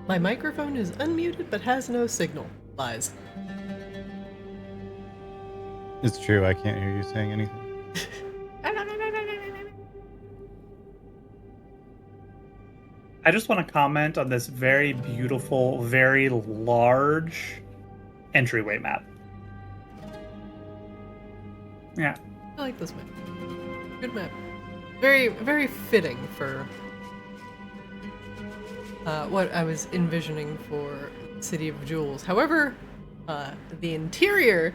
My microphone is unmuted but has no signal. Lies. It's true, I can't hear you saying anything. I just want to comment on this very beautiful, very large entryway map. Yeah. I like this map. Good map. Very, very fitting for what I was envisioning for City of Jewels. However, the interior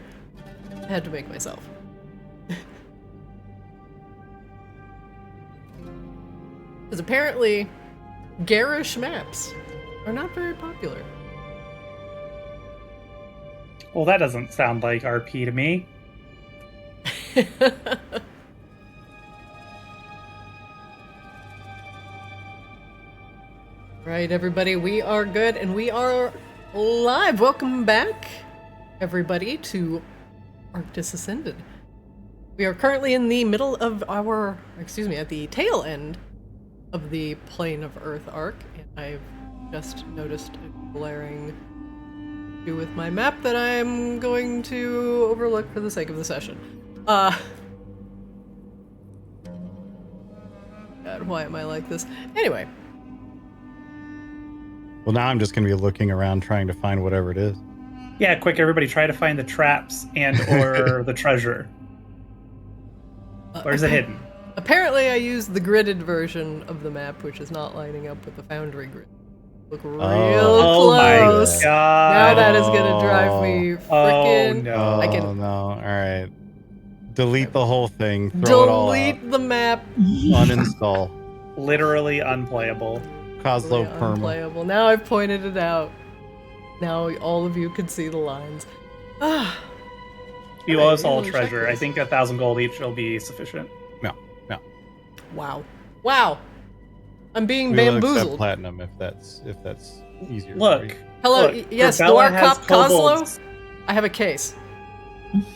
I had to make myself. Because apparently, garish maps are not very popular. Well, that doesn't sound like RP to me. Right, everybody, we are good and we are live. Welcome back, everybody, to Arctis Ascended. We are currently in the middle of our, at the tail end of the Plane of Earth arc, and I've just noticed a glaring issue with my map that I'm going to overlook for the sake of the session. God, why am I like this? Anyway. Well, now I'm just going to be looking around trying to find whatever it is. Yeah, quick, everybody try to find the traps and or the treasure. Where's it hidden? Apparently I used the gridded version of the map, which is not lining up with the Foundry grid. Look real close. My god. Now that is gonna drive me frickin'... Oh no. I can no. Alright. Delete the whole thing. Throw it all out. delete the map. Uninstall. Literally unplayable. Coslow perma. Unplayable. Now I've pointed it out. Now all of you can see the lines. You owe us all check treasure. I this. think 1,000 gold each will be sufficient. No. Wow. Wow. I'm being We will accept bamboozled. platinum if that's easier. Look. For you. Hello, Look, yes, Corbella Dwarf has Cop Coslow? kobolds. I have a case.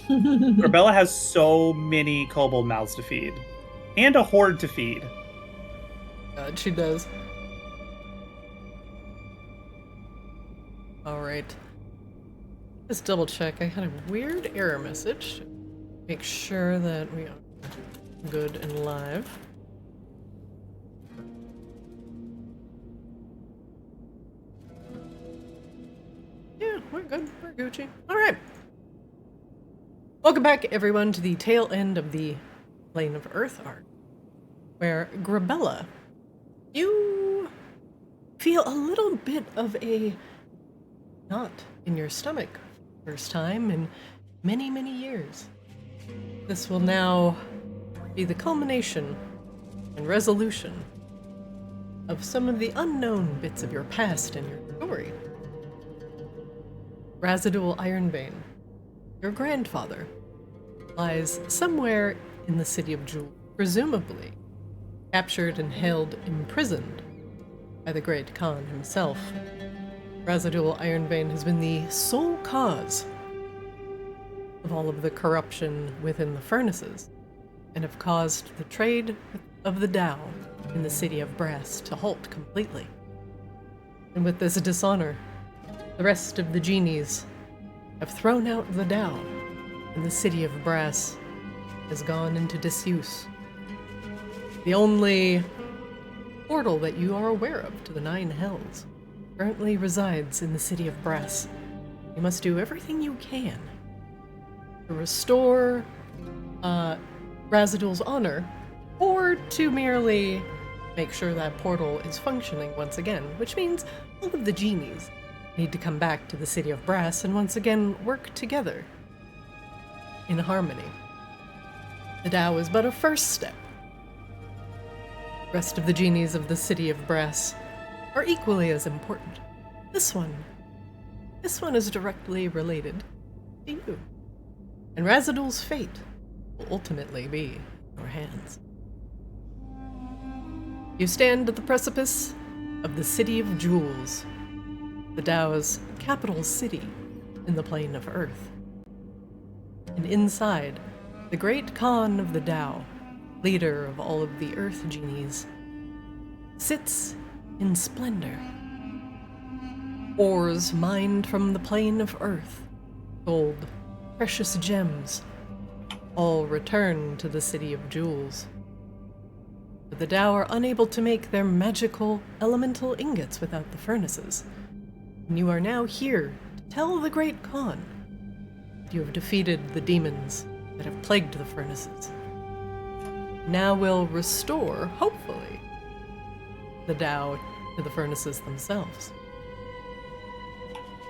Corbella has so many kobold mouths to feed. And a horde to feed. God, she does. Alright. Let's double check. I had a weird error message. Make sure that we are good and live. Yeah, we're good. We're Gucci. Alright. Welcome back, everyone, to the tail end of the Plane of Earth arc, where Grabella, you feel a little bit of a knot in your stomach. First time in many, many years. This will now be the culmination and resolution of some of the unknown bits of your past and your story. Razadul Ironbane, your grandfather, lies somewhere in the City of Jewel, presumably captured and held imprisoned by the Great Khan himself. Razadul Ironbane has been the sole cause of all of the corruption within the furnaces, and have caused the trade of the Tao in the City of Brass to halt completely. And with this dishonor, the rest of the genies have thrown out the Tao, and the City of Brass has gone into disuse. The only portal that you are aware of to the Nine Hells currently resides in the City of Brass. You must do everything you can to restore Razadul's honor, or to merely make sure that portal is functioning once again, which means all of the genies need to come back to the City of Brass and once again work together in harmony. The Tao is but a first step. The rest of the genies of the City of Brass are equally as important. This one is directly related to you. And Razadul's fate will ultimately be in your hands. You stand at the precipice of the City of Jewels, the Tao's capital city in the Plane of Earth. And inside, the Great Khan of the Tao, leader of all of the Earth genies, sits in splendor. Ores mined from the plane of Earth, gold, precious gems, all return to the City of Jewels. But the Tao are unable to make their magical elemental ingots without the furnaces. And you are now here to tell the Great Khan that you have defeated the demons that have plagued the furnaces. Now will restore, hopefully, the Tao to the furnaces themselves.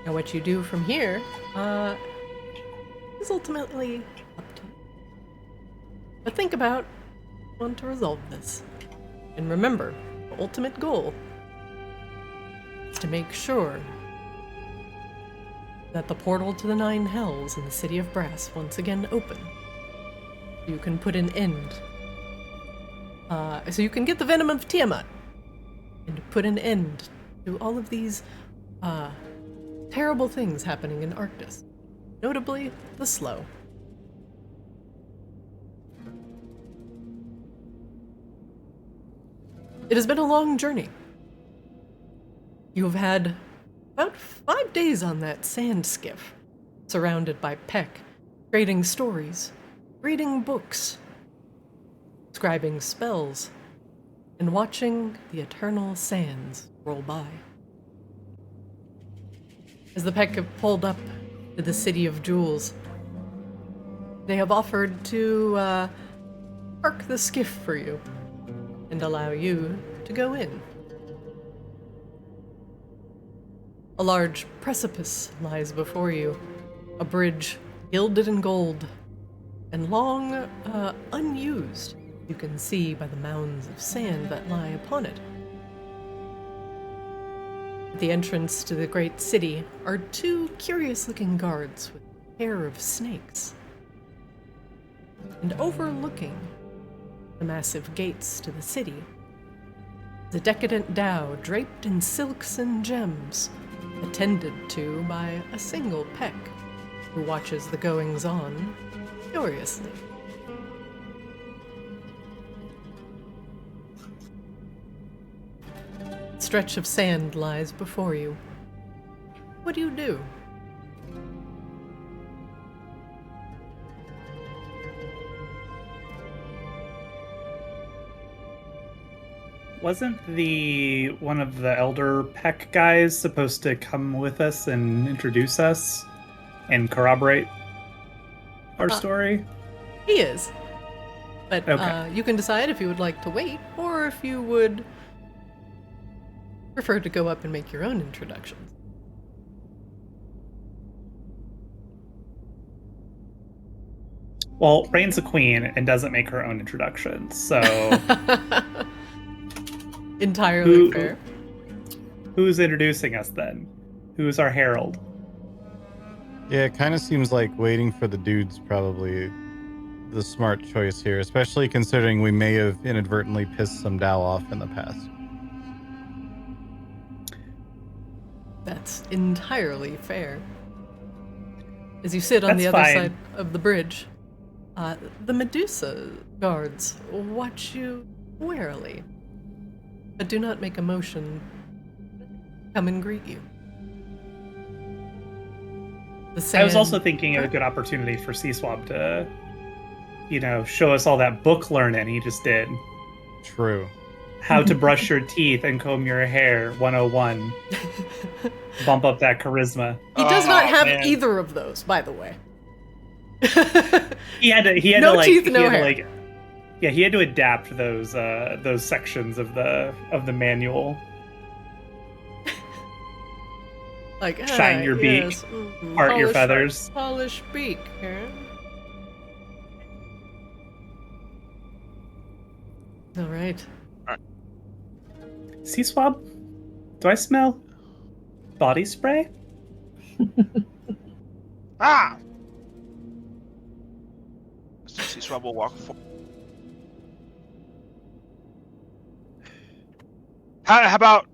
Now what you do from here is ultimately up to you. But think about how you want to resolve this. And remember, the ultimate goal is to make sure that the portal to the Nine Hells in the City of Brass once again open. You can put an end. So you can get the venom of Tiamat and put an end to all of these terrible things happening in Arctis. Notably, the slow. It has been a long journey. You have had about 5 days on that sand skiff, surrounded by Peck, trading stories, reading books, scribing spells, and watching the eternal sands roll by. As the Peck have pulled up to the City of Jewels, they have offered to park the skiff for you and allow you to go in. A large precipice lies before you, a bridge gilded in gold, and long, unused, you can see by the mounds of sand that lie upon it. At the entrance to the great city are 2 curious-looking guards with hair of snakes. And overlooking the massive gates to the city is a decadent Tao draped in silks and gems, attended to by a single Peck, who watches the goings-on curiously. A stretch of sand lies before you. What do you do? Wasn't one of the elder Peck guys supposed to come with us and introduce us and corroborate our story? He is. But Okay. you can decide if you would like to wait, or if you would prefer to go up and make your own introductions. Well, Rain's a queen and doesn't make her own introductions, so Entirely fair. who's introducing us then? Who's our herald? Yeah, it kind of seems like waiting for the dude's probably the smart choice here, especially considering we may have inadvertently pissed some Tao off in the past. That's entirely fair. As you sit on That's the other fine. side of the bridge, the Medusa guards watch you warily, but do not make a motion to come and greet you. I was also thinking of a good opportunity for Swab to, show us all that book learning he just did. True. How to brush your teeth and comb your hair 101. Bump up that charisma. He does not have man. either of those, by the way. He had to No like teeth, he no had to, hair. like yeah, he had to adapt those sections of the manual. Like Shine your beak, yes, part your polish- feathers. Polish beak, Karen. All right. Swab, do I smell body spray? Ah! Swab will walk forward. How about...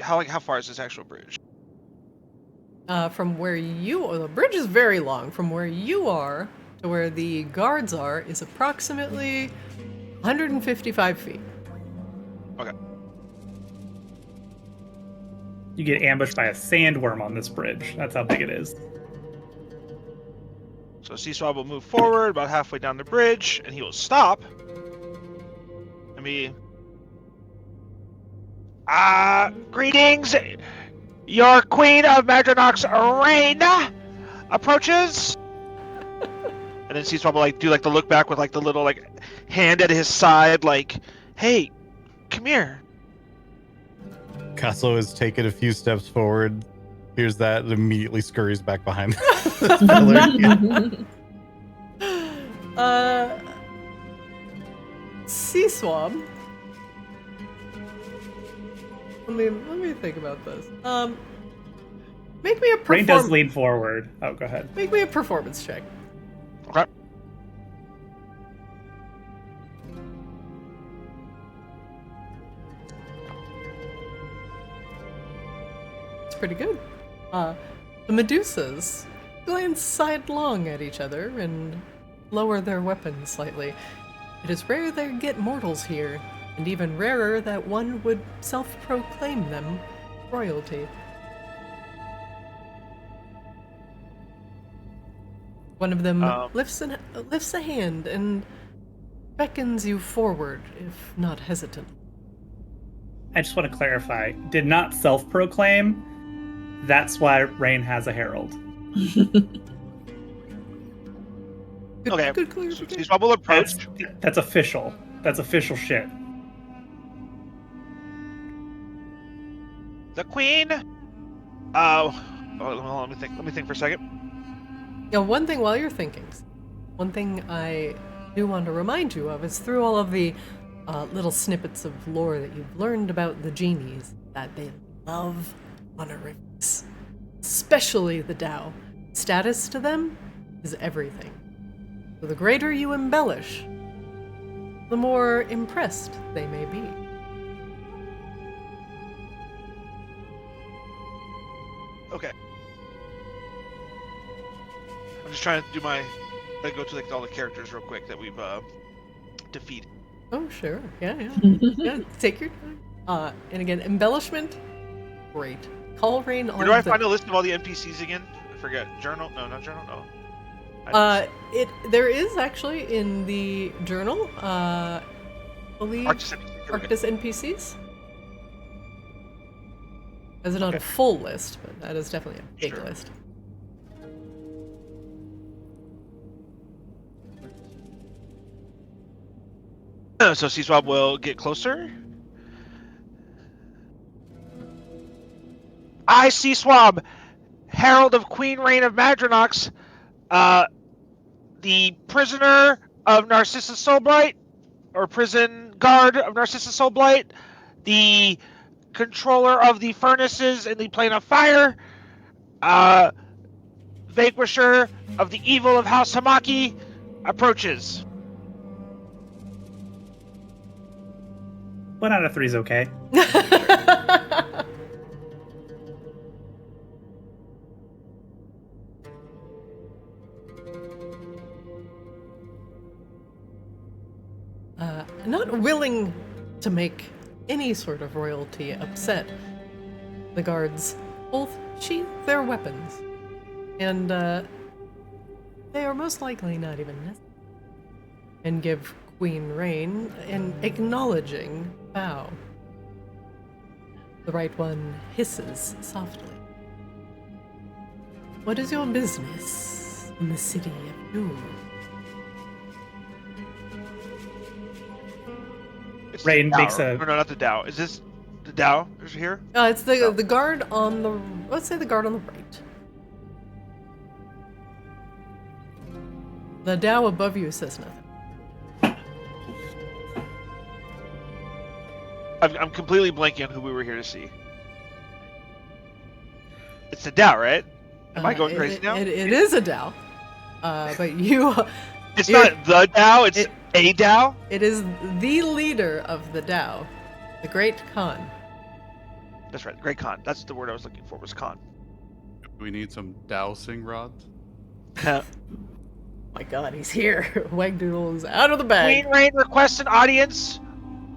How far is this actual bridge? From where you are, the bridge is very long. From where you are to where the guards are is approximately 155 feet. Okay. You get ambushed by a sandworm on this bridge. That's how big it is. So Swab will move forward about halfway down the bridge, and he will stop. I mean, greetings. Your Queen of Madronach's reign approaches. And then Swab will do the look back with the little hand at his side, hey, come here. Casso has taken a few steps forward. Hears that and immediately scurries back behind the pillar. Sea Swab. Let me think about this. Make me a Rain does lean forward. Oh, go ahead. Make me a performance check. Okay. It's pretty good. The Medusas glance sidelong at each other and lower their weapons slightly. It is rare there get mortals here, and even rarer that one would self-proclaim them royalty. One of them lifts a hand and beckons you forward, if not hesitant. I just want to clarify. Did not self-proclaim. That's why Rain has a herald. Okay. Good clarification. Swab will approach. That's official. That's official shit. The Queen. Let me think for a second. Now, one thing while you're thinking, one thing I do want to remind you of is through all of the little snippets of lore that you've learned about the genies, that they love honorifics, especially the Tao. Status to them is everything. So the greater you embellish, the more impressed they may be. Okay. I'm just trying to do I go to all the characters real quick that we've defeated. Oh, sure. Yeah. Yeah, take your time. And again, embellishment, great. Call Rain on Where do I find a list of all the NPCs again? I forget. Journal? No, not journal. No. There is actually in the journal, I believe, Arctis NPCs. As not a full list, but that is definitely a big list. So Swab will get closer. I, Swab, Herald of Queen Reign of Madronach's, the prisoner of Narcissus Soulblight, or prison guard of Narcissus Soulblight, the controller of the furnaces in the plane of fire, vanquisher of the evil of House Hamaki, approaches. 1 out of 3 is okay. Not willing to make any sort of royalty upset, the guards both sheath their weapons, and they are most likely not even necessary, and give Queen Rain an acknowledging bow. The right one hisses softly. What is your business in the city of Doom? Rain makes No, not the Tao. Is this the Tao is here? It's the guard on the, let's say the guard on the right. The Tao above you says nothing. I'm completely blanking on who we were here to see. It's the Tao, right? Am I going crazy now? It is a Tao. But you... It's not the Tao, it's a Tao? It is the leader of the Tao, the Great Khan. That's right, Great Khan. That's the word I was looking for, was Khan. We need some dowsing rods. My god, he's here. Wagdoodle is out of the bag. Queen Rain requests an audience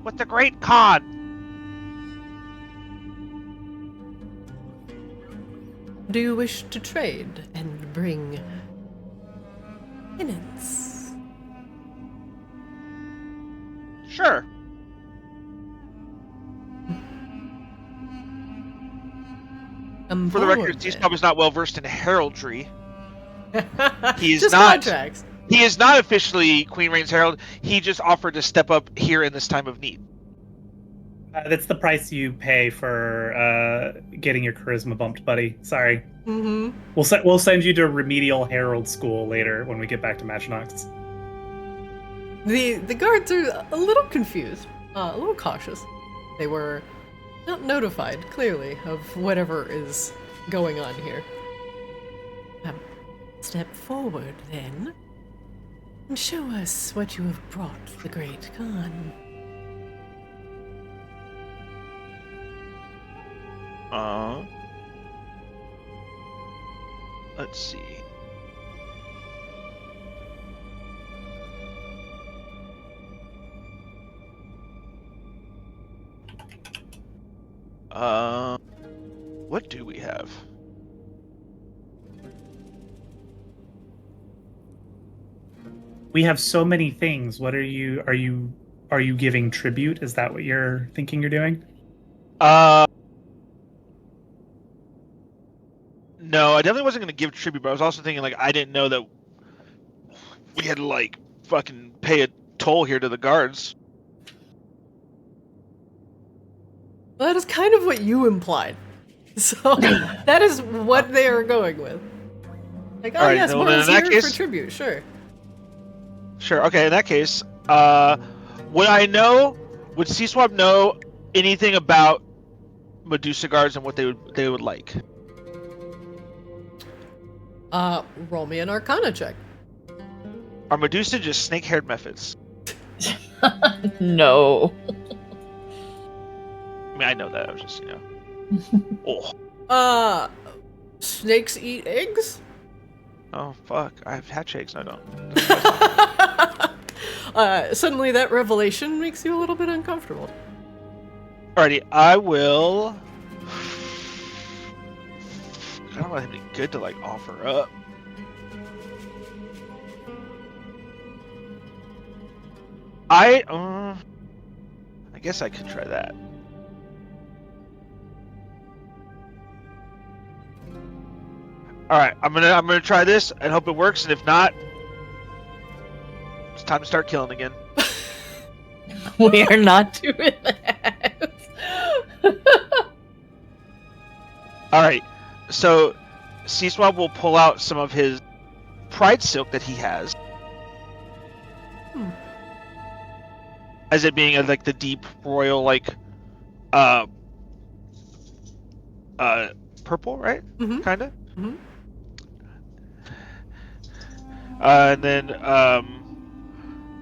with the Great Khan. Do you wish to trade and bring penance? Sure. Come For the record, forward, Swab is not well versed in heraldry. then. He is Just not. contracts. He is not officially Queen Rain's herald. He just offered to step up here in this time of need. That's the price you pay for getting your charisma bumped, buddy. Sorry. Mm-hmm. We'll send you to remedial herald school later when we get back to Maginox. The guards are a little confused, a little cautious. They were not notified, clearly, of whatever is going on here. Step forward, then, and show us what you have brought the Great Khan. Let's see. What do we have? We have so many things. What are you giving tribute? Is that what you're thinking you're doing? No, I definitely wasn't going to give tribute, but I was also thinking, like, I didn't know that we had to, like, fucking pay a toll here to the guards. Well, that is kind of what you implied. So, that is what they are going with. Like, oh Alright, yes, well, Mortal's then in here that case- for tribute, sure. Sure, okay, in that case, would I know, would C-Swab know anything about Medusa guards and what they would like? Roll me an Arcana check. Are Medusa just snake-haired methods? No. I mean, I know that, I was just, Oh. Snakes eat eggs? Oh, fuck, I have hatch eggs, I don't. Suddenly that revelation makes you a little bit uncomfortable. Alrighty, I will... I don't want anything good to, like, offer up. I guess I could try that. Alright, I'm gonna try this and hope it works, and if not, it's time to start killing again. We are not doing that. Alright, so C-Swab will pull out some of his pride silk that he has. As it being like the deep royal, like, purple, right? Mm-hmm. Kinda? Mm-hmm. And then,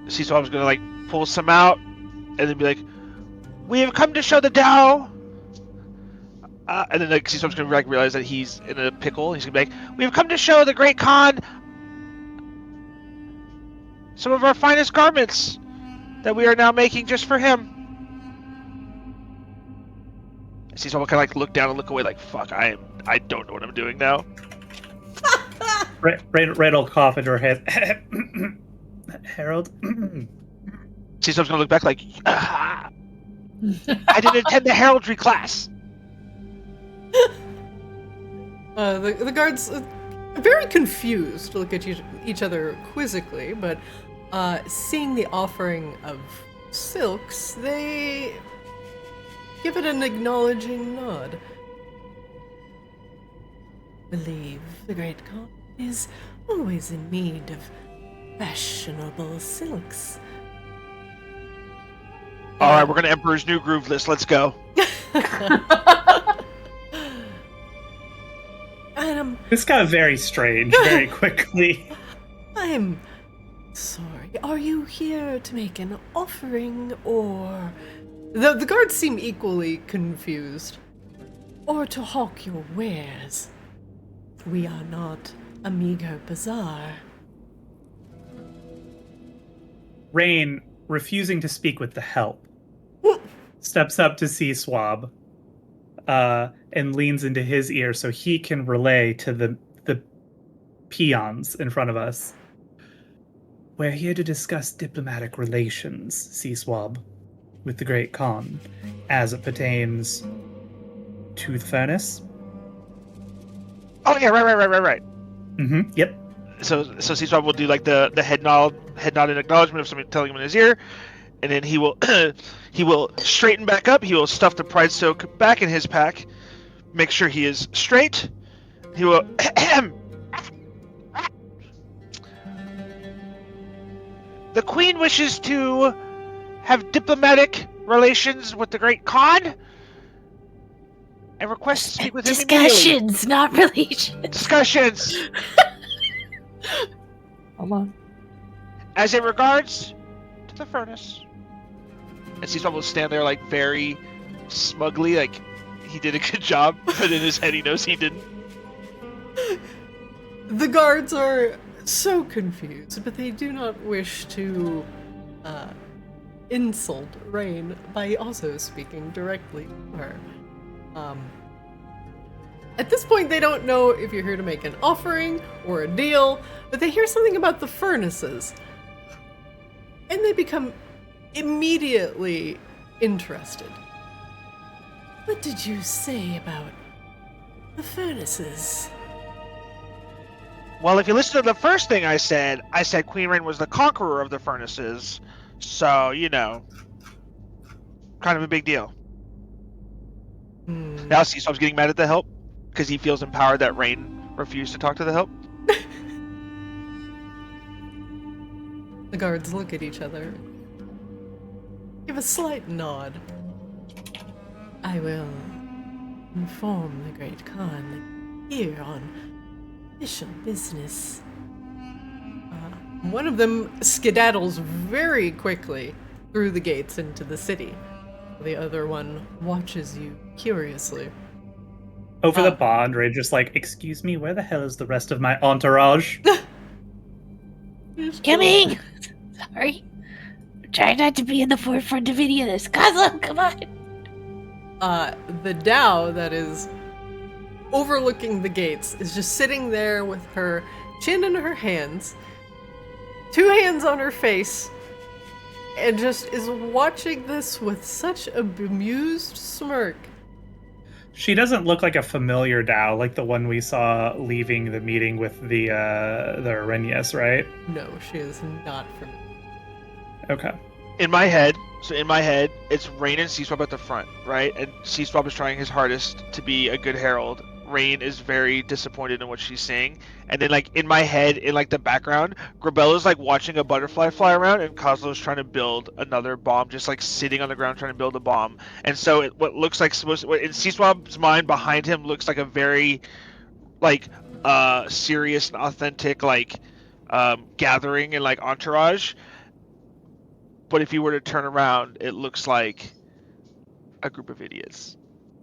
C-Swab's gonna, like, pull some out, and then be like, "We have come to show the Tao!" And then, like, C-Swab's gonna, like, realize that he's in a pickle. He's gonna be like, "We have come to show the Great Khan some of our finest garments that we are now making just for him." C-Swab will kind of, like, look down and look away, like, "Fuck, I don't know what I'm doing now." Red will cough into her head. Harold. C-Swab's gonna look back like, "Ah, I didn't attend the heraldry class." The guards are very confused, look at each other quizzically, but seeing the offering of silks, they give it an acknowledging nod. Believe the Great Khan is always in need of fashionable silks. Alright, we're gonna Emperor's New Groove list, let's go. This got very strange very quickly. I'm sorry. Are you here to make an offering, or... The guards seem equally confused. Or to hawk your wares? We are not a meager bazaar. Rain, refusing to speak with the help, steps up to see Swab. and leans into his ear so he can relay to the peons in front of us. We're here to discuss diplomatic relations, Swab, with the Great Khan, as it pertains to the furnace. Oh yeah, right. Mm-hmm. Yep. So Swab will do like the head nod in acknowledgement of somebody telling him in his ear, and then he will he will straighten back up. He will stuff the pride soak back in his pack, make sure he is straight. He will. The Queen wishes to have diplomatic relations with the Great Khan and requests to speak with him immediately. Discussions, not relations. Discussions. Hold on. As it regards to the furnace. And Seaswab will stand there like very smugly, like he did a good job, but in his head he knows he didn't. The guards are so confused, but they do not wish to insult Rain by also speaking directly to her. At this point, they don't know if you're here to make an offering or a deal, but they hear something about the furnaces, and they become immediately interested. What did you say about the furnaces? Well, if you listen to the first thing I said Queen Rain was the conqueror of the furnaces, so, you know, kind of a big deal. Now Seaswab's getting mad at the help because he feels empowered that Rain refused to talk to the help. The guards look at each other, give a slight nod. I will inform the Great Khan that here on official business. One of them skedaddles very quickly through the gates into the city. The other one watches you curiously. Over the bond, Ray just like, excuse me, where the hell is the rest of my entourage? Coming! Sorry. I'm trying not to be in the forefront of any of this. Cosmo, come on! The Dao that is overlooking the gates is just sitting there with her chin in her hands, 2 hands on her face, and just is watching this with such a bemused smirk. She doesn't look like a familiar Dao, like the one we saw leaving the meeting with the Arenyes, right? No, she is not from. Okay. In my head, it's Rain and Seaswab at the front, right? And Seaswab is trying his hardest to be a good herald. Rain is very disappointed in what she's seeing. And then, like, in my head, in, like, the background, Grabella's, like, watching a butterfly fly around, and Kozlo's trying to build another bomb, just, like, sitting on the ground trying to build a bomb. And so what looks like what in Seaswab's mind behind him looks like a very, like, serious and authentic, like, gathering and, like, entourage. But if you were to turn around, it looks like a group of idiots.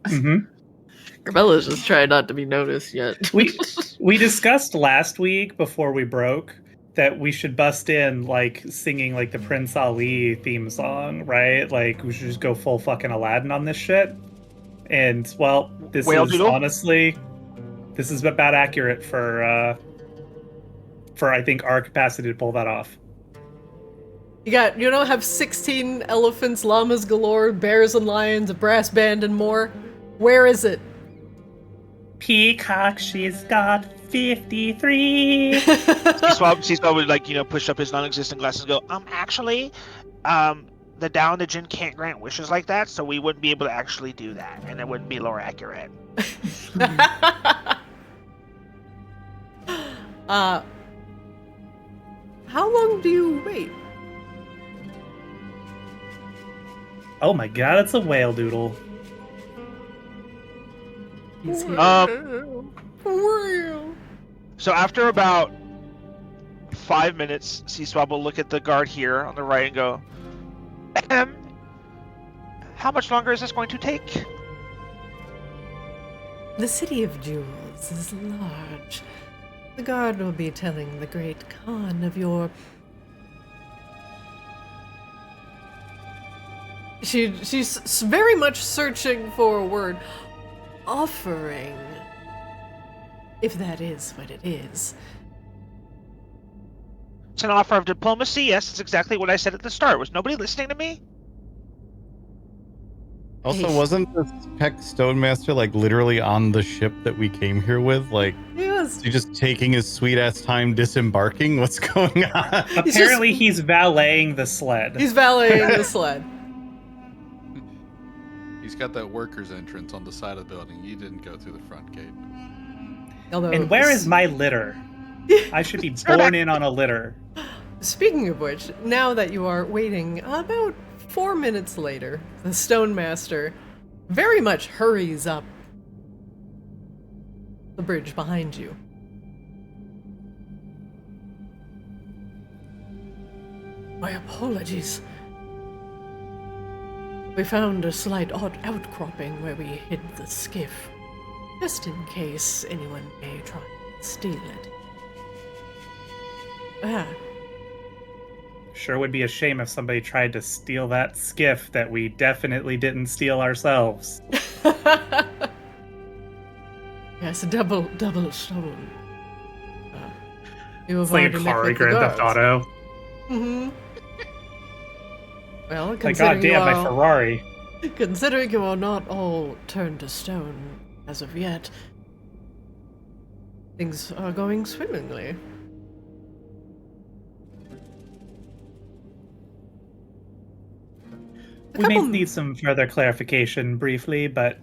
Mm-hmm. Grabella's just trying not to be noticed yet. We discussed last week before we broke that we should bust in like singing like the Prince Ali theme song, right? Like we should just go full fucking Aladdin on this shit. And well, this is about accurate for I think our capacity to pull that off. You don't have 16 elephants, llamas galore, bears and lions, a brass band, and more. Where is it? Peacock, she's got 53. Seaswab would, like, push up his non-existent glasses and go, actually, the Dao and the Jinn can't grant wishes like that, so we wouldn't be able to actually do that, and it wouldn't be lore accurate. How long do you wait? Oh my god, it's a whale doodle. He's here. So after about 5 minutes, Seaswab will look at the guard here on the right and go, how much longer is this going to take? The city of jewels is large. The guard will be telling the Great Khan of your... She's very much searching for a word. offering, if that is what it is. It's an offer of diplomacy. Yes, it's exactly what I said at the start. Was nobody listening to me? Also, Hey. wasn't this Peck Stonemaster like literally on the ship that we came here with? Like, Yes. is he just taking his sweet ass time disembarking? What's going on? Apparently, he's valeting the sled. He's valeting the sled. He's got that worker's entrance on the side of the building. You didn't go through the front gate. Although, And where is my litter? I should be born in on a litter. Speaking of which, now that you are waiting about 4 minutes later, the Stonemaster very much hurries up the bridge behind you. My apologies. We found a slight outcropping where we hid the skiff, just in case anyone may try and steal it. Sure would be a shame if somebody tried to steal that skiff that we definitely didn't steal ourselves. Yes, double stolen. You have It's like a already met car in with the Grand Theft guards. Auto. Mm-hmm. Well, Like, considering you goddamn, my are, Ferrari. considering you are not all turned to stone as of yet, things are going swimmingly. We may need some further clarification briefly, but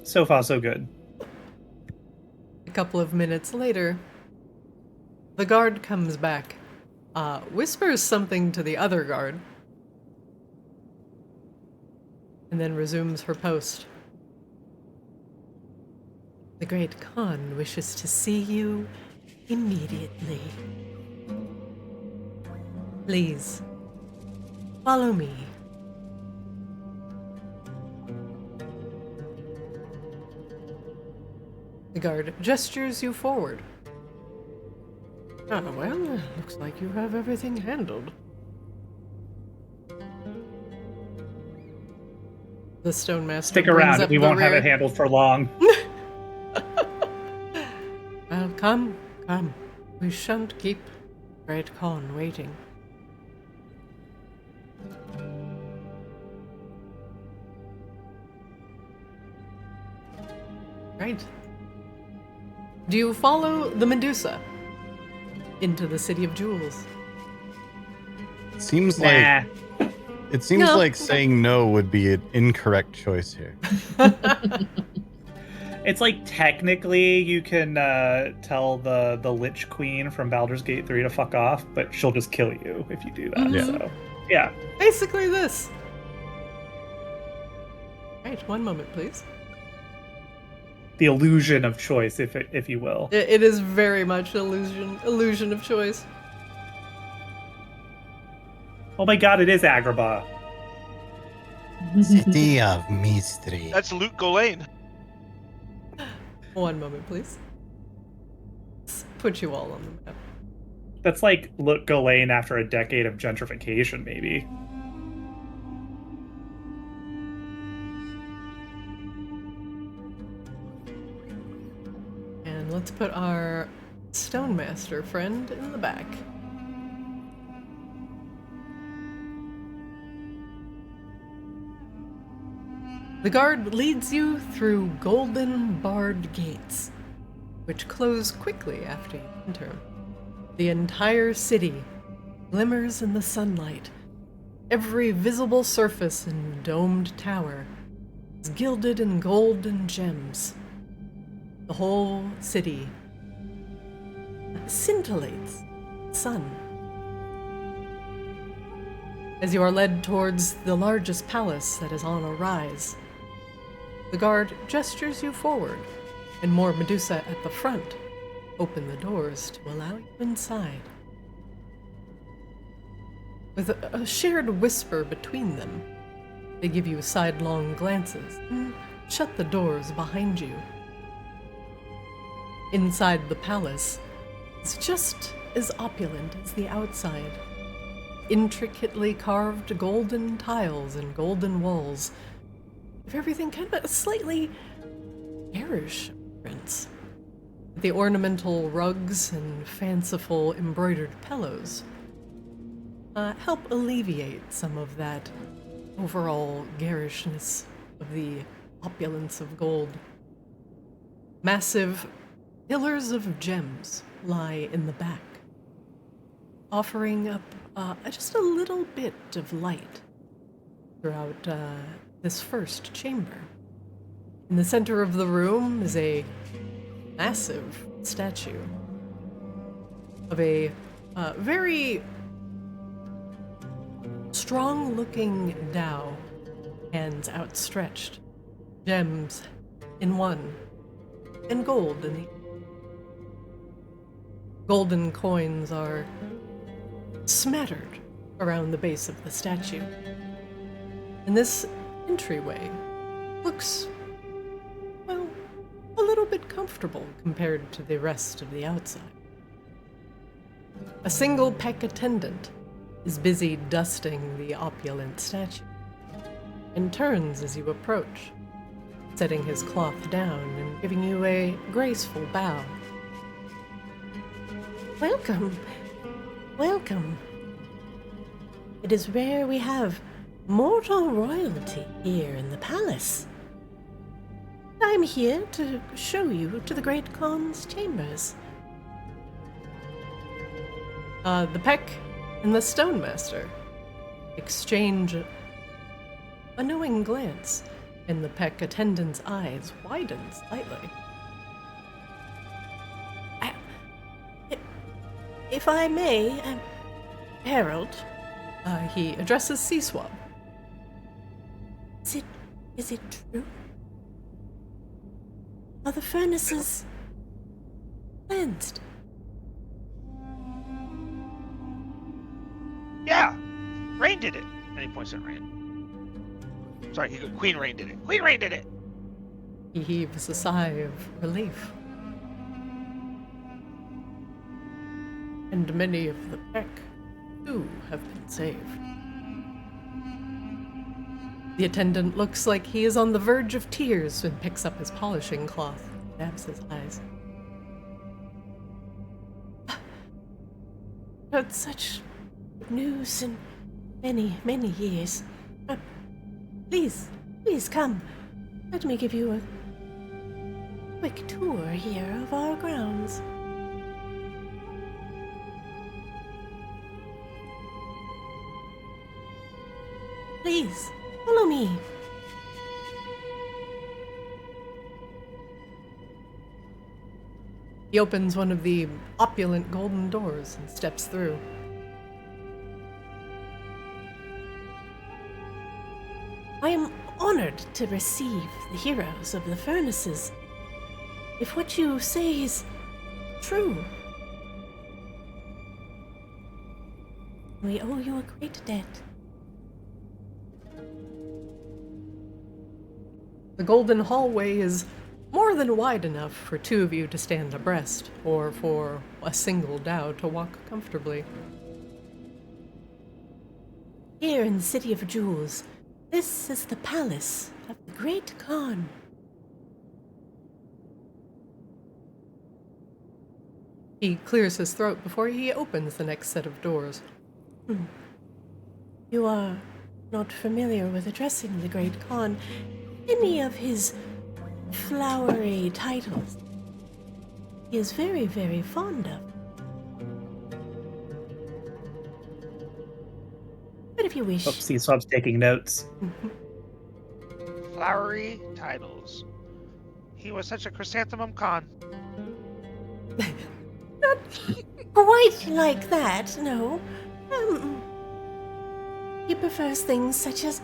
so far so good. A couple of minutes later, the guard comes back, whispers something to the other guard, and then resumes her post. The Great Khan wishes to see you immediately. Please, follow me. The guard gestures you forward. Ah, well, looks like you have everything handled. The Stonemaster Stick brings around, up we the won't have rear. it handled for long. Well, come. We shan't keep Great Khan waiting. Right. Do you follow the Medusa into the City of Jewels? Seems Nah. It seems No. like saying no would be an incorrect choice here. It's like technically you can tell the Lich Queen from Baldur's Gate 3 to fuck off, but she'll just kill you if you do that. Mhm. So, yeah. Basically this. Right, one moment, please. The illusion of choice, if you will. It is very much an illusion of choice. Oh my god, it is Agrabah. City of Mystery. That's Luke Golain. One moment, please. Let's put you all on the map. That's like Luke Golain after a decade of gentrification, maybe. And let's put our Stonemaster friend in the back. The guard leads you through golden barred gates, which close quickly after you enter. The entire city glimmers in the sunlight. Every visible surface and domed tower is gilded in gold and gems. The whole city scintillates in the sun. As you are led towards the largest palace that is on a rise, the guard gestures you forward, and more Medusa at the front open the doors to allow you inside. With a shared whisper between them, they give you sidelong glances and shut the doors behind you. Inside the palace is just as opulent as the outside. Intricately carved golden tiles and golden walls. If everything kind of slightly garish appearance. The ornamental rugs and fanciful embroidered pillows help alleviate some of that overall garishness of the opulence of gold. Massive pillars of gems lie in the back, offering up just a little bit of light throughout this first chamber. In the center of the room is a massive statue of a very strong-looking Dao, hands outstretched, gems in one, and gold in the other. Golden coins are smattered around the base of the statue. And this entryway looks, well, a little bit comfortable compared to the rest of the outside. A single Peck attendant is busy dusting the opulent statue, and turns as you approach, setting his cloth down and giving you a graceful bow. Welcome. Welcome. It is rare we have mortal royalty here in the palace. I'm here to show you to the Great Khan's chambers. The Peck and the Stonemaster exchange a knowing glance, and the Peck attendant's eyes widen slightly. If I may, Herald, He addresses Swab. is it true? Are the furnaces cleansed? Yeah, Rain did it. And he points at Rain. Sorry, Queen Rain did it. Queen Rain did it. He heaves a sigh of relief. And many of the Peck, too, have been saved. The attendant looks like he is on the verge of tears and picks up his polishing cloth and dabs his eyes. Heard such news in many, many years. Please come. Let me give you a quick tour here of our grounds. Please, follow me. He opens one of the opulent golden doors and steps through. I am honored to receive the heroes of the furnaces. If what you say is true, we owe you a great debt. The golden hallway is more than wide enough for two of you to stand abreast, or for a single Dao to walk comfortably. Here in the City of Jewels, this is the palace of the Great Khan. He clears his throat before he opens the next set of doors. You are not familiar with addressing the Great Khan. Any of his flowery titles he is very, very fond of. But if you wish... Oopsie, Swab's taking notes. Flowery titles. He was such a chrysanthemum Khan. Not quite like that, no. He prefers things such as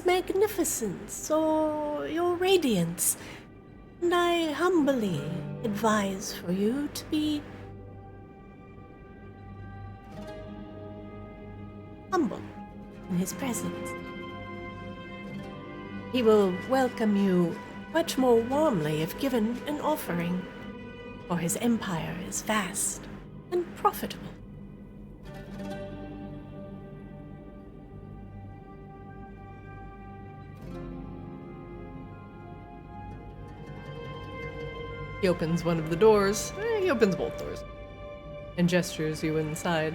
magnificence or your radiance. And I humbly advise for you to be humble in his presence. He will welcome you much more warmly if given an offering, for his empire is vast and profitable. He opens one of the doors. He opens both doors. And gestures you inside.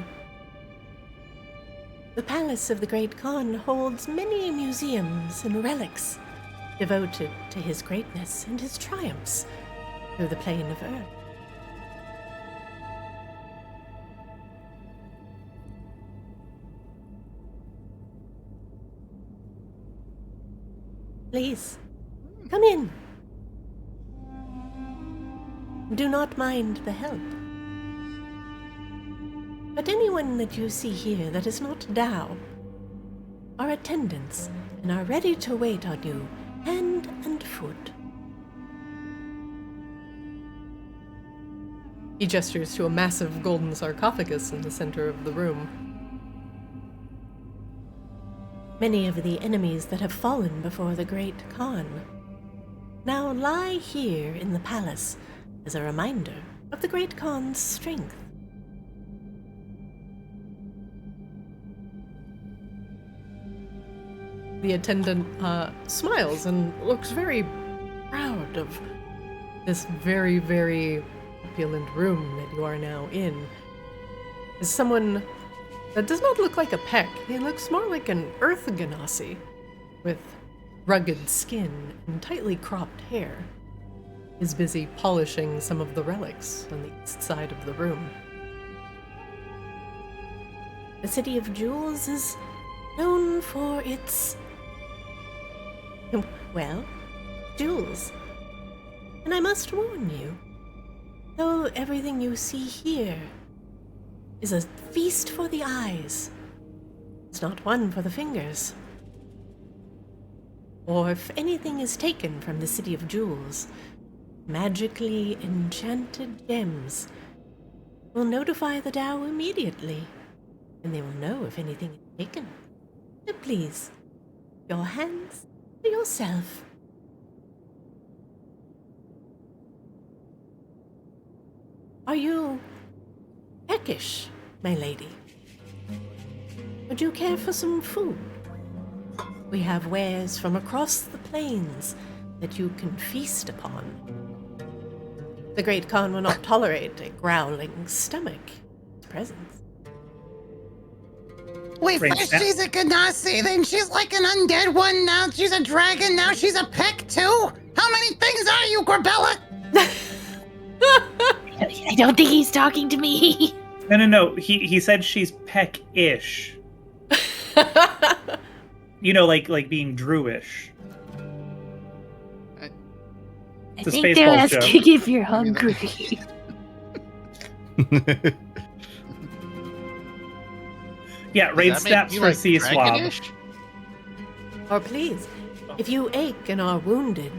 The palace of the Great Khan holds many museums and relics devoted to his greatness and his triumphs through the plane of Earth. Please, come in. Do not mind the help. But anyone that you see here that is not Dao are attendants and are ready to wait on you, hand and foot. He gestures to a massive golden sarcophagus in the center of the room. Many of the enemies that have fallen before the Great Khan now lie here in the palace as a reminder of the Great Khan's strength. The attendant smiles and looks very proud of this very, very opulent room that you are now in. As someone that does not look like a peck, he looks more like an earth ganassi, with rugged skin and tightly cropped hair. Is busy polishing some of the relics on the east side of the room. The City of Jewels is known for its, well, jewels. And I must warn you, though everything you see here is a feast for the eyes, it's not one for the fingers. Or if anything is taken from the City of Jewels, magically enchanted gems will notify the Dao immediately, and they will know if anything is taken. So please, your hands to yourself. Are you peckish, my lady? Would you care for some food? We have wares from across the plains that you can feast upon. The Great Khan will not tolerate a growling stomach in his presence. Wait, Right, first that- she's a Ganassi, then she's like an undead one, now she's a dragon, now she's a peck too? How many things are you, Corbella? I don't think he's talking to me. No. He said she's peck-ish. You know, like being Druish. I It's a think they're Spaceballs asking joke. if you're hungry. Yeah, raid Does that make snaps me, for like, C Swab. dragonish? Or please, if you ache and are wounded,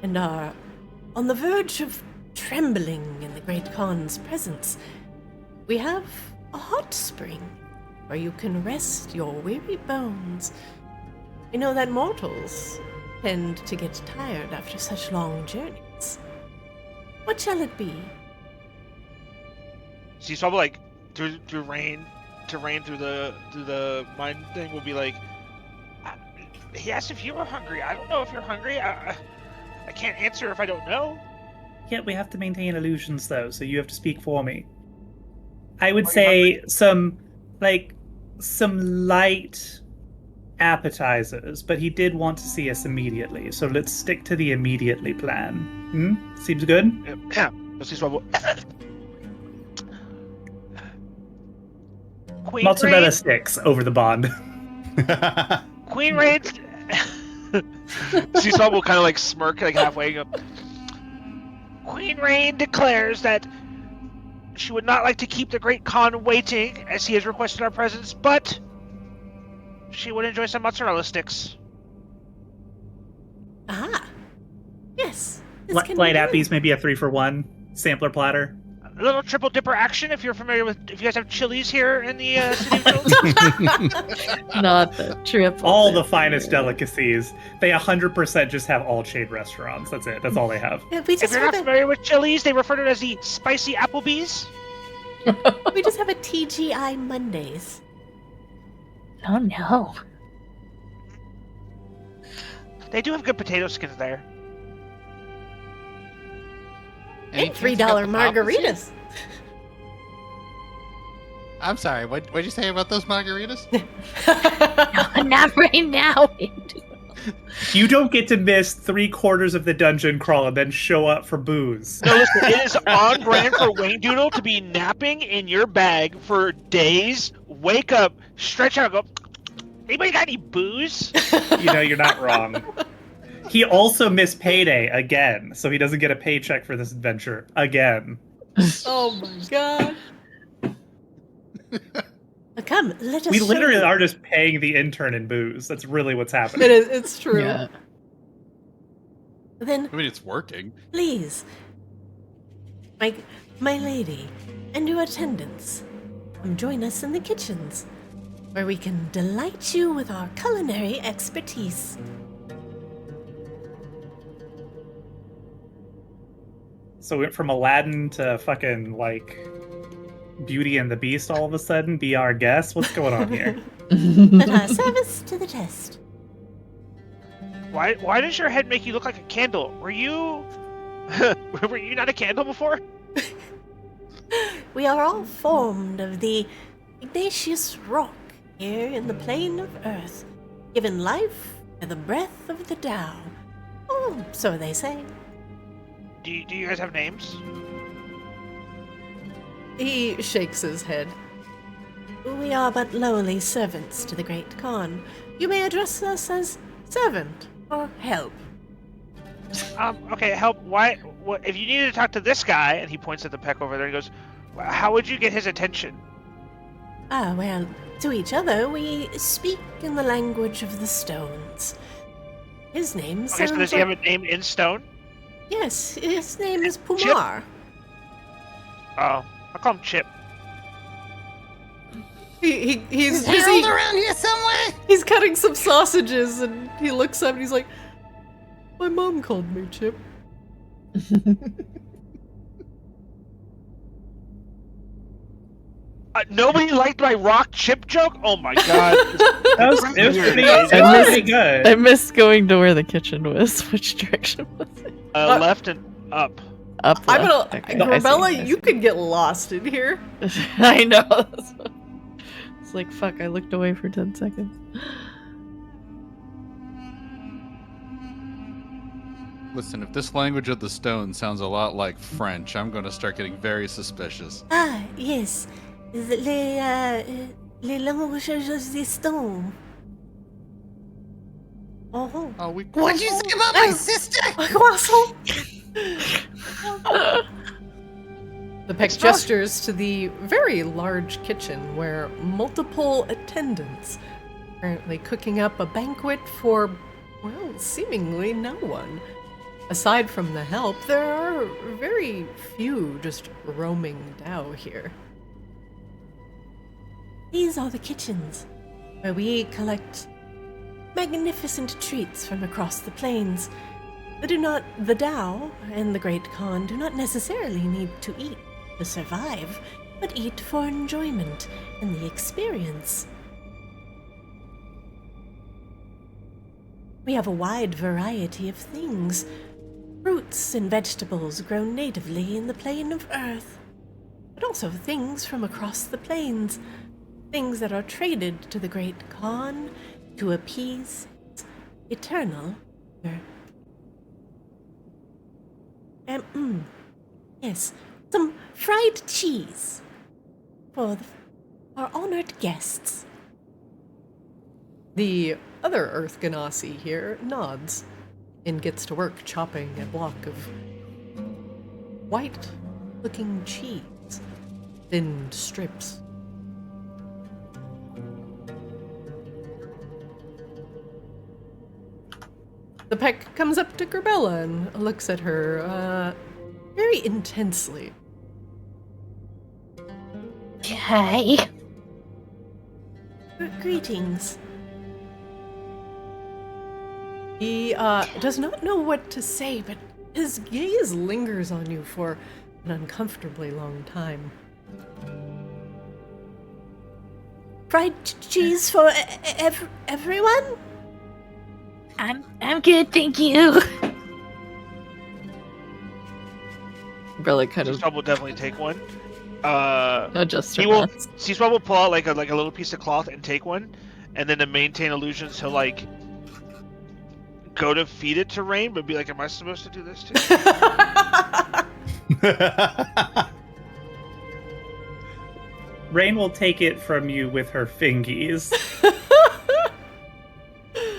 and are on the verge of trembling in the Great Khan's presence, we have a hot spring where you can rest your weary bones. We know that mortals tend to get tired after such long journeys. What shall it be? So he's probably like through rain through the mind thing will be like, he asked if you were hungry. I don't know if you're hungry. I can't answer if I don't know. Yeah, we have to maintain illusions though, so you have to speak for me. I would Are you say some light appetizers, but he did want to see us immediately, so let's stick to the immediately plan. Seems good? Yeah. So he's probably Queen Mozzarella Rain, sticks over the bond. Queen Rain. Seaswab will kind of like smirk like halfway. And go, Queen Rain declares that she would not like to keep the Great Khan waiting, as he has requested our presence, but she would enjoy some mozzarella sticks. Ah, yes. This can Light be done. appies, maybe a 3-for-1 sampler platter. A little triple dipper action if you're familiar with. If you guys have Chili's here in the city of Jewels. Not the triple. All the finest delicacies. They 100% just have all chain restaurants. That's it. That's all they have. Yeah, we If just you're not have familiar with Chili's, they refer to it as the spicy Applebee's. a TGI Mondays. Oh no. They do have good potato skins there. And $3 margaritas. I'm sorry, what'd you say about those margaritas? No, not right now. You don't get to miss 3/4 of the dungeon crawl and then show up for booze. No, listen, it is on brand for Wayne Doodle to be napping in your bag for days, wake up, stretch out, and go, anybody got any booze? You know, you're not wrong. He also missed payday again, so he doesn't get a paycheck for this adventure again. Oh my god. Come, let us We show literally you. are just paying the intern in booze. That's really what's happening. It's true. Yeah. Then, I mean, it's working. please, my lady, and your attendants, come join us in the kitchens, where we can delight you with our culinary expertise. So we went from Aladdin to fucking, like, Beauty and the Beast all of a sudden. Be our guest? What's going on here? Put our service to the test. Why does your head make you look like a candle? Were you not a candle before? We are all formed of the igneous rock here in the plane of Earth, given life by the breath of the Tao. Oh, so they say. Do you guys have names? He shakes his head. We are but lowly servants to the Great Khan. You may address us as servant or help. Okay, help. What, if you needed to talk to this guy, and he points at the peck over there, he goes, how would you get his attention? Ah, well, to each other we speak in the language of the stones. His name Okay, so sounds does he have a name in stone? Yes, his name is Pumar. Oh, I'll call him Chip. He's Is busy. Harold around here somewhere? He's cutting some sausages, and he looks up and he's like, "My mom called me Chip." Nobody liked my rock chip joke? Oh my god. It was pretty good. I missed going to where the kitchen was. Which direction was it? Left and up. Up. I'm left. gonna, Okay, Grabella, you could get lost in here. I know. That's what- It's like, fuck, I looked away for 10 seconds. Listen, if this language of the stone sounds a lot like French, I'm going to start getting very suspicious. Ah, yes. Les languages des stones. Oh. Oh, we. What'd you say about my sister? Croissant. The Peck gestures to the very large kitchen where multiple attendants are currently cooking up a banquet for, well, seemingly no one. Aside from the help, there are very few just roaming Dao here. These are the kitchens, where we collect magnificent treats from across the plains. The Tao and the Great Khan do not necessarily need to eat to survive, but eat for enjoyment and the experience. We have a wide variety of things. Fruits and vegetables grown natively in the plane of Earth, but also things from across the plains. Things that are traded to the Great Khan to appease his eternal hunger. Yes, some fried cheese for our honored guests. The other Earth Ganassi here nods and gets to work chopping a block of white-looking cheese, thin strips. The Peck comes up to Grabella and looks at her, very intensely. Okay. Greetings. He, does not know what to say, but his gaze lingers on you for an uncomfortably long time. Fried cheese for everyone? I'm good, thank you. Umbrella kind of Swab will definitely take one. adjusts her He will. mask. Swab will pull out like a little piece of cloth and take one, and then to maintain illusions, he'll like go to feed it to Rain, but be like, "Am I supposed to do this too?" Rain will take it from you with her fingies.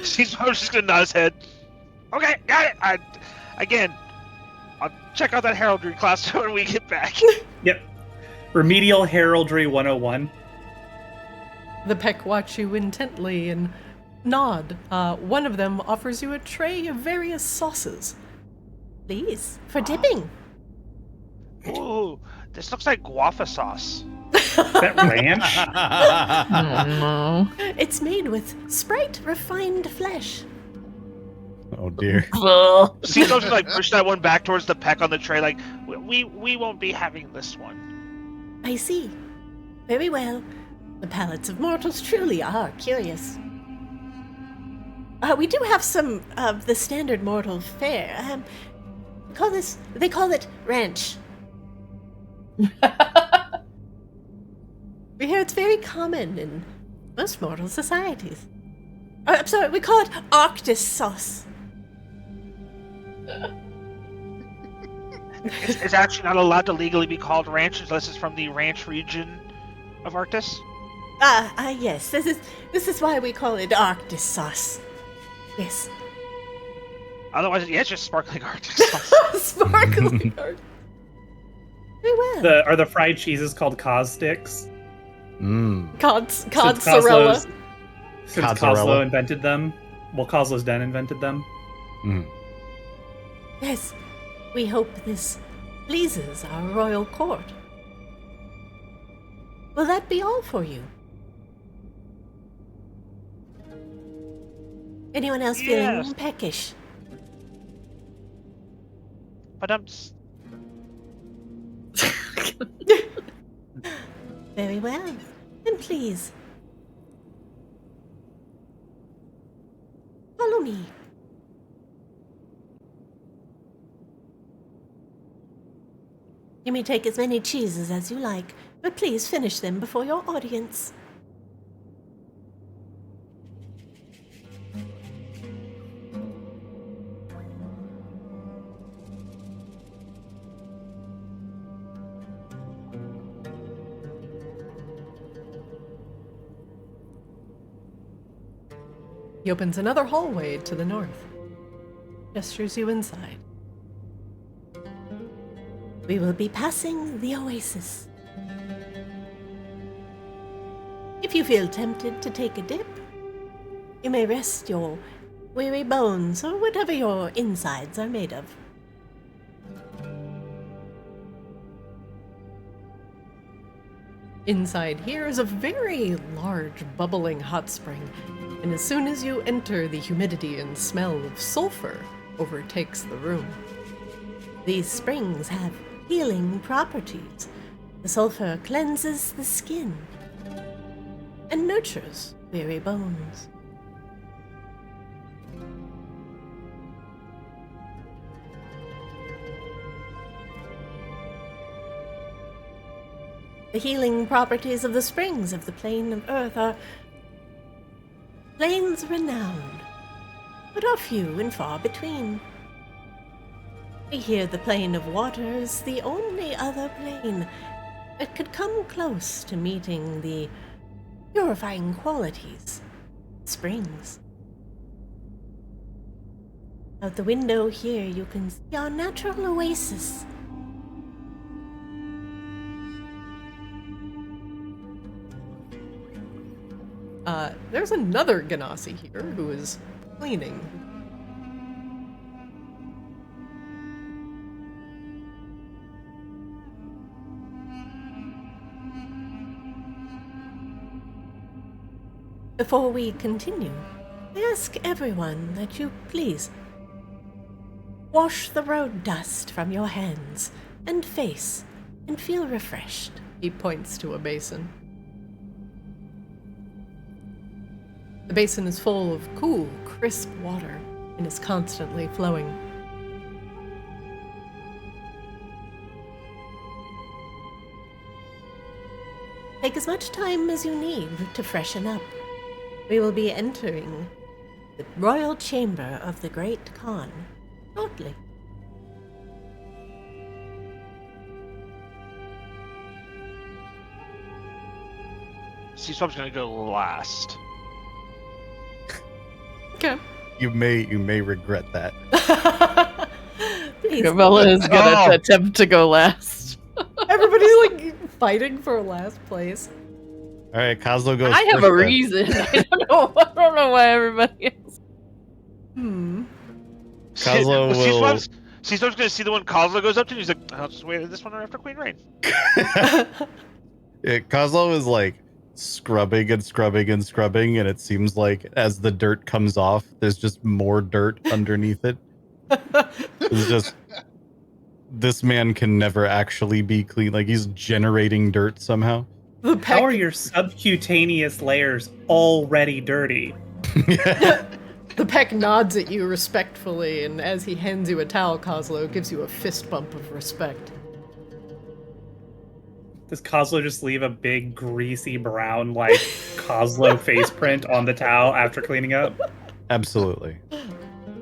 She's just gonna nod his head. Okay, got it. Again, I'll check out that heraldry class when we get back. Yep. Remedial Heraldry 101. The Peck watch you intently and nod. One of them offers you a tray of various sauces. Please, for dipping. Ooh, this looks like guava sauce. Is that ranch? Oh no. It's made with Sprite refined flesh. Oh dear. Seems just like push that one back towards the Peck on the tray, like we won't be having this one. I see. Very well. The palates of mortals truly are curious. We do have some of the standard mortal fare. They call it ranch. We hear it's very common in most mortal societies. I'm sorry, we call it Arctis sauce. It's actually not allowed to legally be called ranch unless it's from the ranch region of Arctis. Yes. This is why we call it Arctis sauce. Yes. Otherwise, yeah, it's just sparkling Arctic sauce. Sparkling art. Very well. Are the fried cheeses called cos sticks? Mozzerella. Since Mozzerella. Coslow invented them. Well, Coslow's Den invented them. Yes. We hope this pleases our royal court. Will that be all for you? Anyone else Yes. feeling peckish? But Very well. Then please. Follow me. You may take as many cheeses as you like, but please finish them before your audience. He opens another hallway to the north. Gestures you inside. We will be passing the oasis. If you feel tempted to take a dip, you may rest your weary bones or whatever your insides are made of. Inside here is a very large, bubbling hot spring, and as soon as you enter, the humidity and smell of sulfur overtakes the room. These springs have healing properties. The sulfur cleanses the skin and nurtures weary bones. The healing properties of the springs of the plane of Earth are planes renowned, but are few and far between. We hear the plane of water is the only other plane that could come close to meeting the purifying qualities of springs. Out the window here you can see our natural oasis. There's another Ganassi here who is cleaning. Before we continue, I ask everyone that you please wash the road dust from your hands and face and feel refreshed. He points to a basin. The basin is full of cool, crisp water and is constantly flowing. Take as much time as you need to freshen up. We will be entering the royal chamber of the Great Khan shortly. Sea Swab's gonna go last. Okay. You may regret that. Please. Gravella is gonna Oh. attempt to go last. Everybody's like fighting for last place. All right, Kozlo goes. I have first a then. reason. I don't know why everybody else. Kozlo will. Sea Swab's gonna see the one Kozlo goes up to, and he's like, I'll just wait this one after Queen Rain. Yeah, Kozlo is like scrubbing and scrubbing and scrubbing, and it seems like as the dirt comes off, there's just more dirt underneath it. It's just this man can never actually be clean. Like he's generating dirt somehow. The How are peck, your subcutaneous layers already dirty? the peck nods at you respectfully, and as he hands you a towel, Kozlo gives you a fist bump of respect. Does Kozlo just leave a big greasy brown like Kozlo face print on the towel after cleaning up? Absolutely.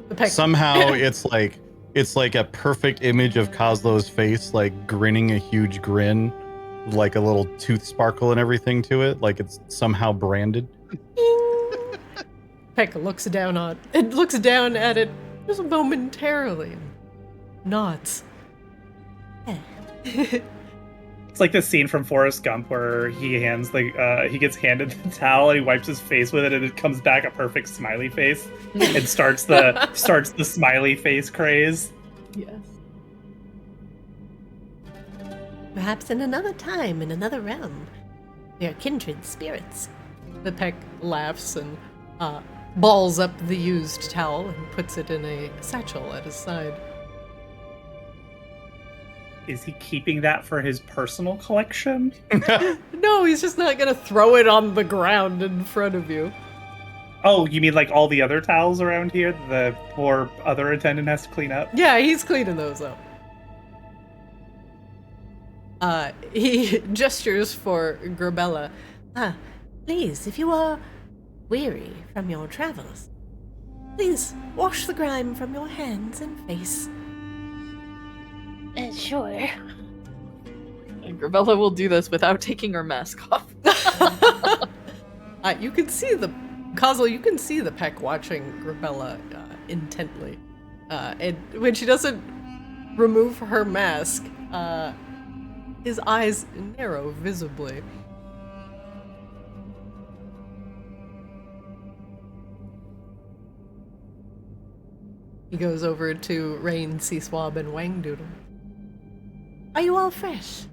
The peck, Somehow it's like a perfect image of Kozlo's face, like grinning a huge grin, like a little tooth sparkle and everything to it, like it's somehow branded. Peck looks down at it just momentarily, and nods. It's like the scene from Forrest Gump where he gets handed the towel and he wipes his face with it and it comes back a perfect smiley face and starts the smiley face craze. Yes. Perhaps in another time, in another realm, we are kindred spirits. The peck laughs and balls up the used towel and puts it in a satchel at his side. Is he keeping that for his personal collection? No, he's just not gonna throw it on the ground in front of you. Oh, you mean like all the other towels around here the poor other attendant has to clean up? Yeah, he's cleaning those up. He gestures for Grabella. Please, if you are weary from your travels, please wash the grime from your hands and face. Sure. And Gravella will do this without taking her mask off. You can see Kozlo, you can see the peck watching Grabella intently. And when she doesn't remove her mask, his eyes narrow visibly. He goes over to Rain, Sea Swab, and Wang Doodle. Are you all fresh?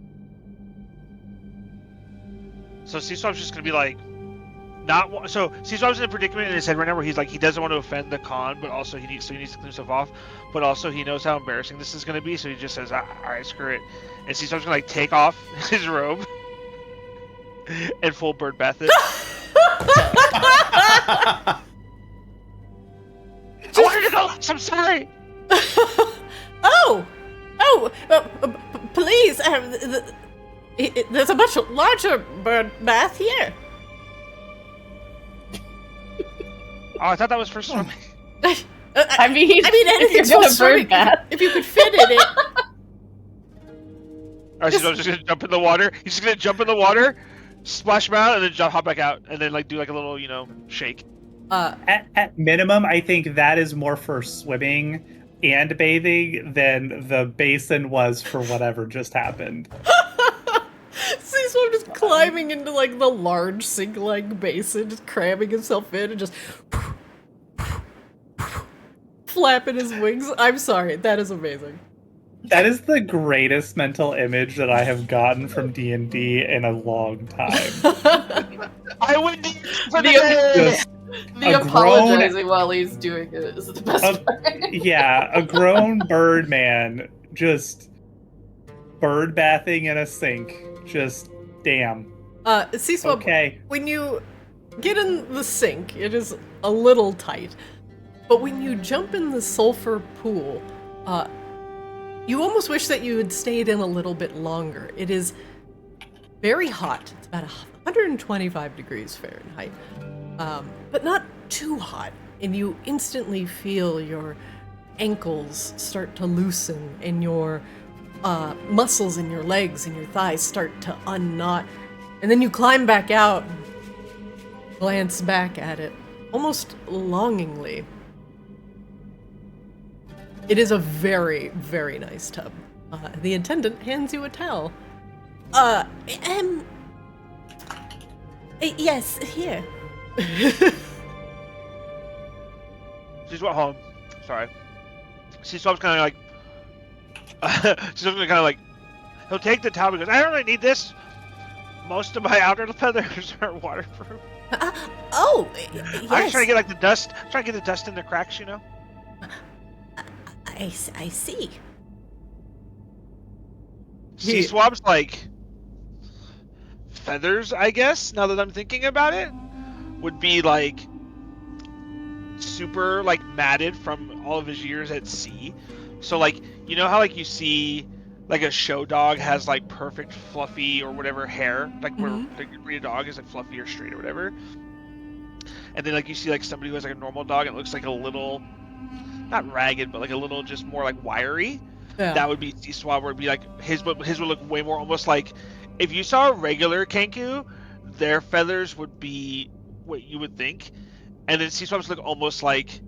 So Sea Swab's just gonna be like, so Sea Swab's in a predicament in his head right now where he's like, he doesn't want to offend the Khan, but also he needs to clean himself off, but also he knows how embarrassing this is gonna be, so he just says, alright, screw it. And Sea Swab's gonna like take off his robe and full bird bath it. I wanted to go. I'm sorry. Please, there's a much larger bird bath here. Oh, I thought that was for swimming. I mean, anything's if you're for gonna swimming. bird bath. If you could fit in it. Alright, so I'm just gonna jump in the water. He's just gonna jump in the water, splash him out, and then hop back out, and then like do like a little, shake. At minimum, I think that is more for swimming and bathing than the basin was for whatever just happened. Sea Swab just climbing into like the large sink-like basin, just cramming himself in and just flapping his wings. I'm sorry, that is amazing. That is the greatest mental image that I have gotten from D&D in a long time. I would for the Just The a apologizing while he's doing it is the best part. Yeah, a grown bird man just bird bathing in a sink. Just damn. Sea Swab, Okay. when you get in the sink, it is a little tight. But when you jump in the sulfur pool, you almost wish that you had stayed in a little bit longer. It is very hot. It's about 125 degrees Fahrenheit, but not too hot. And you instantly feel your ankles start to loosen and your muscles in your legs and your thighs start to unknot. And then you climb back out and glance back at it, almost longingly. It is a very, very nice tub. The attendant hands you a towel. Yes, here. She's what home. Sorry. She Swab's kind of like. She's kind of like. He'll take the towel because I don't really need this. Most of my outer feathers are waterproof. Yes. I'm just trying to get like the dust. I'm trying to get the dust in the cracks, you know. I see. Sea Swab's like feathers, I guess. Now that I'm thinking about it, would be like super like matted from all of his years at sea. So like, you know how like you see like a show dog has like perfect fluffy or whatever hair, like where like you breed a dog is like fluffy or straight or whatever. And then like you see like somebody who has like a normal dog and it looks like a little, not ragged, but like a little just more like wiry. Yeah. That would be Sea Swab, where it'd be like his would look way more almost like if you saw a regular Kenku, their feathers would be what you would think, and then Sea Swab's look almost like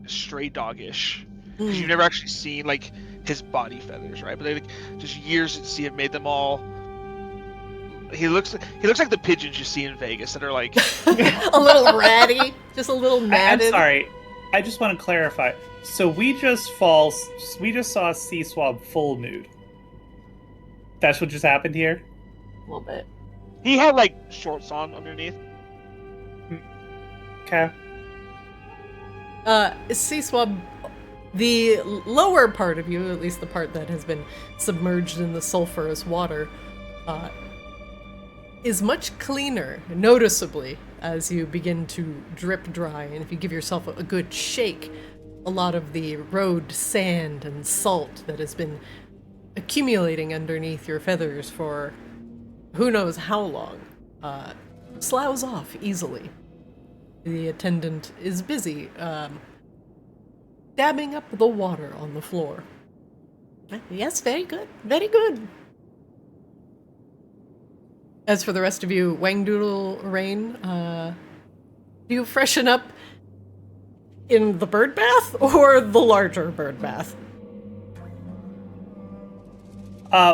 stray doggish, because you've never actually seen like his body feathers, right? But they like just years at sea have made them all. He looks like the pigeons you see in Vegas that are like a little ratty, just a little matted. I'm sorry. I just want to clarify. So we just saw Sea Swab full nude. That's what just happened here? A little bit. he had like shorts on underneath. Okay. Sea Swab, the lower part of you, at least the part that has been submerged in the sulfurous water, is much cleaner, noticeably, as you begin to drip dry. And if you give yourself a good shake, a lot of the road sand and salt that has been accumulating underneath your feathers for who knows how long sloughs off easily. The attendant is busy dabbing up the water on the floor. Yes, very good. Very good. As for the rest of you, Wangdoodle, Rain, do you freshen up in the bird bath or the larger bird bath?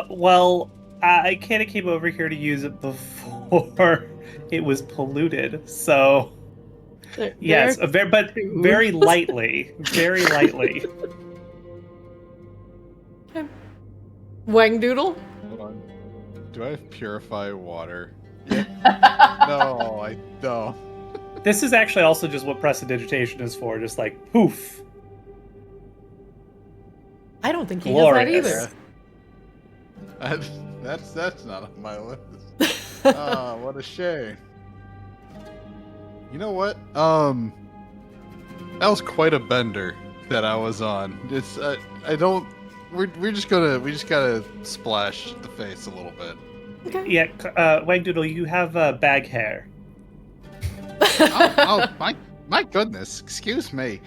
Well, I kind of came over here to use it before it was polluted, so yes, but very lightly, very lightly. Okay. Wangdoodle? Hold on. Do I have purify water? Yeah. No, I don't. This is actually also just what prestidigitation is for, just like poof. I don't think he Glorious. has that either. That's not on my list. Ah, what a shame. You know what? That was quite a bender that I was on. It's I don't. We just gotta splash the face a little bit. Okay. Yeah, Wangdoodle, you have bag hair. Oh, my goodness! Excuse me.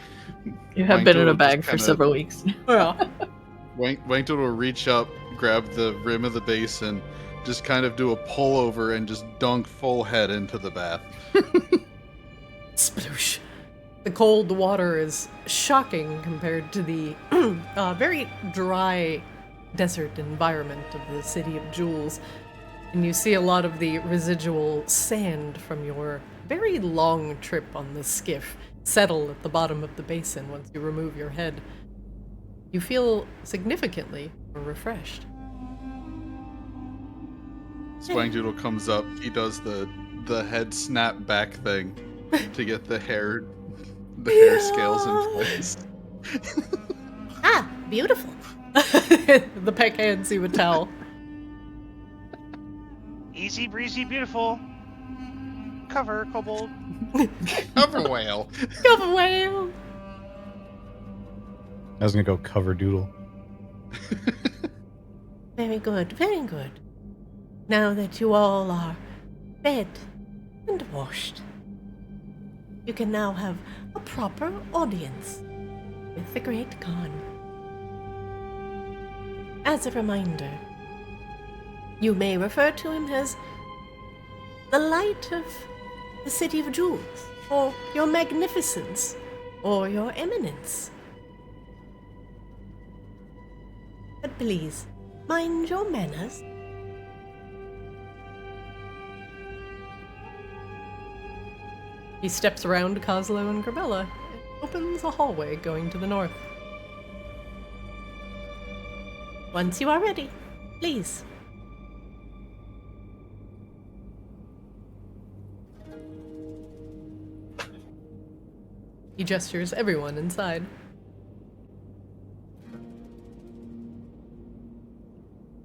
You have been in a Wangdoodle bag just for kinda- several weeks. Well, Wangdoodle will reach up, grab the rim of the basin, just kind of do a pull over, and just dunk full head into the bath. sploosh. The cold water is shocking compared to the very dry desert environment of the City of Jewels. And you see a lot of the residual sand from your very long trip on the skiff settle at the bottom of the basin once you remove your head. You feel significantly refreshed. Swangdoodle comes up. He does the head snap back thing to get the hair scales in place. Ah, beautiful. The peck hands you a towel. Easy breezy, beautiful. Cover, kobold. Cover whale. Cover whale. I was gonna go cover doodle. Very good, very good. Now that you all are fed and washed, you can now have a proper audience with the Great Khan. As a reminder, you may refer to him as the light of the City of Jewels, or your magnificence, or your eminence. But please, mind your manners. He steps around Kozlo and Grabella and opens a hallway going to the north. Once you are ready, please. He gestures everyone inside.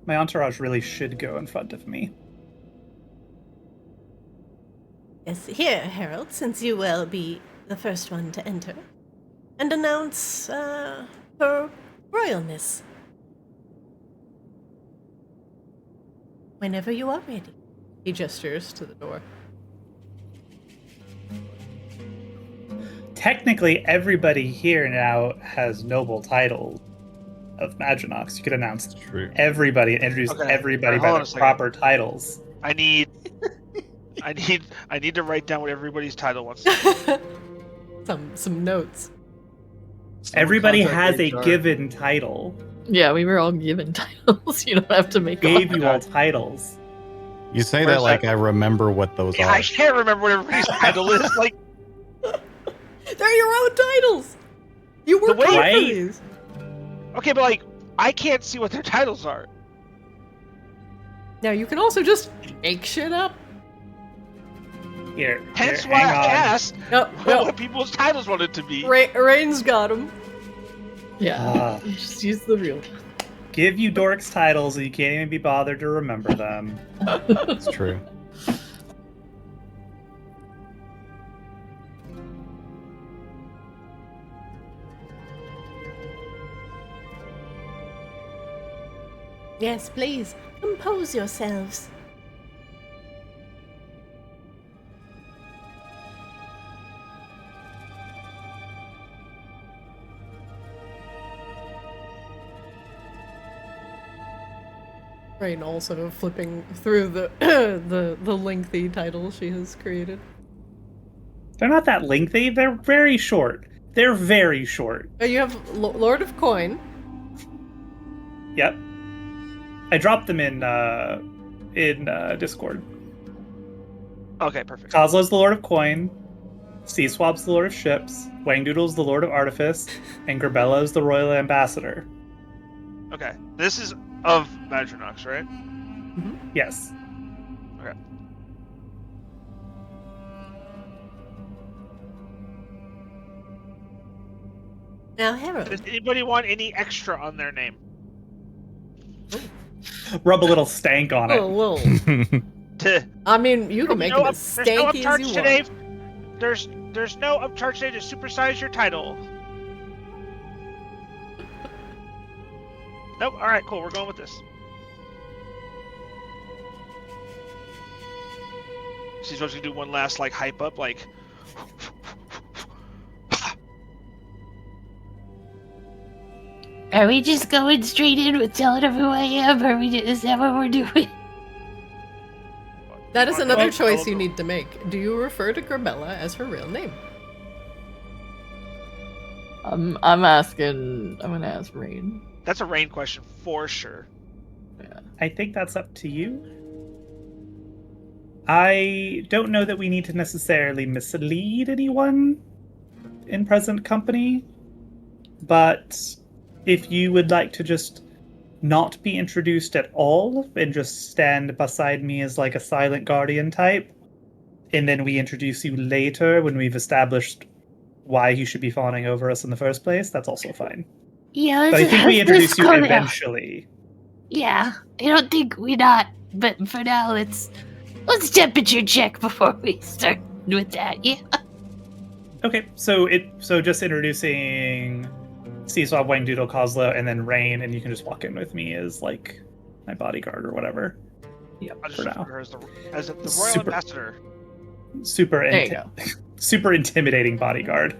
My entourage really should go in front of me. Yes, here, Herald, since you will be the first one to enter, and announce her royalness. Whenever you are ready. He gestures to the door. Technically, everybody here now has noble titles of Maginox. You could announce True. everybody, introduce Okay. everybody Hold on by a their second. proper titles. I need to write down what everybody's title was. Some notes. Someone Everybody contact has a HR. given title. Yeah, we were all given titles. You don't have to make up. Gave you all titles. You say Where's that like that? I remember what those are. I can't remember what everybody's title is. Like, They're your own titles! You worked way- hard for Right? these! okay, but like, I can't see what their titles are. Now you can also just make shit up. Here, Hence here, why hang I on. asked No, no. what people's titles wanted to be. Rain's got them. Yeah, you just use the real. Give you dorks titles and you can't even be bothered to remember them. It's true. Yes, please, compose yourselves. Rain also flipping through the the lengthy title she has created. They're not that lengthy. They're very short. They're very short. You have Lord of Coin. Yep. I dropped them in Discord. Okay, perfect. Kozlo's the Lord of Coin. Swab's the Lord of Ships. Wangdoodle's the Lord of Artifice. And Grabella's the Royal Ambassador. Okay, this is of Maginox, right? Yes. Okay. Now, Herald, Does anybody want any extra on their name? Rub a little stank on Oh, it. well. To I mean, you can make no it as there's no stanky as upcharge you today. want. There's no upcharge today to supersize your title. Nope. All right, cool. We're going with this. She's supposed to do one last like hype up, like. Are we just going straight in with telling them who I am? Is that what we're doing? That is another Well, choice you need to make. Do you refer to Grabella as her real name? I'm asking. I'm gonna ask Rain. That's a Rain question for sure. I think that's up to you. I don't know that we need to necessarily mislead anyone in present company, but if you would like to just not be introduced at all and just stand beside me as like a silent guardian type, and then we introduce you later when we've established why you should be fawning over us in the first place, that's also fine. Yeah, But I think we introduce you call it out. eventually. Yeah, I don't think we're not, but for now, let's temperature check before we start with that. Yeah. Okay, so just introducing Swab, Wangdoodle, Kozlo, and then Rain, and you can just walk in with me as like my bodyguard or whatever. I'll just For refer now. to her as the royal Super- ambassador. Super, There you go. super intimidating bodyguard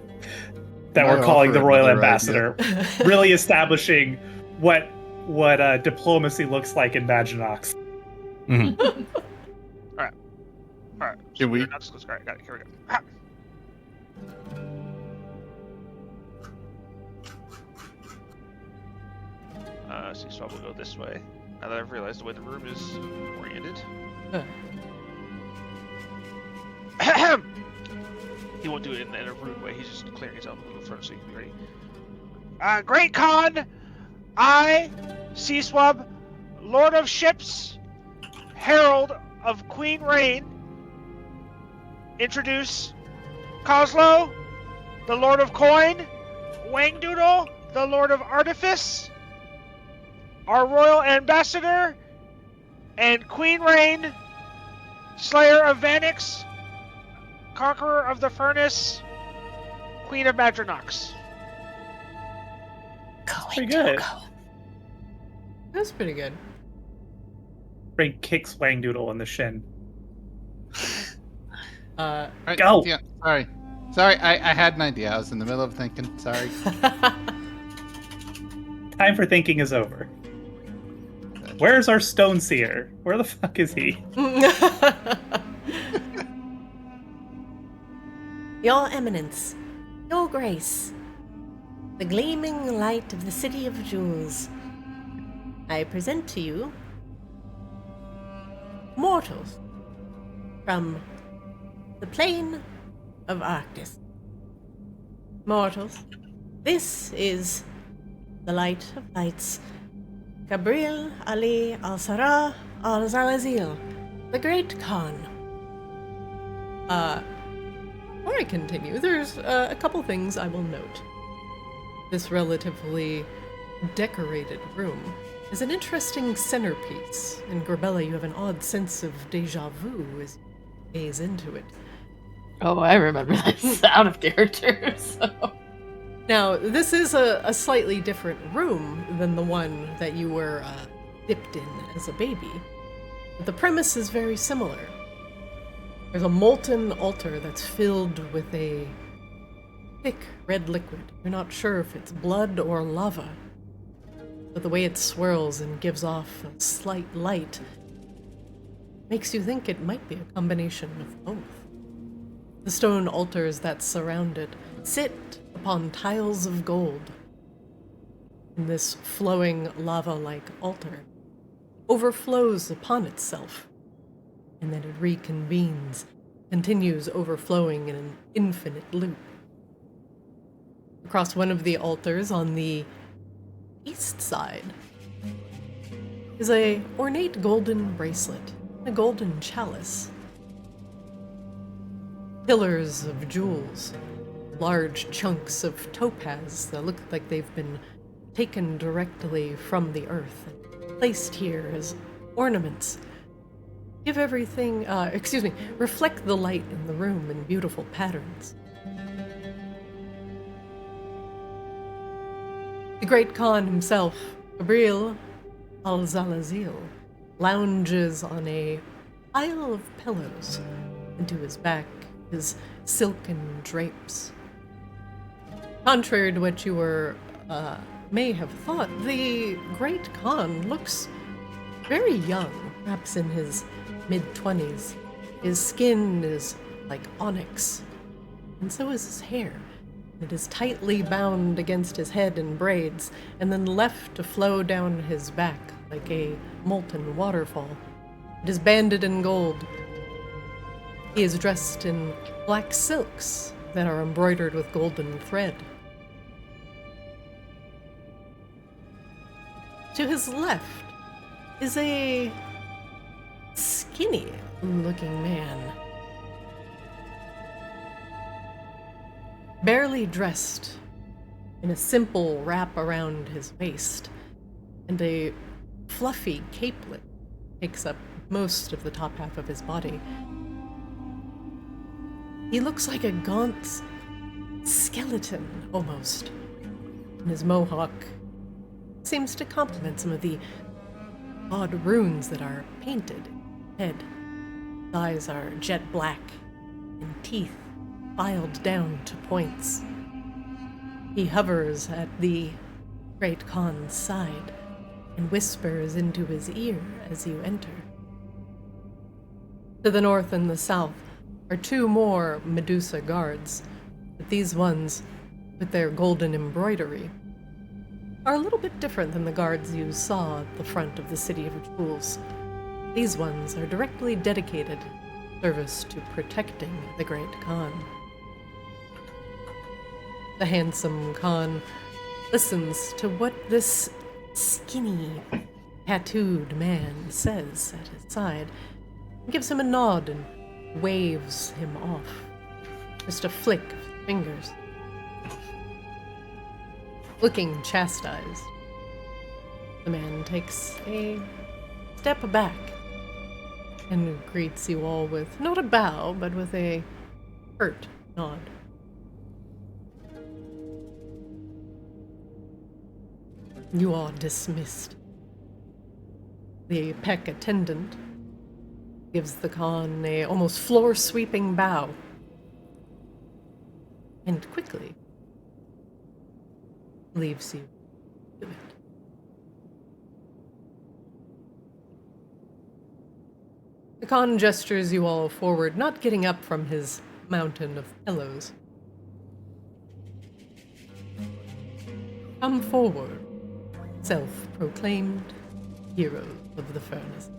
that Might we're calling offer the royal another ambassador, really establishing what diplomacy looks like in Maginox. All right. Can we- All right, got it. Here we go. Ah. See, Swab will go this way. Now that I've realized the way the room is oriented. Huh. He won't do it in a rude way. He's just clearing himself a little further so he can be ready. Great Khan, I, Swab, Lord of Ships, Herald of Queen Rain, introduce Coslo, the Lord of Coin, Wangdoodle, the Lord of Artifice, our Royal Ambassador, and Queen Rain, Slayer of Vanix, Conqueror of the Furnace, Queen of Madronox. Pretty good. That's pretty good. Ray kicks Wangdoodle in the shin. Right, Go. Yeah, sorry. I had an idea. I was in the middle of thinking. Sorry. Time for thinking is over. Where's our Stone Seer? Where the fuck is he? Your Eminence, Your Grace, the gleaming light of the City of Jewels, I present to you mortals from the plane of Arctis. Mortals, this is the Light of Lights, Gabriel Ali Al-Sarah Al-Zalazil, the Great Khan. Before I continue, there's a couple things I will note. This relatively decorated room is an interesting centerpiece. In Gorbella, you have an odd sense of deja vu as you gaze into it. Oh, I remember this out of character. So. Now, this is a slightly different room than the one that you were dipped in as a baby. But the premise is very similar. There's a molten altar that's filled with a thick red liquid. You're not sure if it's blood or lava, but the way it swirls and gives off a slight light makes you think it might be a combination of both. The stone altars that surround it sit upon tiles of gold, and this flowing lava-like altar overflows upon itself, and then it reconvenes, continues overflowing in an infinite loop. Across one of the altars on the east side is a ornate golden bracelet, a golden chalice. Pillars of jewels, large chunks of topaz that look like they've been taken directly from the earth and placed here as ornaments. Give everything, reflect the light in the room in beautiful patterns. The Great Khan himself, Gabriel Al-Zalazil, lounges on a pile of pillows, and to his back his silken drapes. Contrary to what you may have thought, the Great Khan looks very young, perhaps in his mid-20s. His skin is like onyx, and so is his hair. It is tightly bound against his head in braids, and then left to flow down his back like a molten waterfall. It is banded in gold. He is dressed in black silks that are embroidered with golden thread. To his left is a skinny-looking man, barely dressed in a simple wrap around his waist, and a fluffy capelet takes up most of the top half of his body. He looks like a gaunt skeleton, almost, and his mohawk seems to complement some of the odd runes that are painted head. His eyes are jet black, and teeth filed down to points. He hovers at the Great Khan's side and whispers into his ear as you enter. To the north and the south are two more Medusa guards, but these ones, with their golden embroidery, are a little bit different than the guards you saw at the front of the City of Jewels. These ones are directly dedicated in service to protecting the Great Khan. The handsome Khan listens to what this skinny, tattooed man says at his side, and gives him a nod and waves him off. Just a flick of his fingers. Looking chastised, the man takes a step back and greets you all with not a bow, but with a hurt nod. You are dismissed. The Peck attendant gives the Khan a almost floor-sweeping bow, and quickly leaves you to it. The Khan gestures you all forward, not getting up from his mountain of pillows. Come forward, self-proclaimed heroes of the furnace.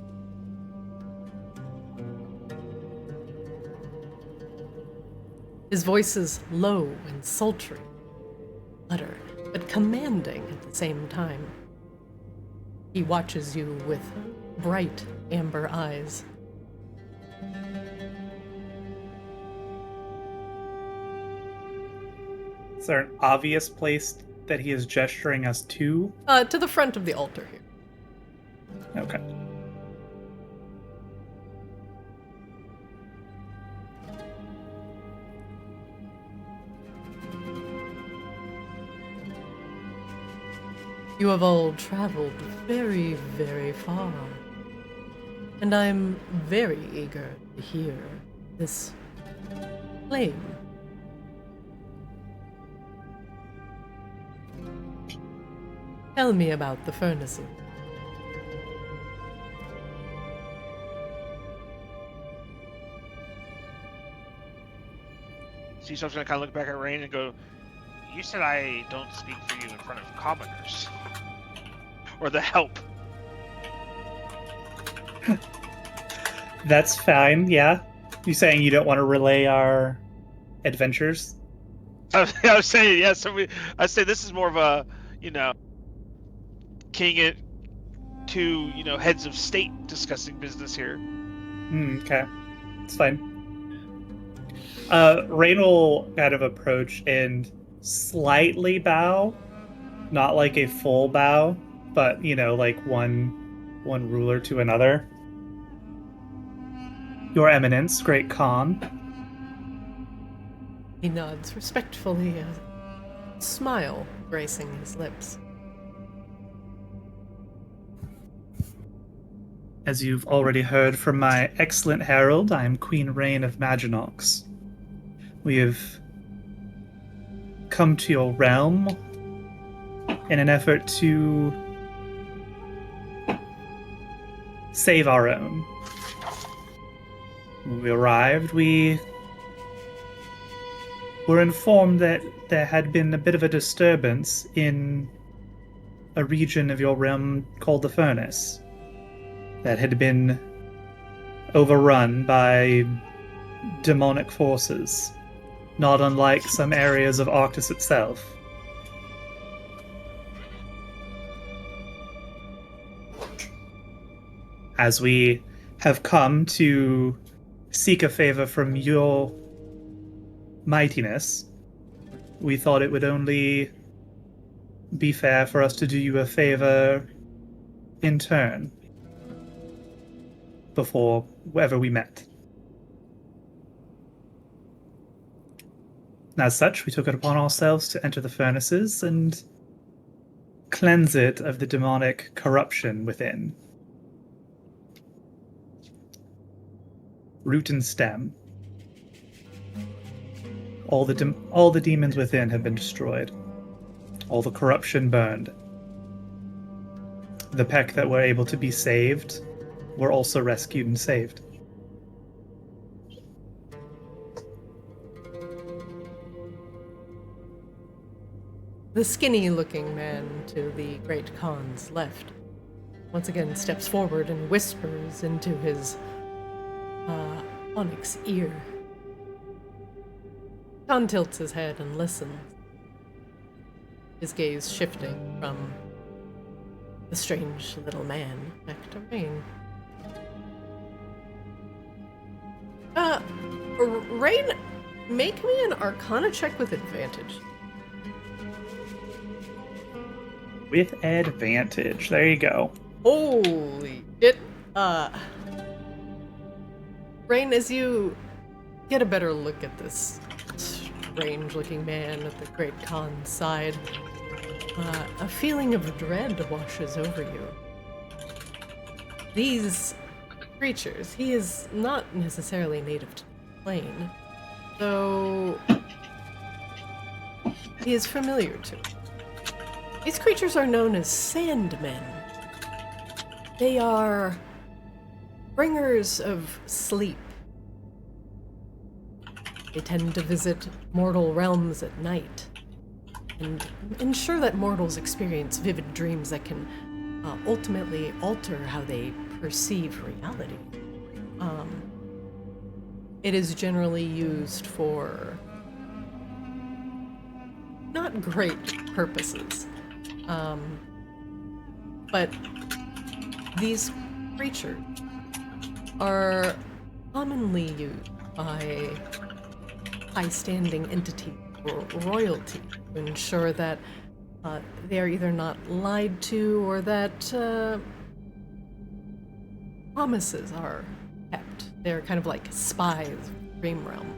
His voice is low and sultry, utter, but commanding at the same time. He watches you with bright amber eyes. Is there an obvious place that he is gesturing us to? To the front of the altar here. Okay. You have all traveled very, very far, and I'm very eager to hear this claim. Tell me about the furnaces. Seesaws gonna kind of look back at Rain and go, "You said I don't speak for you in front of commoners, or the help." That's fine, yeah. You saying you don't want to relay our adventures? I was saying, yeah. I say this is more of a, king it to heads of state discussing business here. Okay, it's fine. Rain will kind of approach and slightly bow, not like a full bow, but like one ruler to another. Your Eminence, Great Khan. He nods respectfully, a smile gracing his lips. As you've already heard from my excellent herald, I am Queen Rain of Maginox. We have come to your realm in an effort to save our own. When we arrived, we were informed that there had been a bit of a disturbance in a region of your realm called the Furnace that had been overrun by demonic forces, not unlike some areas of Arctis itself. As we have come to seek a favor from your mightiness, we thought it would only be fair for us to do you a favor in turn before ever we met. As such, we took it upon ourselves to enter the furnaces and cleanse it of the demonic corruption within. root and stem. All the demons within have been destroyed. All the corruption burned. The Peck that were able to be saved were also rescued and saved. The skinny-looking man to the Great Khan's left once again steps forward and whispers into his onyx ear. Khan tilts his head and listens, his gaze shifting from the strange little man back to Rain. Rain, make me an Arcana check with advantage. With advantage. There you go. Holy shit. Rain, as you get a better look at this strange-looking man at the Great Khan's side, a feeling of dread washes over you. These creatures, he is not necessarily native to the plane, though he is familiar to it. These creatures are known as Sandmen. They are bringers of sleep. They tend to visit mortal realms at night and ensure that mortals experience vivid dreams that can ultimately alter how they perceive reality. It is generally used for not great purposes. But these creatures are commonly used by high-standing entities or royalty to ensure that they are either not lied to or that promises are kept. They're kind of like spies of the dream realm.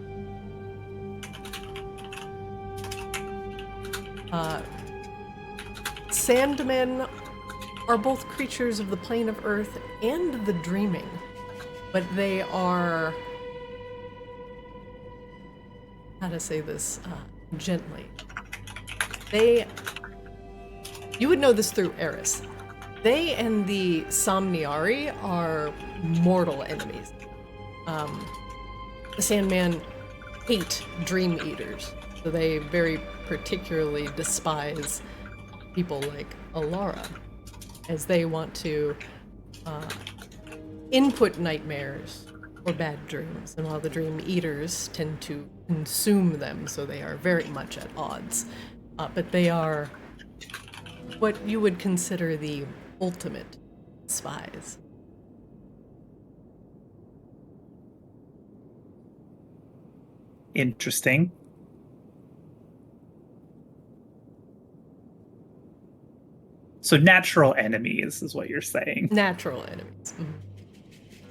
Sandmen are both creatures of the plane of Earth and the dreaming, but they are, how to say this gently, you would know this through Eris. They and the Somniari are mortal enemies. The Sandman hate dream eaters, so they very particularly despise people like Alara, as they want to input nightmares or bad dreams, and while the dream eaters tend to consume them, so they are very much at odds. But they are what you would consider the ultimate spies. Interesting. So natural enemies is what you're saying. Natural enemies. Mm-hmm.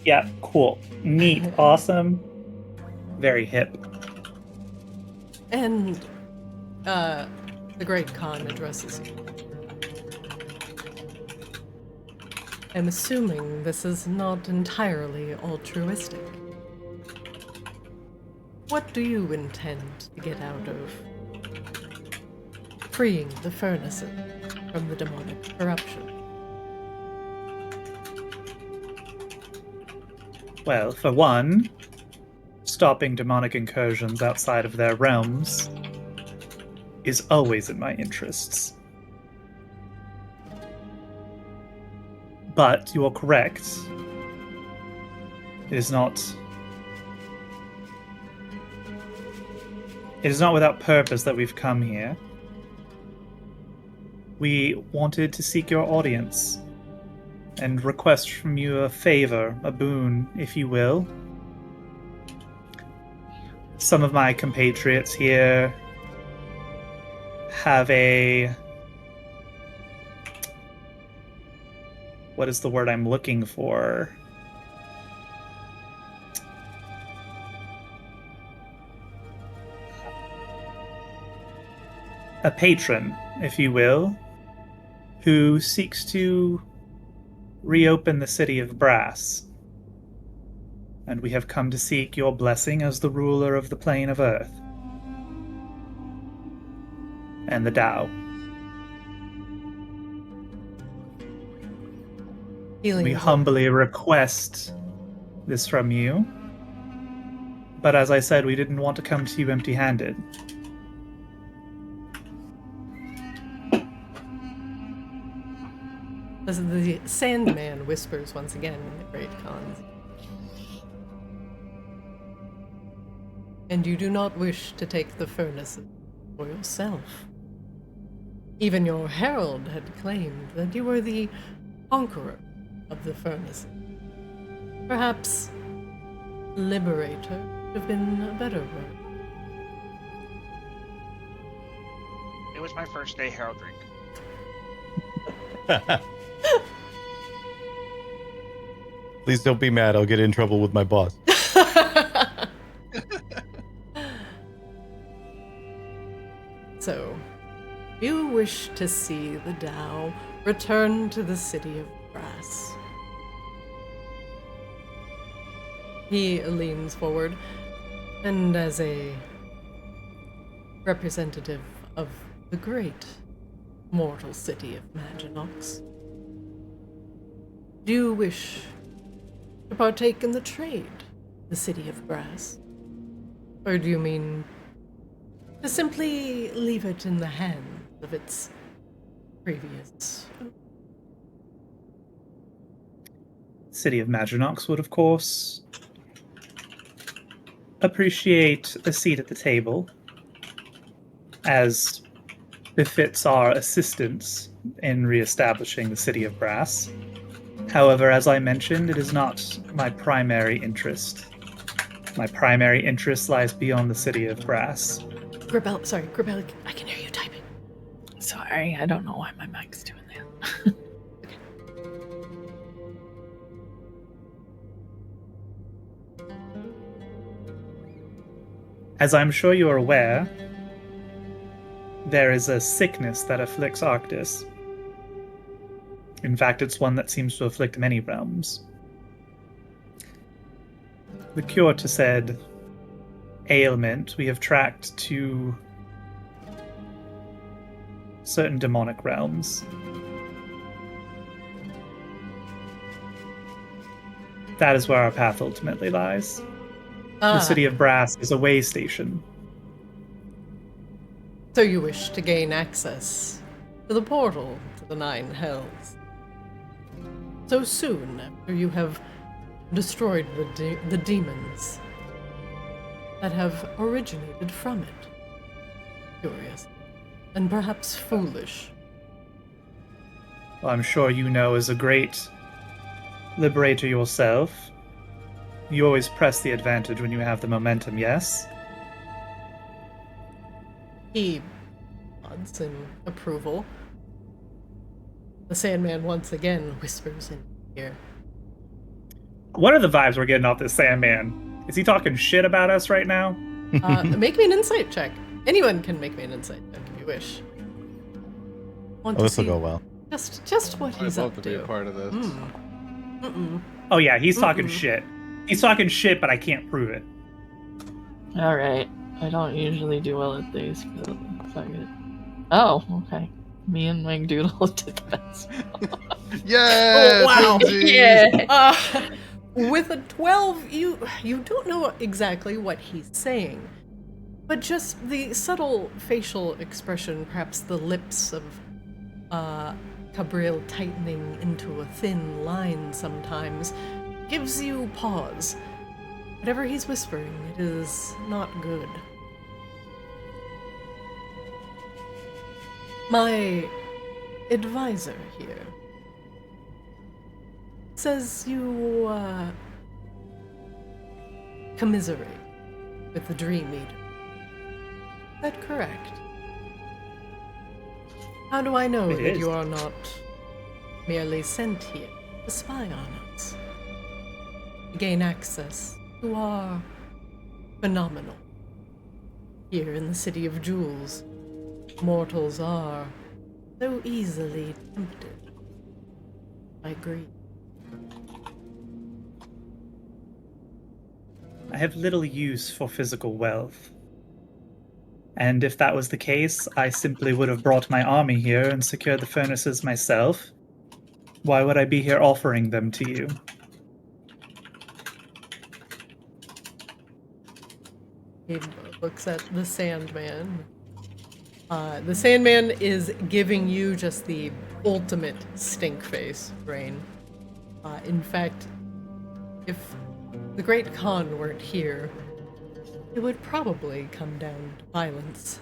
Yeah, cool. Neat. Awesome. Very hip. And the Great Khan addresses you. I'm assuming this is not entirely altruistic. What do you intend to get out of freeing the furnaces from the demonic corruption? Well, for one, stopping demonic incursions outside of their realms is always in my interests. But you are correct. It is not without purpose that we've come here. We wanted to seek your audience and request from you a favor, a boon, if you will. Some of my compatriots here have what is the word I'm looking for? A patron, if you will, who seeks to reopen the city of Brass. and we have come to seek your blessing as the ruler of the plane of Earth and the Tao. Healing We word. humbly request this from you, but as I said, we didn't want to come to you empty-handed. As the Sandman whispers once again in the Great Khans. And you do not wish to take the furnaces for yourself. Even your herald had claimed that you were the conqueror of the furnaces. Perhaps liberator would have been a better word. It was my first day heraldry. Please don't be mad. I'll get in trouble with my boss. So, you wish to see the Tao return to the city of brass. He leans forward, and as a representative of the great mortal city of Maginox, do you wish to partake in the trade, the city of brass? Or do you mean to simply leave it in the hands of its previous? City of Maginox would, of course, appreciate a seat at the table, as befits our assistance in re-establishing the City of Brass. However, as I mentioned, it is not my primary interest. My primary interest lies beyond the City of Brass. Grabella, I can hear you typing. Sorry, I don't know why my mic's doing that. As I'm sure you're aware, there is a sickness that afflicts Arctis. In fact, it's one that seems to afflict many realms. The cure to said ailment we have tracked to certain demonic realms. That is where our path ultimately lies. The City of Brass is a way station. So you wish to gain access to the portal to the Nine Hells. So soon after you have destroyed the demons that have originated from it. Curious. And perhaps foolish. Well, I'm sure you know, as a great liberator yourself, you always press the advantage when you have the momentum, yes? He nods in approval. The Sandman once again whispers in your ear. What are the vibes we're getting off this Sandman? Is he talking shit about us right now? Make me an insight check. Anyone can make me an insight check if you wish. Want to This will see go well. just what he's I'd up love to be a part of this. Oh yeah, he's talking shit. He's talking shit, but I can't prove it. Alright. I don't usually do well at these, but fuck it. Oh, okay. Me and Mike Doodle did the best. Yeah! Oh, wow. twinsies! With a 12, you don't know exactly what he's saying, but just the subtle facial expression, perhaps the lips of Cabril tightening into a thin line sometimes, gives you pause. Whatever he's whispering, it is not good. My advisor here says you commiserate with the Dream Eater. Is that correct? How do I know It that is. you are not merely sent here to spy on us? To gain access to our phenomenal. Here in the City of Jewels, mortals are so easily tempted by greed. have little use for physical wealth. And if that was the case, I simply would have brought my army here and secured the furnaces myself. Why would I be here offering them to you? He looks at the Sandman. The Sandman is giving you just the ultimate stink face, Rain. In fact, if the Great Khan weren't here, it would probably come down to violence.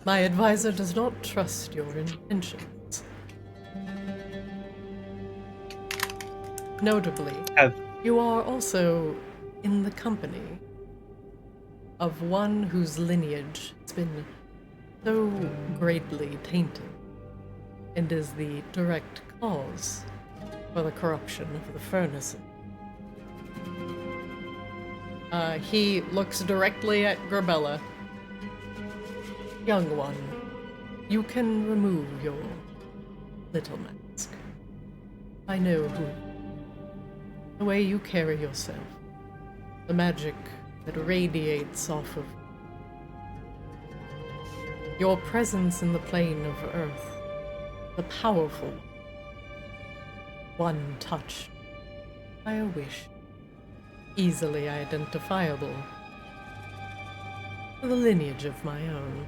My advisor does not trust your intentions. Notably, you are also in the company of one whose lineage has been so greatly tainted and is the direct cause for the corruption of the furnaces. He looks directly at Grabella. Young one, you can remove your little mask. I know who. The way you carry yourself, the magic that radiates off of your presence in the plane of Earth, the powerful one touch by a wish, easily identifiable, the lineage of my own.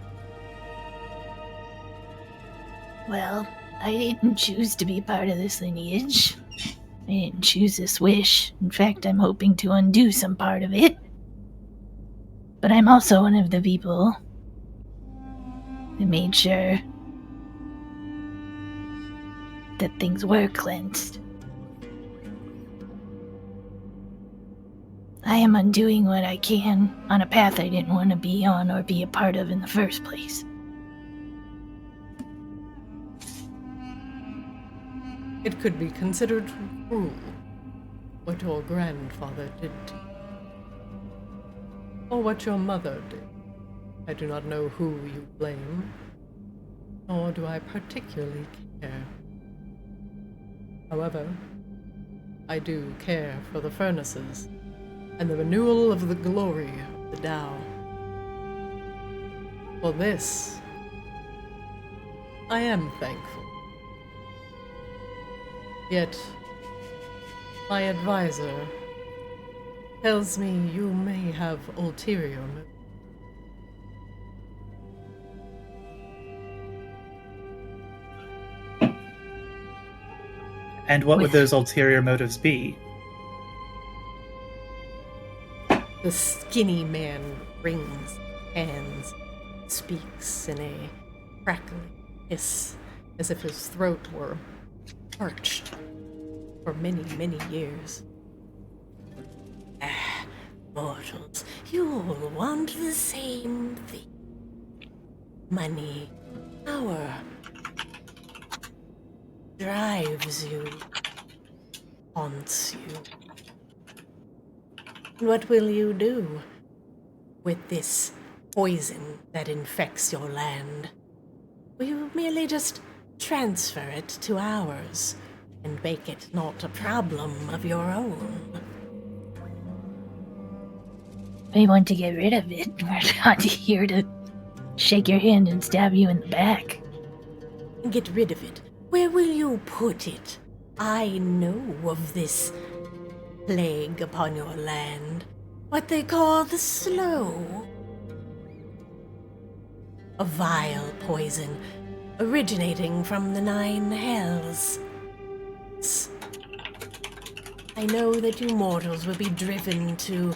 Well, I didn't choose to be part of this lineage. I didn't choose this wish. In fact, I'm hoping to undo some part of it. But I'm also one of the people that made sure that things were cleansed. I am undoing what I can on a path I didn't want to be on or be a part of in the first place. It could be considered cruel what your grandfather did to you, or what your mother did. I do not know who you blame, nor do I particularly care. However, I do care for the furnaces and the renewal of the glory of the Tao. For this, I am thankful. Yet, my advisor tells me you may have ulterior motives. And what would those ulterior motives be? The skinny man wrings hands, speaks in a crackling hiss, as if his throat were parched for many, many years. Mortals, you all want the same thing. Money, power, drives you, haunts you. What will you do with this poison that infects your land? Will you merely just transfer it to ours and make it not a problem of your own? I want to get rid of it. We're not here to shake your hand and stab you in the back. Get rid of it. Where will you put it? I know of this plague upon your land, what they call the Slow. A vile poison originating from the 9 hells. I know that you mortals will be driven to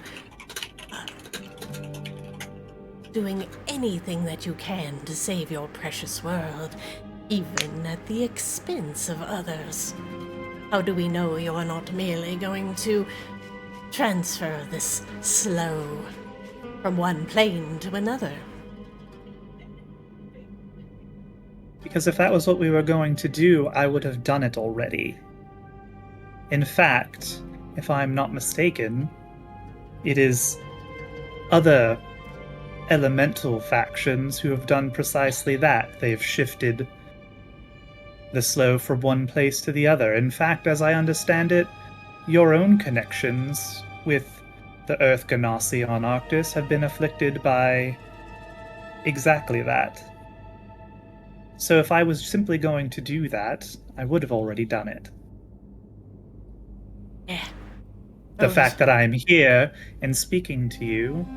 doing anything that you can to save your precious world, even at the expense of others. How do we know you're not merely going to transfer this Slow from one plane to another? Because if that was what we were going to do, I would have done it already. In fact, if I'm not mistaken, it is other elemental factions who have done precisely that. They've shifted the slow from one place to the other. In fact, as I understand it, your own connections with the Earth Ganassi on Arctis have been afflicted by exactly that. So if I was simply going to do that, I would have already done it. Yeah. The fact that I am here and speaking to you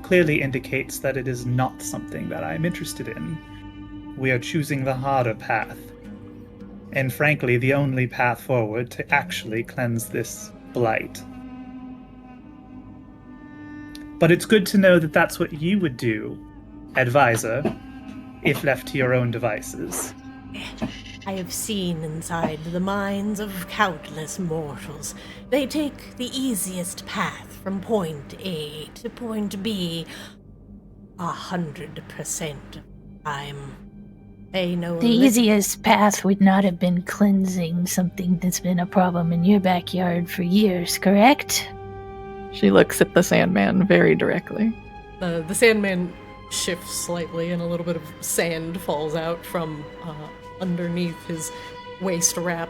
clearly indicates that it is not something that I am interested in. We are choosing the harder path. And frankly, the only path forward to actually cleanse this blight. But it's good to know that that's what you would do, advisor, if left to your own devices. I have seen inside the minds of countless mortals. They take the easiest path from point A to point B 100% of the time. They know The easiest path would not have been cleansing something that's been a problem in your backyard for years, correct? She looks at the Sandman very directly. The Sandman shifts slightly, and a little bit of sand falls out from underneath his waist wrap.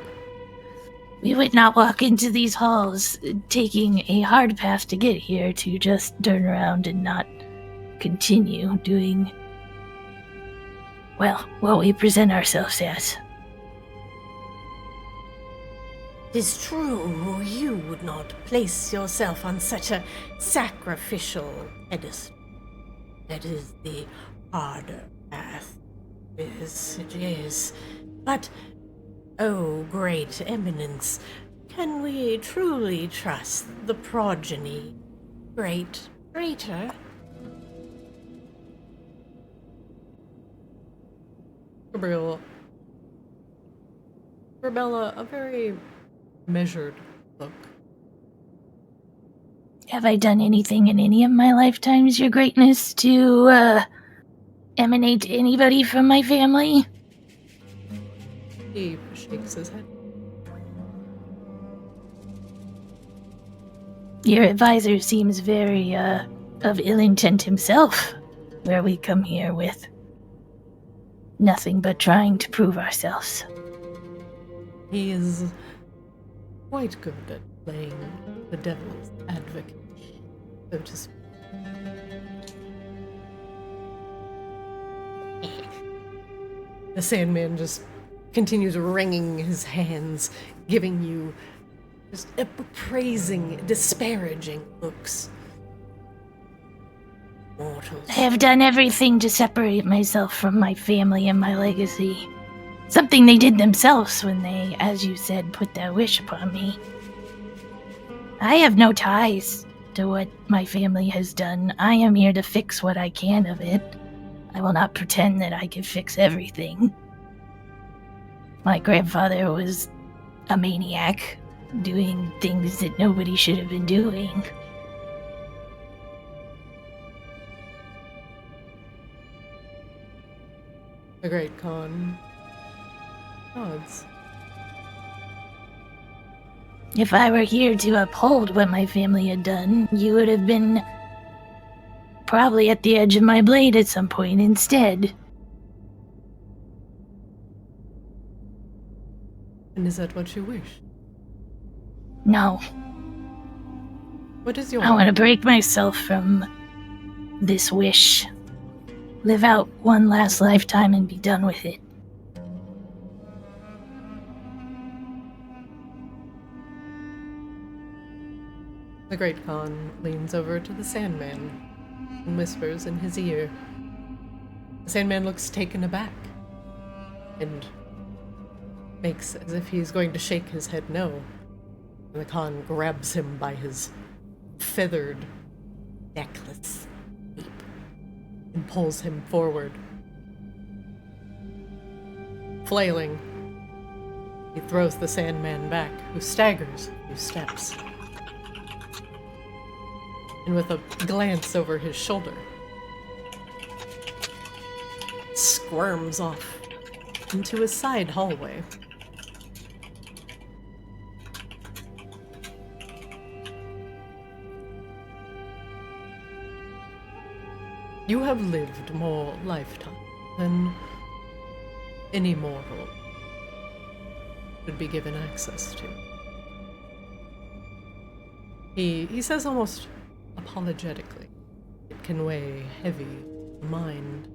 We would not walk into these halls taking a hard path to get here to just turn around and not continue doing, well, what we present ourselves as. Tis true, you would not place yourself on such a sacrificial pedestal. That is the harder path. Yes, it is. But, oh great eminence, can we truly trust the progeny? Great traitor? Bella, a very measured look. Have I done anything in any of my lifetimes, Your Greatness, to emanate anybody from my family? He shakes his head. Your advisor seems very of ill intent himself, where we come here with nothing but trying to prove ourselves. He is quite good at playing the devil's advocate, so to speak. The Sandman just continues wringing his hands, giving you just appraising, disparaging looks. Mortals. I have done everything to separate myself from my family and my legacy. Something they did themselves when they, as you said, put that wish upon me. I have no ties to what my family has done. I am here to fix what I can of it. I will not pretend that I can fix everything. My grandfather was a maniac, doing things that nobody should have been doing. The Great Khan nods. If I were here to uphold what my family had done, you would have been probably at the edge of my blade at some point instead. And is that what you wish? No, What is your I want to break myself from this wish. Live out one last lifetime and be done with it. The Great Khan leans over to the Sandman and whispers in his ear. The Sandman looks taken aback and makes as if he's going to shake his head no. And the Khan grabs him by his feathered necklace cape and pulls him forward. Flailing, he throws the Sandman back, who staggers a few steps. And with a glance over his shoulder, squirms off into a side hallway. You have lived more lifetimes than any mortal should be given access to. He says almost apologetically, it can weigh heavy on the mind.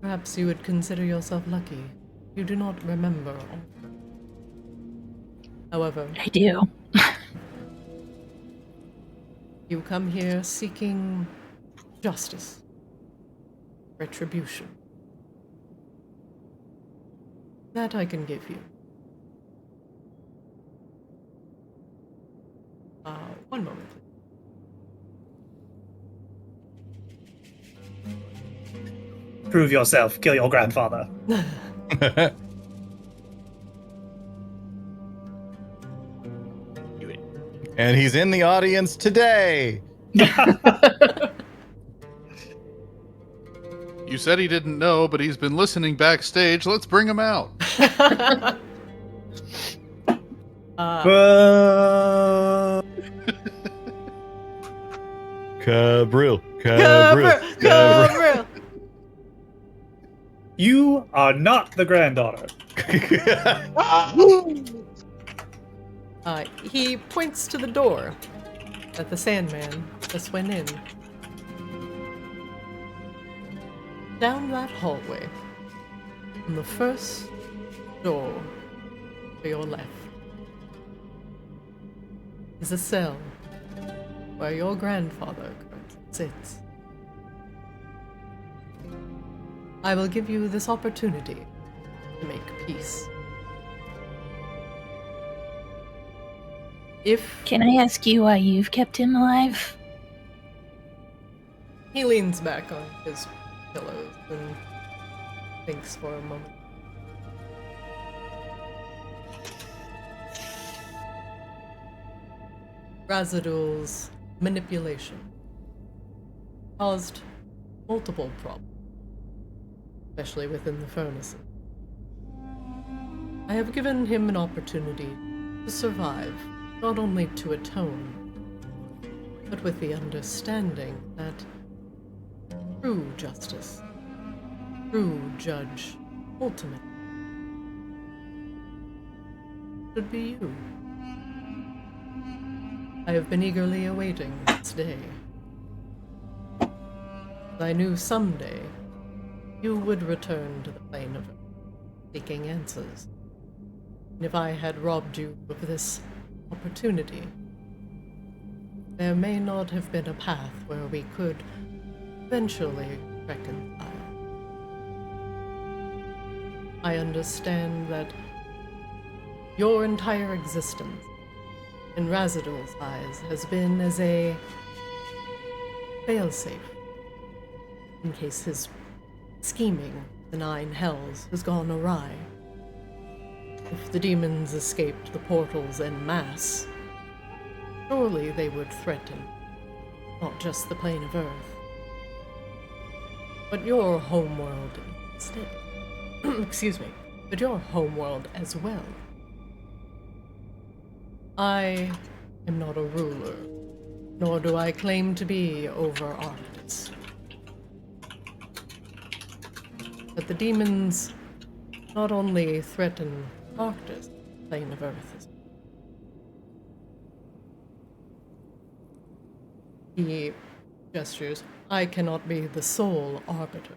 Perhaps you would consider yourself lucky. You do not remember all. However, I do. you come here seeking justice, retribution. That I can give you. One moment, please. Prove yourself. Kill your grandfather. And he's in the audience today. You said he didn't know, but he's been listening backstage. Let's bring him out. Cabril. Cabril. You are not the granddaughter. He points to the door that the Sandman just went in. Down that hallway, on the first door to your left, is a cell where your grandfather currently sits. I will give you this opportunity to make peace. Can I ask you why you've kept him alive? He leans back on his pillows and thinks for a moment. Razadul's manipulation caused multiple problems, especially within the furnaces. I have given him an opportunity to survive, not only to atone, but with the understanding that true justice, true judge, ultimately, should be you. I have been eagerly awaiting this day. I knew someday you would return to the plane of Earth, seeking answers. And if I had robbed you of this opportunity, there may not have been a path where we could eventually reconcile. I understand that your entire existence, in Razadul's eyes, has been as a failsafe in case his scheming, the Nine Hells, has gone awry. If the demons escaped the portals en masse, surely they would threaten not just the plane of Earth, but your homeworld instead. Excuse me, but your homeworld as well. I am not a ruler, nor do I claim to be over Arctis. But the demons not only threaten Arctis, the plane of Earth. He gestures, I cannot be the sole arbiter.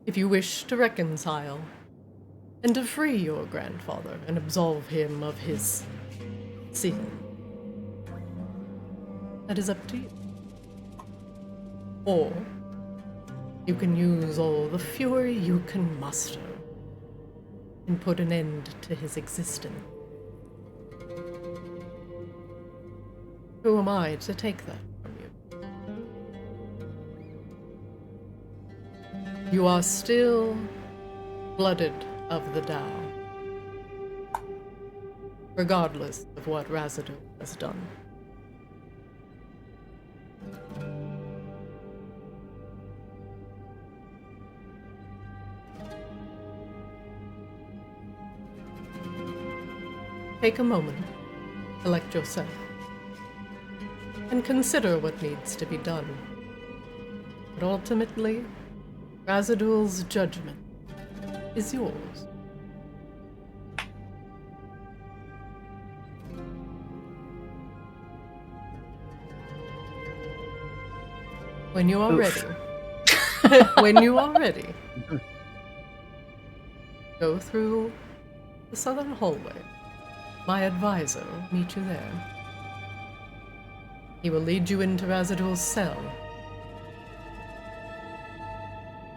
If you wish to reconcile, and to free your grandfather and absolve him of his sin, that is up to you. Or you can use all the fury you can muster and put an end to his existence. Who am I to take that from you? You are still blooded of the Tao, regardless of what Razadul has done. Take a moment, collect yourself, and consider what needs to be done. But ultimately, Razadul's judgment is yours. When you are ready. When you are ready. Go through the southern hallway. My advisor will meet you there. He will lead you into Razadul's cell.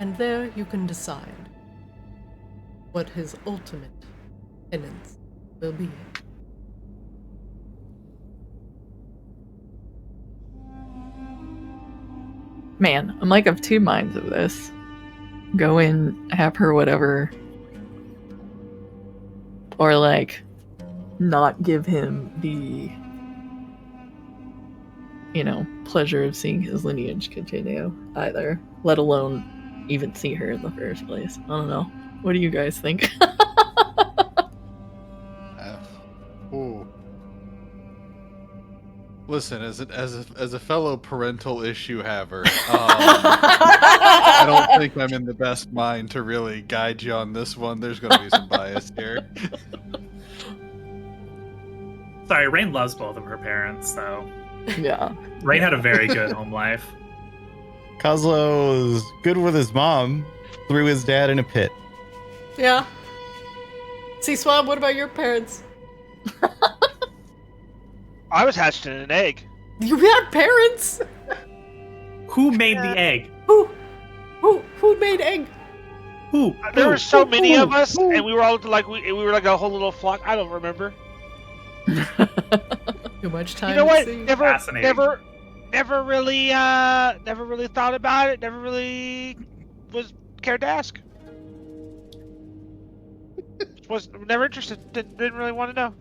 And there you can decide what his ultimate penance will be. Man, I'm like of two minds of this. Go in, have her whatever. Or like not give him the, you know, pleasure of seeing his lineage continue either, let alone even see her in the first place. I don't know. What do you guys think? Ooh. Listen, as a fellow parental issue haver, I don't think I'm in the best mind to really guide you on this one. There's going to be some bias here. Sorry, Rain loves both of her parents, so Yeah. Rain had a very good home life. Kozlo is good with his mom, threw his dad in a pit. Yeah. See, Swab, what about your parents? I was hatched in an egg. You had parents? Who made the egg? Who made egg? Who? There were so many of us, and we were all like we were like a whole little flock. I don't remember. Too much time. You know what? to see. Never really thought about it. Never really was cared to ask. Was never interested. Didn't really want to know.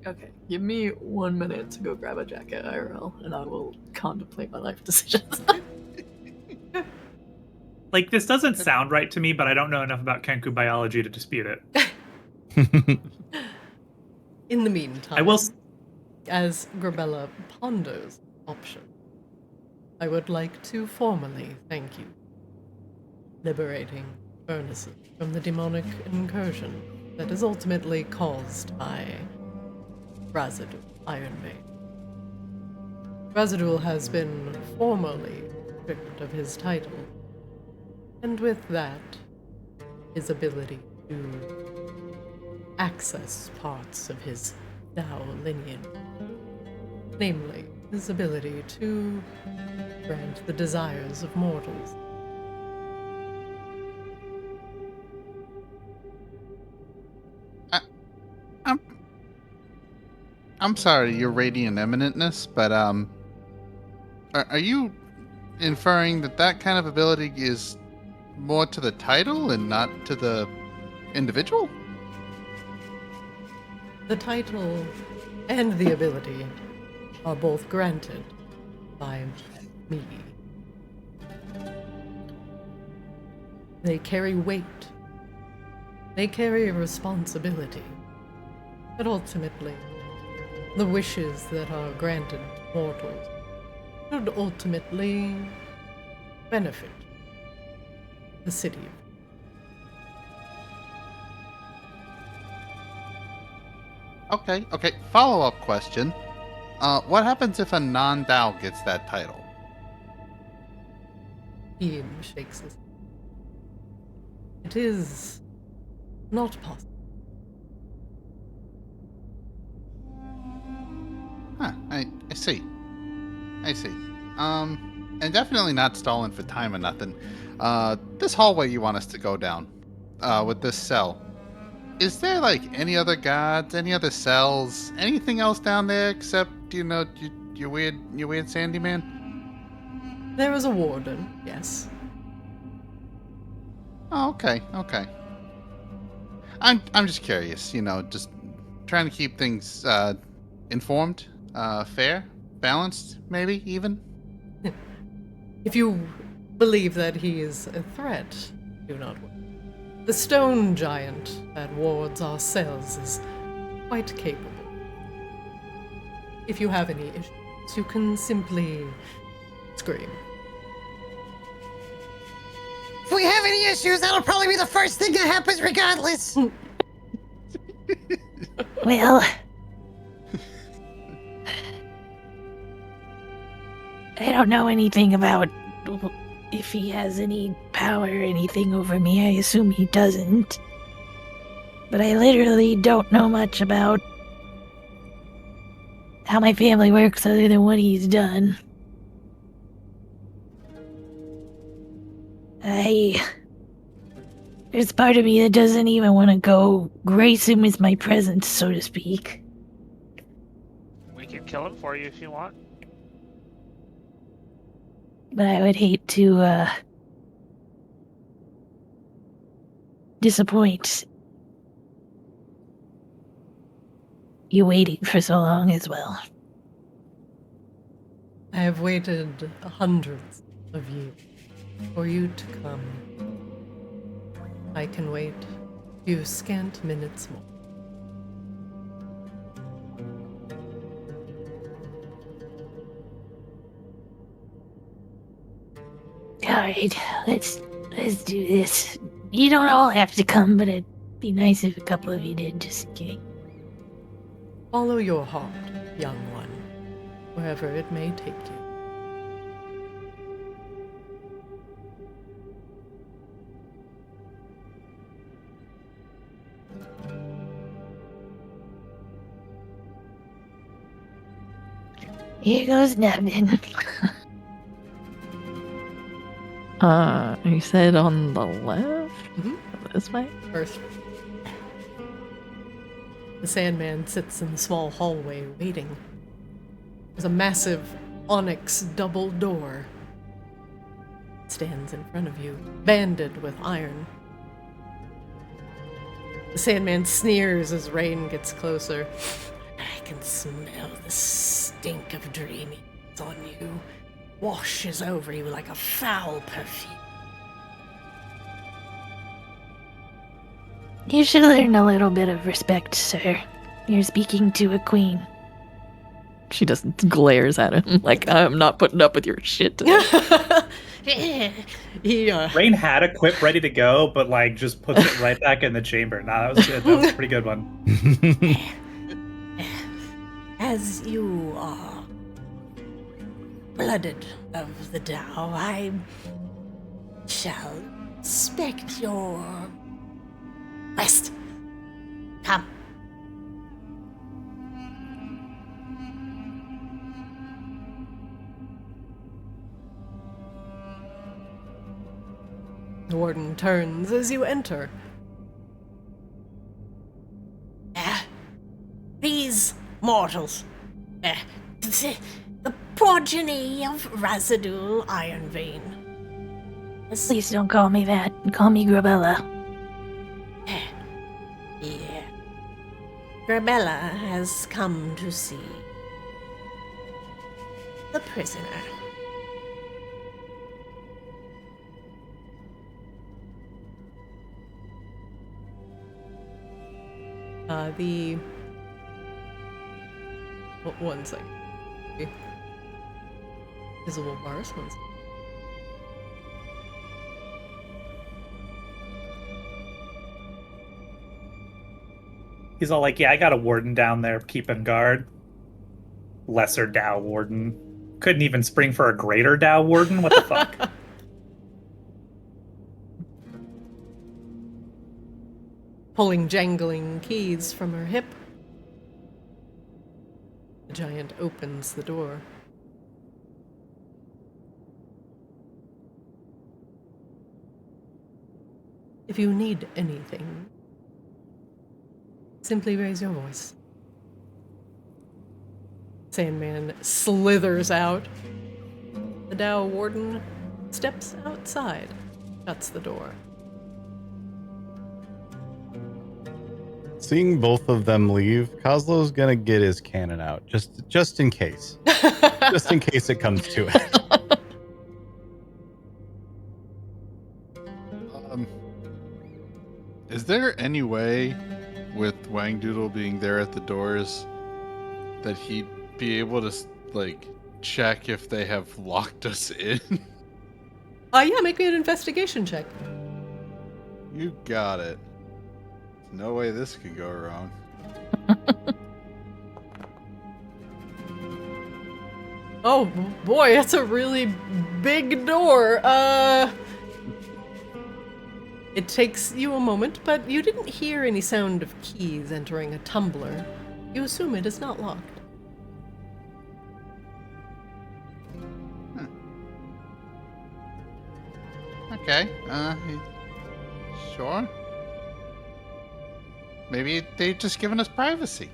Okay, give me 1 minute to go grab a jacket, IRL, and I will contemplate my life decisions. Like, this doesn't sound right to me, but I don't know enough about Kenku biology to dispute it. In the meantime, I will. as Grabella ponders option, I would like to formally thank you, liberating furnaces from the demonic incursion that is ultimately caused by Razadul Iron Maid. Razadul has been formally stripped of his title, and with that, his ability to access parts of his Dao lineage, namely his ability to grant the desires of mortals. I'm sorry, Your Radiant Eminentness, but are you inferring that kind of ability is more to the title and not to the individual? The title and the ability are both granted by me. They carry weight. They carry a responsibility. But ultimately, the wishes that are granted to mortals should ultimately benefit the city. Okay. Follow-up question. What happens if a non-Dao gets that title? He shakes his head. It is not possible. Huh, I see. And definitely not stalling for time or nothing. This hallway you want us to go down, with this cell. Is there, like, any other guards, any other cells, anything else down there except, you know, your weird Sandy man? There is a warden, yes. Oh, okay. I'm just curious, you know, just trying to keep things, informed, fair, balanced, maybe, even? If you believe that he is a threat, do not worry. The stone giant that wards our cells is quite capable. If you have any issues, you can simply scream. If we have any issues, that'll probably be the first thing that happens regardless. Well, I don't know anything about if he has any power or anything over me. I assume he doesn't. But I literally don't know much about how my family works other than what he's done. There's part of me that doesn't even want to go grace him with my presence, so to speak. We can kill him for you if you want. But I would hate to, disappoint you waiting for so long as well. I have waited hundreds of years for you to come. I can wait a few scant minutes more. Alright, let's do this. You don't all have to come, but it'd be nice if a couple of you did, just in case. Follow your heart, young one, wherever it may take you. Here goes nothing. You said on the left? Mhm. This way? First, the Sandman sits in the small hallway waiting. There's a massive onyx double door. It stands in front of you, banded with iron. The Sandman sneers as rain gets closer. I can smell the stink of dreaming on you. Washes over you like a foul perfume. You should learn a little bit of respect, sir. You're speaking to a queen. She just glares at him like, I'm not putting up with your shit today. Rain had a quip ready to go, but like just puts it right back in the chamber. Nah, that was good. That was a pretty good one. As you are blooded of the Tao, I shall respect your quest. Come. The warden turns as you enter. These mortals, the progeny of Razadul Ironvein. Please don't call me that. Call me Grabella. Yeah. Grabella has come to see the prisoner. One second. Visible bars. One second. He's all like, yeah, I got a warden down there keeping guard. Lesser Dow warden. Couldn't even spring for a greater Dow warden? What the fuck? Pulling jangling keys from her hip, the giant opens the door. If you need anything, simply raise your voice. Sandman slithers out. The Tao warden steps outside, shuts the door. Seeing both of them leave, Kozlo's gonna get his cannon out, just in case. Just in case it comes to it. Is there any way, with Wang Doodle being there at the doors, that he'd be able to, like, check if they have locked us in? Yeah, make me an investigation check. You got it. No way this could go wrong. Oh boy, that's a really big door. It takes you a moment, but you didn't hear any sound of keys entering a tumbler. You assume it is not locked. Okay. Sure. Maybe they've just given us privacy.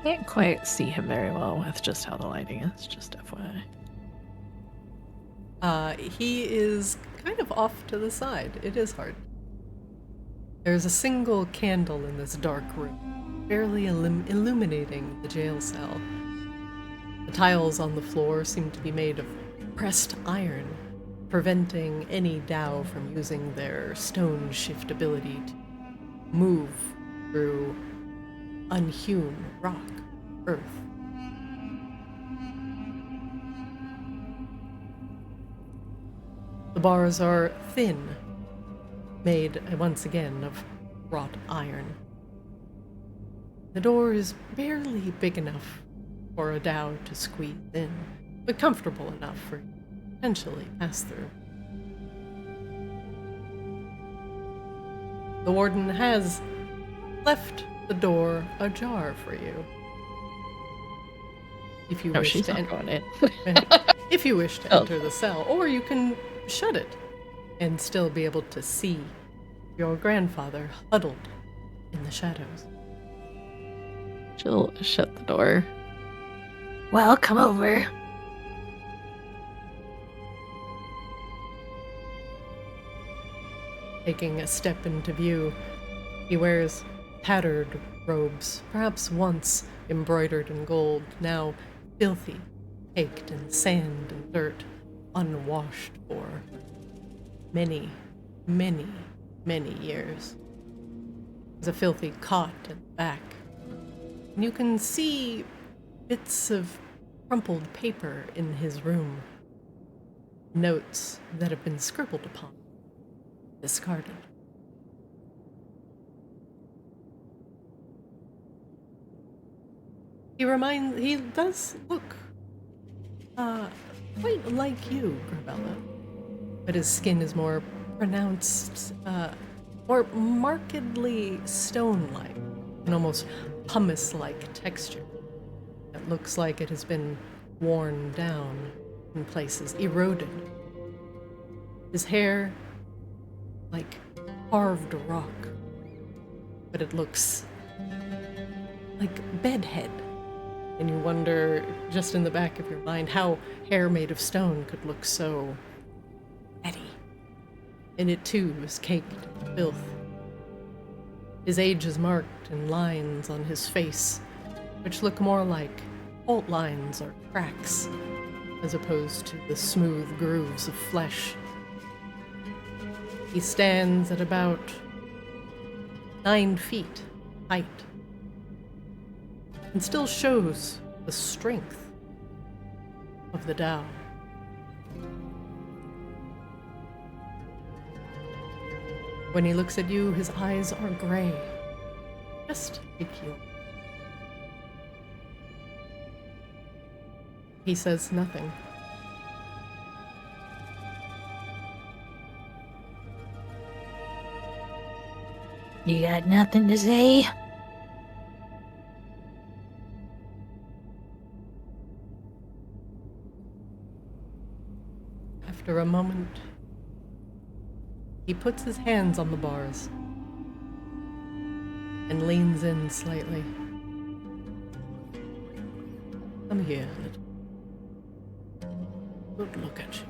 Can't quite see him very well with just how the lighting is, just FYI. He is kind of off to the side. It is hard. There's a single candle in this dark room, barely illuminating the jail cell. The tiles on the floor seem to be made of pressed iron, preventing any Dao from using their stone shift ability to move through unhewn rock, earth. The bars are thin, made once again of wrought iron. The door is barely big enough for a Dao to squeeze in, but comfortable enough for you to potentially pass through. The warden has left the door ajar for you. If you No, wish she's to not going in. if you wish to enter the cell, or you can shut it and still be able to see your grandfather huddled in the shadows. She'll shut the door. Well, come over. Taking a step into view, he wears tattered robes, perhaps once embroidered in gold, now filthy, caked in sand and dirt, unwashed for many, many, many years. There's a filthy cot in the back, and you can see bits of crumpled paper in his room, notes that have been scribbled upon, discarded. He does look quite like you, Grabella, but his skin is more pronounced, more markedly stone-like, an almost pumice-like texture that looks like it has been worn down in places, eroded. His hair, like carved rock, but it looks like bedhead. And you wonder, just in the back of your mind, how hair made of stone could look so petty. And it too is caked in filth. His age is marked in lines on his face, which look more like fault lines or cracks, as opposed to the smooth grooves of flesh. He stands at about 9 feet height, and still shows the strength of the Dao. When he looks at you, his eyes are gray, just like you. He says nothing. You got nothing to say? After a moment, he puts his hands on the bars and leans in slightly. Come here, little. Good look at you.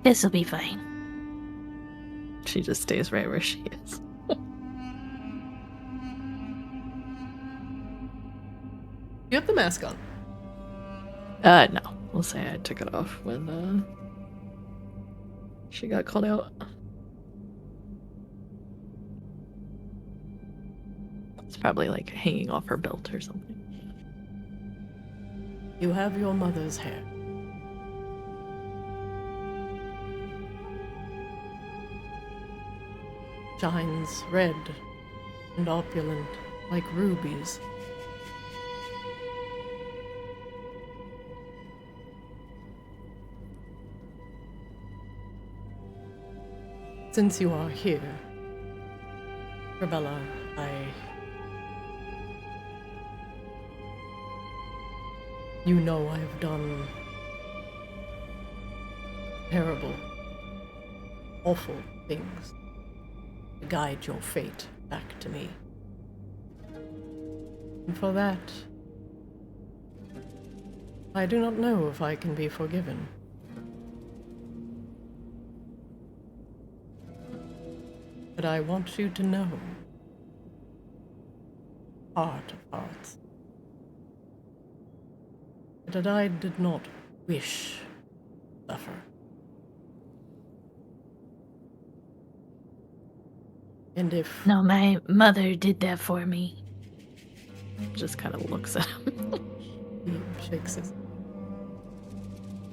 This'll be fine. She just stays right where she is. You have the mask on. No. We'll say I took it off when she got called out. It's probably like hanging off her belt or something. You have your mother's hair. Shines red and opulent like rubies. Since you are here, Rebella, you know I've done terrible, awful things to guide your fate back to me. And for that, I do not know if I can be forgiven. But I want you to know, heart of hearts, that I did not wish to suffer. And if No, my mother did that for me. Just kind of looks at him. he shakes his,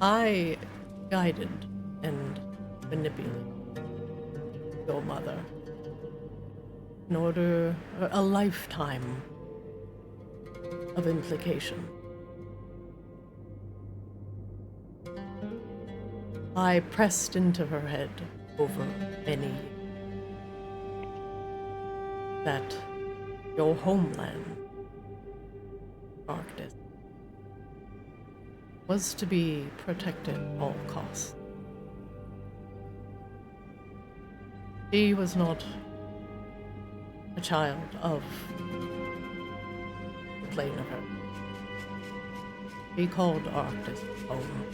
I guided and manipulated your mother in order a lifetime of implication. I pressed into her head over many years that your homeland, Arctis, was to be protected at all costs. She was not a child of the plane of Earth. She called Arctis home.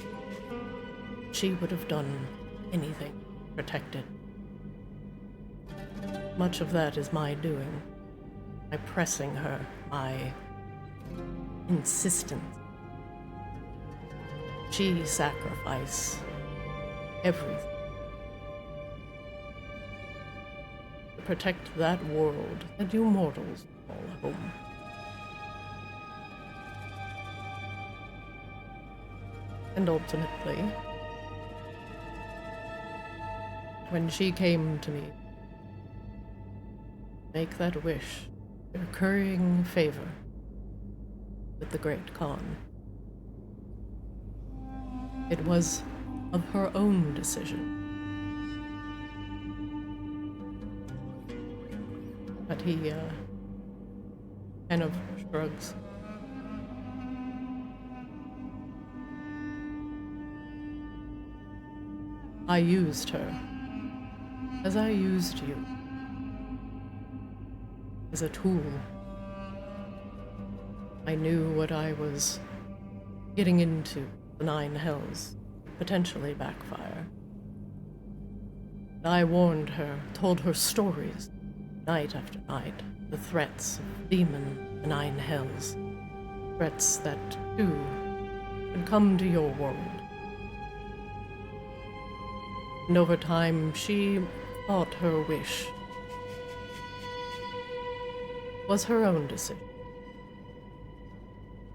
She would have done anything to protect it. Much of that is my doing. My pressing her, my insistence. She sacrificed everything to protect that world that you mortals call home. And ultimately, when she came to me, make that wish, a recurring favor with the Great Khan, it was of her own decision. But he kind of shrugs. I used her as I used you, as a tool. I knew what I was getting into, the Nine Hells, potentially backfire. I warned her, told her stories, night after night, the threats of demon, the Nine Hells, threats that, too, would come to your world. And over time, she thought her wish was her own decision.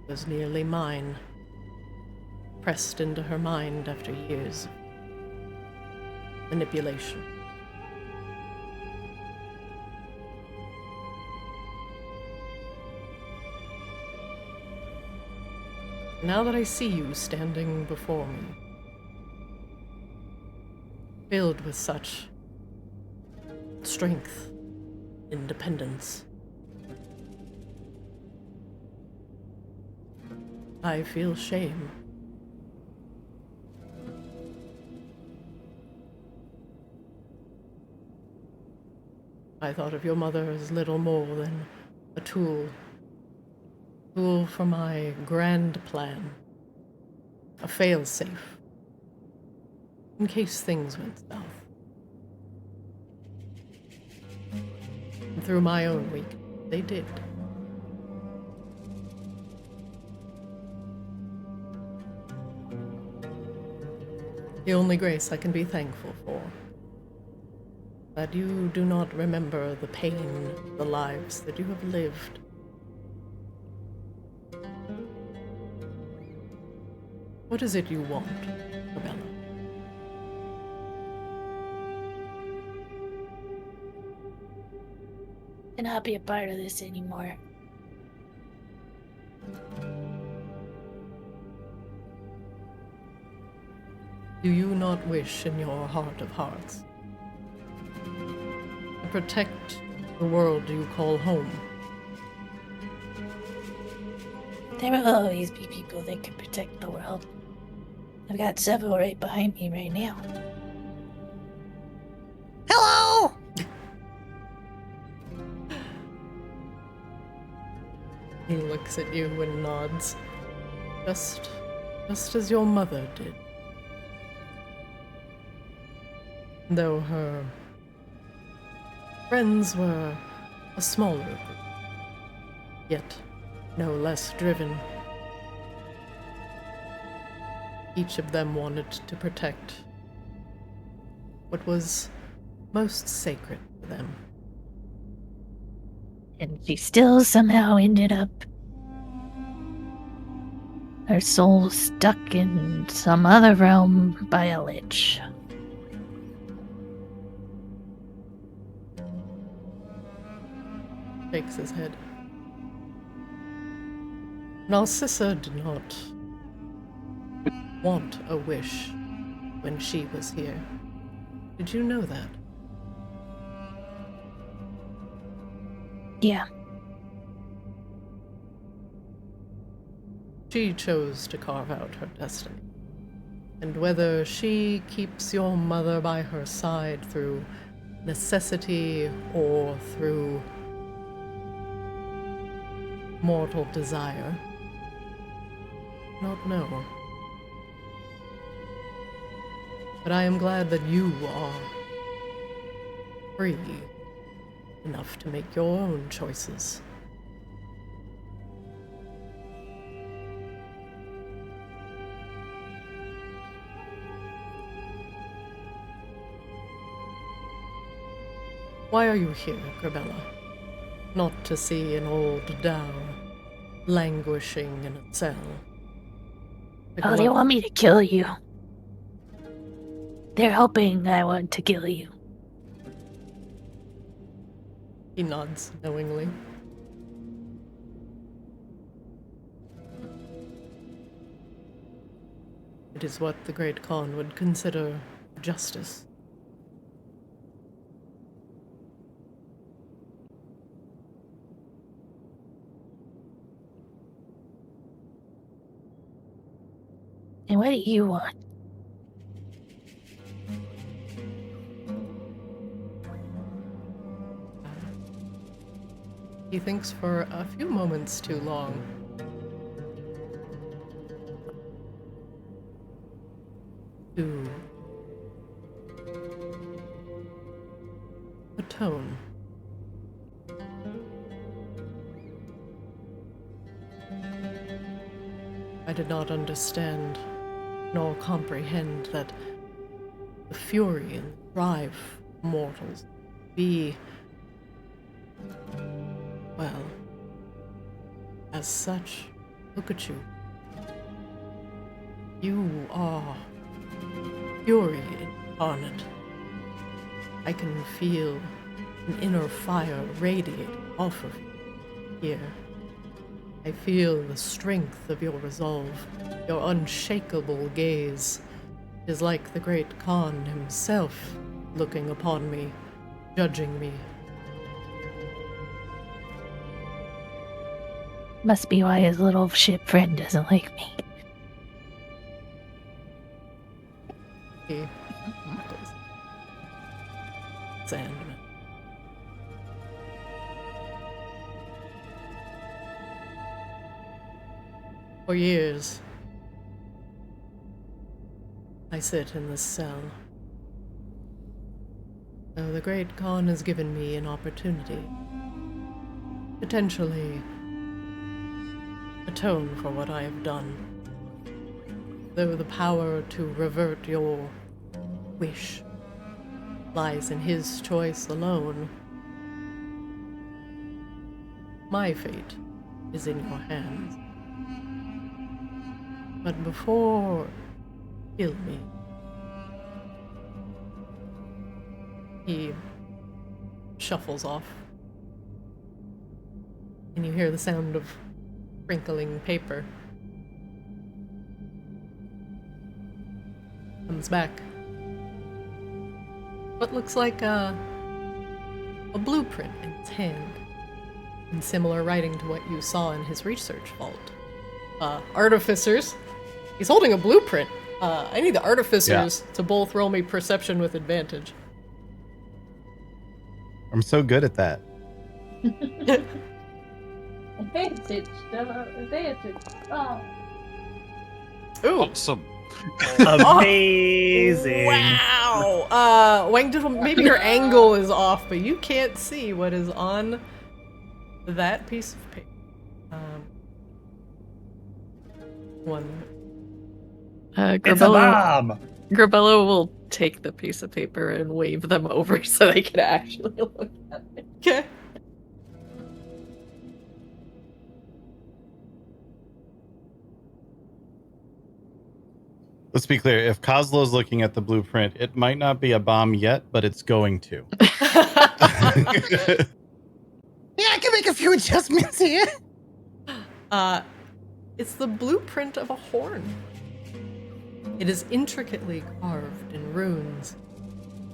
It was nearly mine, pressed into her mind after years of manipulation. Now that I see you standing before me, filled with such strength, independence, I feel shame. I thought of your mother as little more than a tool for my grand plan, a fail-safe, in case things went south. And through my own weakness, they did. The only grace I can be thankful for, that you do not remember the pain, the lives that you have lived. What is it you want, Abella? Cannot be a part of this anymore. Do you not wish in your heart of hearts to protect the world you call home? There will always be people that can protect the world. I've got several right behind me right now. Hello! He looks at you and nods, just as your mother did. Though her friends were a smaller group, yet no less driven. Each of them wanted to protect what was most sacred to them. And she still somehow ended up her soul stuck in some other realm by a lich. Shakes his head. Narcissa did not want a wish when she was here. Did you know that? Yeah. She chose to carve out her destiny. And whether she keeps your mother by her side through necessity or through mortal desire, not know. But I am glad that you are free enough to make your own choices. Why are you here, Grabella? Not to see an old Dow languishing in a cell. Oh, they want me to kill you. They're hoping I want to kill you. He nods knowingly. It is what the Great Khan would consider justice. And what do you want? He thinks for a few moments too long. To atone. I did not understand nor comprehend that the fury and drive of mortals be, well, as such. Look at you. You are fury incarnate. I can feel an inner fire radiate off of you here. I feel the strength of your resolve, your unshakable gaze. It is like the Great Khan himself looking upon me, judging me. Must be why his little shit friend doesn't like me. He chuckles. Sandman. For years, I sit in this cell. So the Great Khan has given me an opportunity, potentially atone for what I have done. Though the power to revert your wish lies in his choice alone. My fate is in your hands. But before you kill me, he shuffles off, and you hear the sound of crinkling paper. Comes back. What looks like a blueprint in his hand, in similar writing to what you saw in his research vault. Artificers. He's holding a blueprint. I need the artificers to both roll me perception with advantage. I'm so good at that. Advantage. Advantage. Oh. Ooh. Awesome. Amazing. Wow! Wang Diddle, maybe your angle is off, but you can't see what is on that piece of paper. One. It's a bomb. Grabella will take the piece of paper and wave them over so they can actually look at it. Okay. Let's be clear. If Kozlo's looking at the blueprint, it might not be a bomb yet, but it's going to. Yeah, I can make a few adjustments here. It's the blueprint of a horn. It is intricately carved in runes.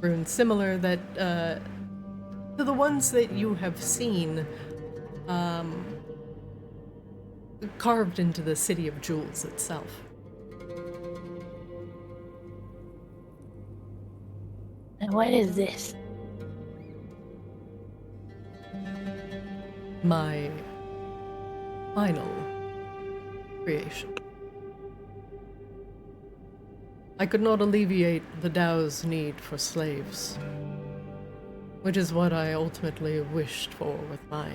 Runes similar that, to the ones that you have seen, carved into the City of Jewels itself. And what is this? My final creation. I could not alleviate the Tao's need for slaves, which is what I ultimately wished for with my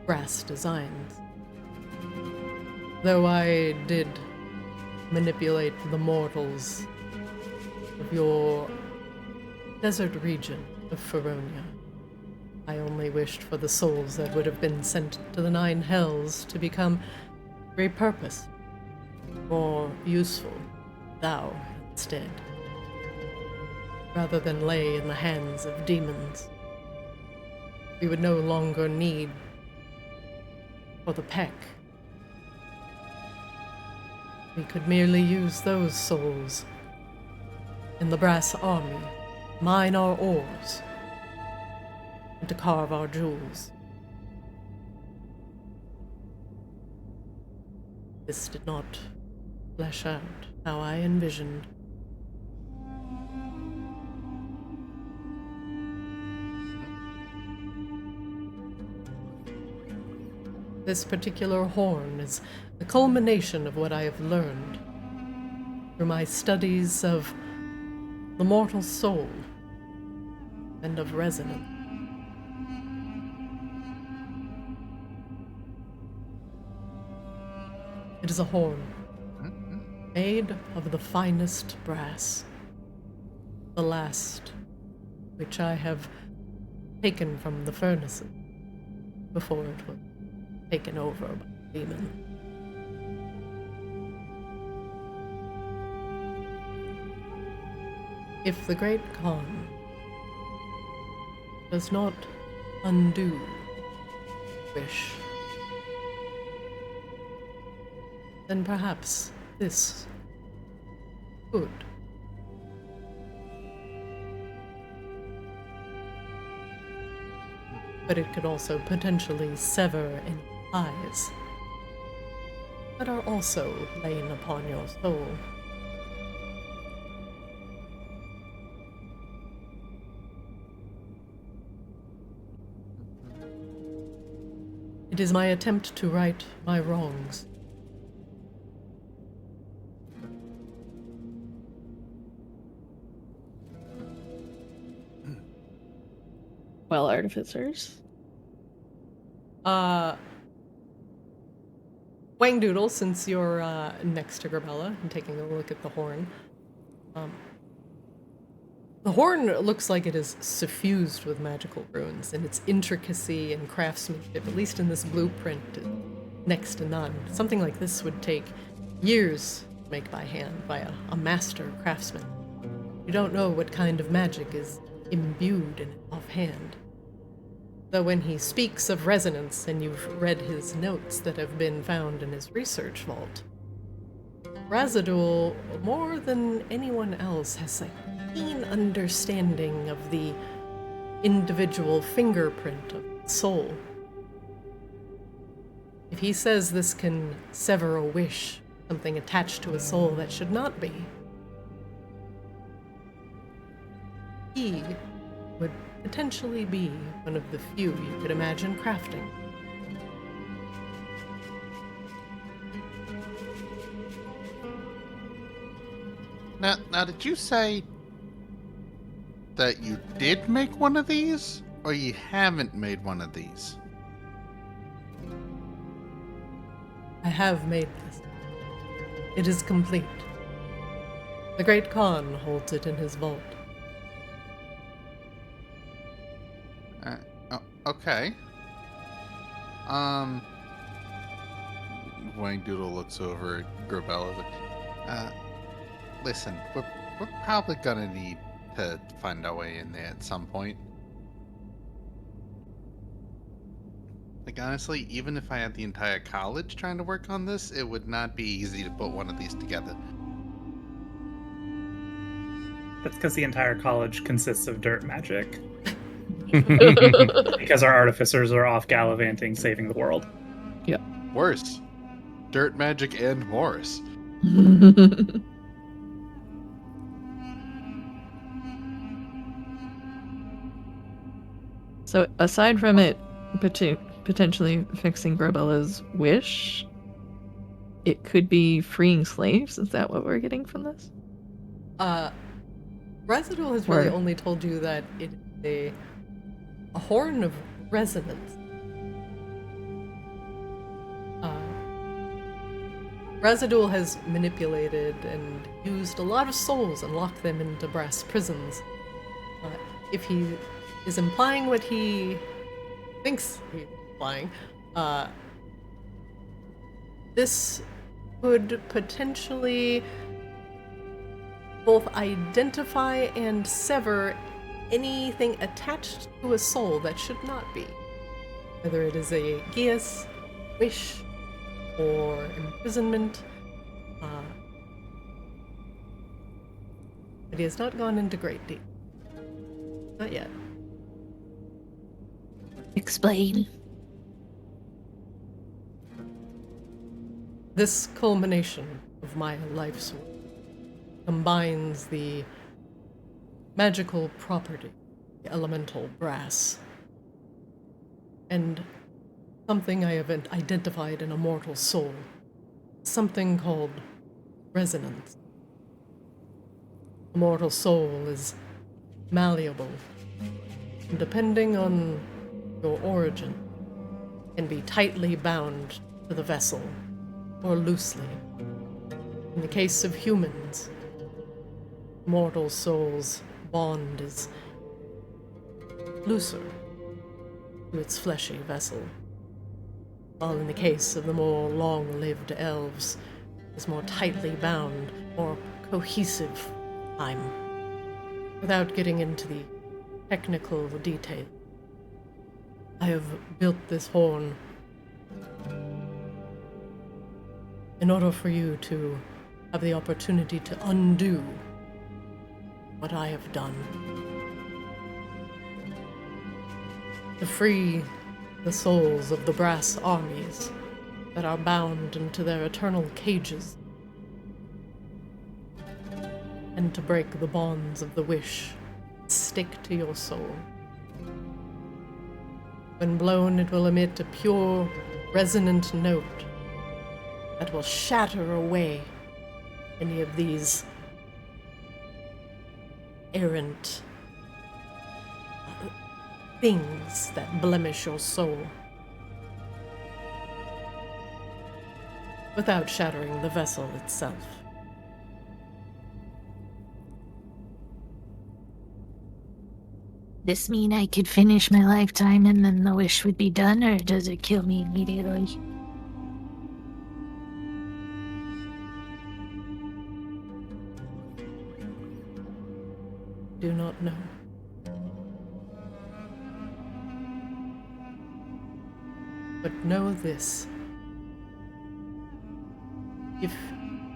brass designs. Though I did manipulate the mortals of your desert region of Feronia, I only wished for the souls that would have been sent to the Nine Hells to become repurposed, more useful, thou instead, rather than lay in the hands of demons. We would no longer need for the peck. We could merely use those souls in the brass army, mine our ores, and to carve our jewels. This did not flesh out how I envisioned. This particular horn is the culmination of what I have learned through my studies of the mortal soul and of resonance. It is a horn made of the finest brass, the last which I have taken from the furnaces before it was taken over by the demon. If the Great Khan does not undo wish, then perhaps this could. But it could also potentially sever any ties that are also laying upon your soul. It is my attempt to right my wrongs. Well, artificers. Wang Doodle, since you're next to Grabella and taking a look at the horn, The horn looks like it is suffused with magical runes, and its intricacy and craftsmanship, at least in this blueprint, next to none. Something like this would take years to make by hand by a master craftsman. You don't know what kind of magic is imbued in it offhand. Though when he speaks of resonance, and you've read his notes that have been found in his research vault, Razadul, more than anyone else, has a keen understanding of the individual fingerprint of the soul. If he says this can sever a wish, something attached to a soul that should not be, he would potentially be one of the few you could imagine crafting. Now, did you say that you did make one of these, or you haven't made one of these? I have made this. It is complete. The Great Khan holds it in his vault. Okay. Wang Doodle looks over at Grabella. Listen, we're probably gonna need to find our way in there at some point. Like, honestly, even if I had the entire college trying to work on this, it would not be easy to put one of these together. That's because the entire college consists of dirt magic. Because our artificers are off gallivanting, saving the world. Worse. Dirt magic and Morris. So, aside from it potentially fixing Grabella's wish, it could be freeing slaves? Is that what we're getting from this? Razadul has really only told you that it is a horn of resonance. Razadul has manipulated and used a lot of souls and locked them into brass prisons. If he is implying what he thinks he's implying, this could potentially both identify and sever anything attached to a soul that should not be. Whether it is a geas, wish, or imprisonment. But he has not gone into great detail. Not yet. Explain. This culmination of my life's work combines the magical property, the elemental brass, and something I have identified in a mortal soul, something called resonance. A mortal soul is malleable, and depending on your origin, can be tightly bound to the vessel, or loosely. In the case of humans, mortal souls' bond is looser to its fleshy vessel, while in the case of the more long-lived elves, is more tightly bound, more cohesive time. Without getting into the technical detail, I have built this horn in order for you to have the opportunity to undo what I have done. To free the souls of the brass armies that are bound into their eternal cages, and to break the bonds of the wish that stick to your soul. When blown, it will emit a pure, resonant note that will shatter away any of these errant things that blemish your soul, without shattering the vessel itself. this mean I could finish my lifetime and then the wish would be done, or does it kill me immediately? Do not know. But know this. If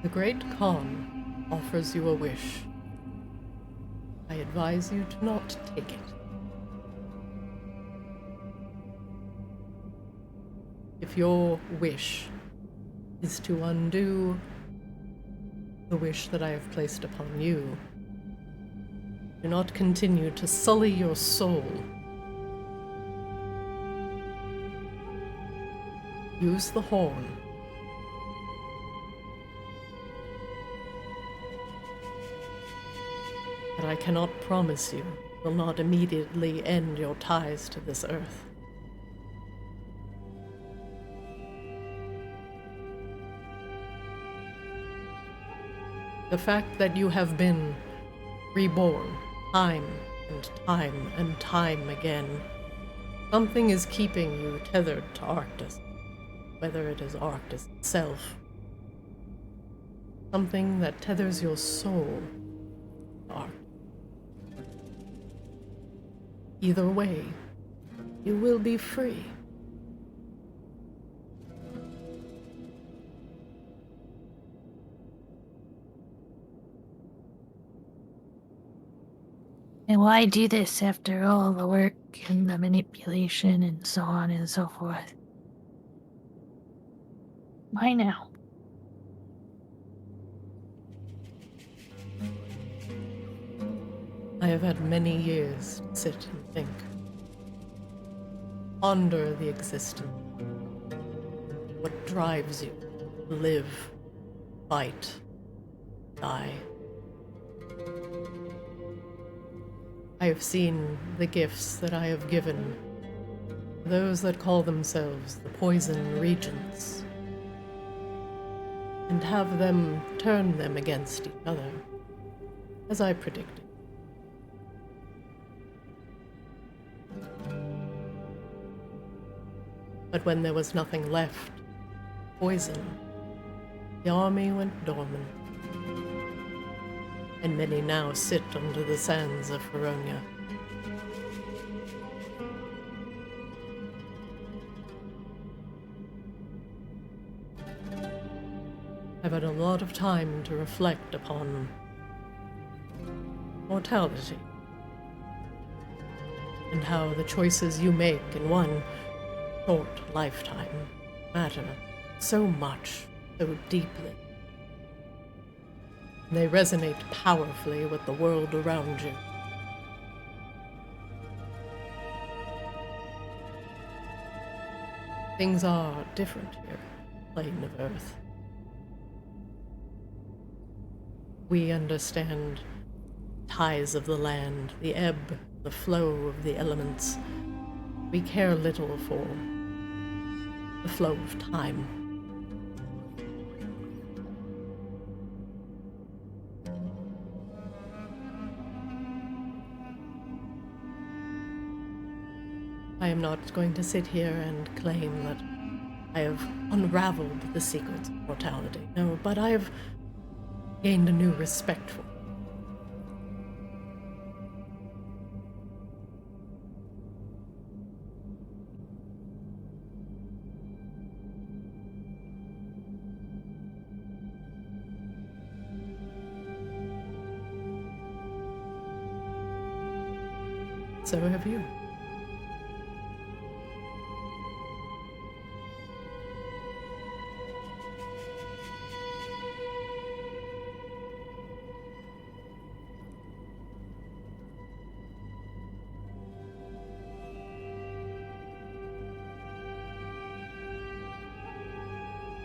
the Great Khan offers you a wish, I advise you to not take it. If your wish is to undo the wish that I have placed upon you, do not continue to sully your soul. Use the horn. But I cannot promise you it will not immediately end your ties to this earth. The fact that you have been reborn time and time again, something is keeping you tethered to Arctis, whether it is Arctis itself. Something that tethers your soul to Arctis. Either way, you will be free. And why do this after all the work and the manipulation and so on and so forth? Why now? I have had many years to sit and think. Ponder the existence. What drives you to live, fight, die. I have seen the gifts that I have given those that call themselves the Poison Regents, and have them turn them against each other, as I predicted. But when there was nothing left, poison, the army went dormant, and many now sit under the sands of Feronia. I've had a lot of time to reflect upon mortality, and how the choices you make in one short lifetime matter so much, so deeply. They resonate powerfully with the world around you. Things are different here, plane of Earth. We understand ties of the land, the ebb, the flow of the elements. We care little for the flow of time. I am not going to sit here and claim that I have unraveled the secrets of mortality. No, but I have gained a new respect for it. So have you.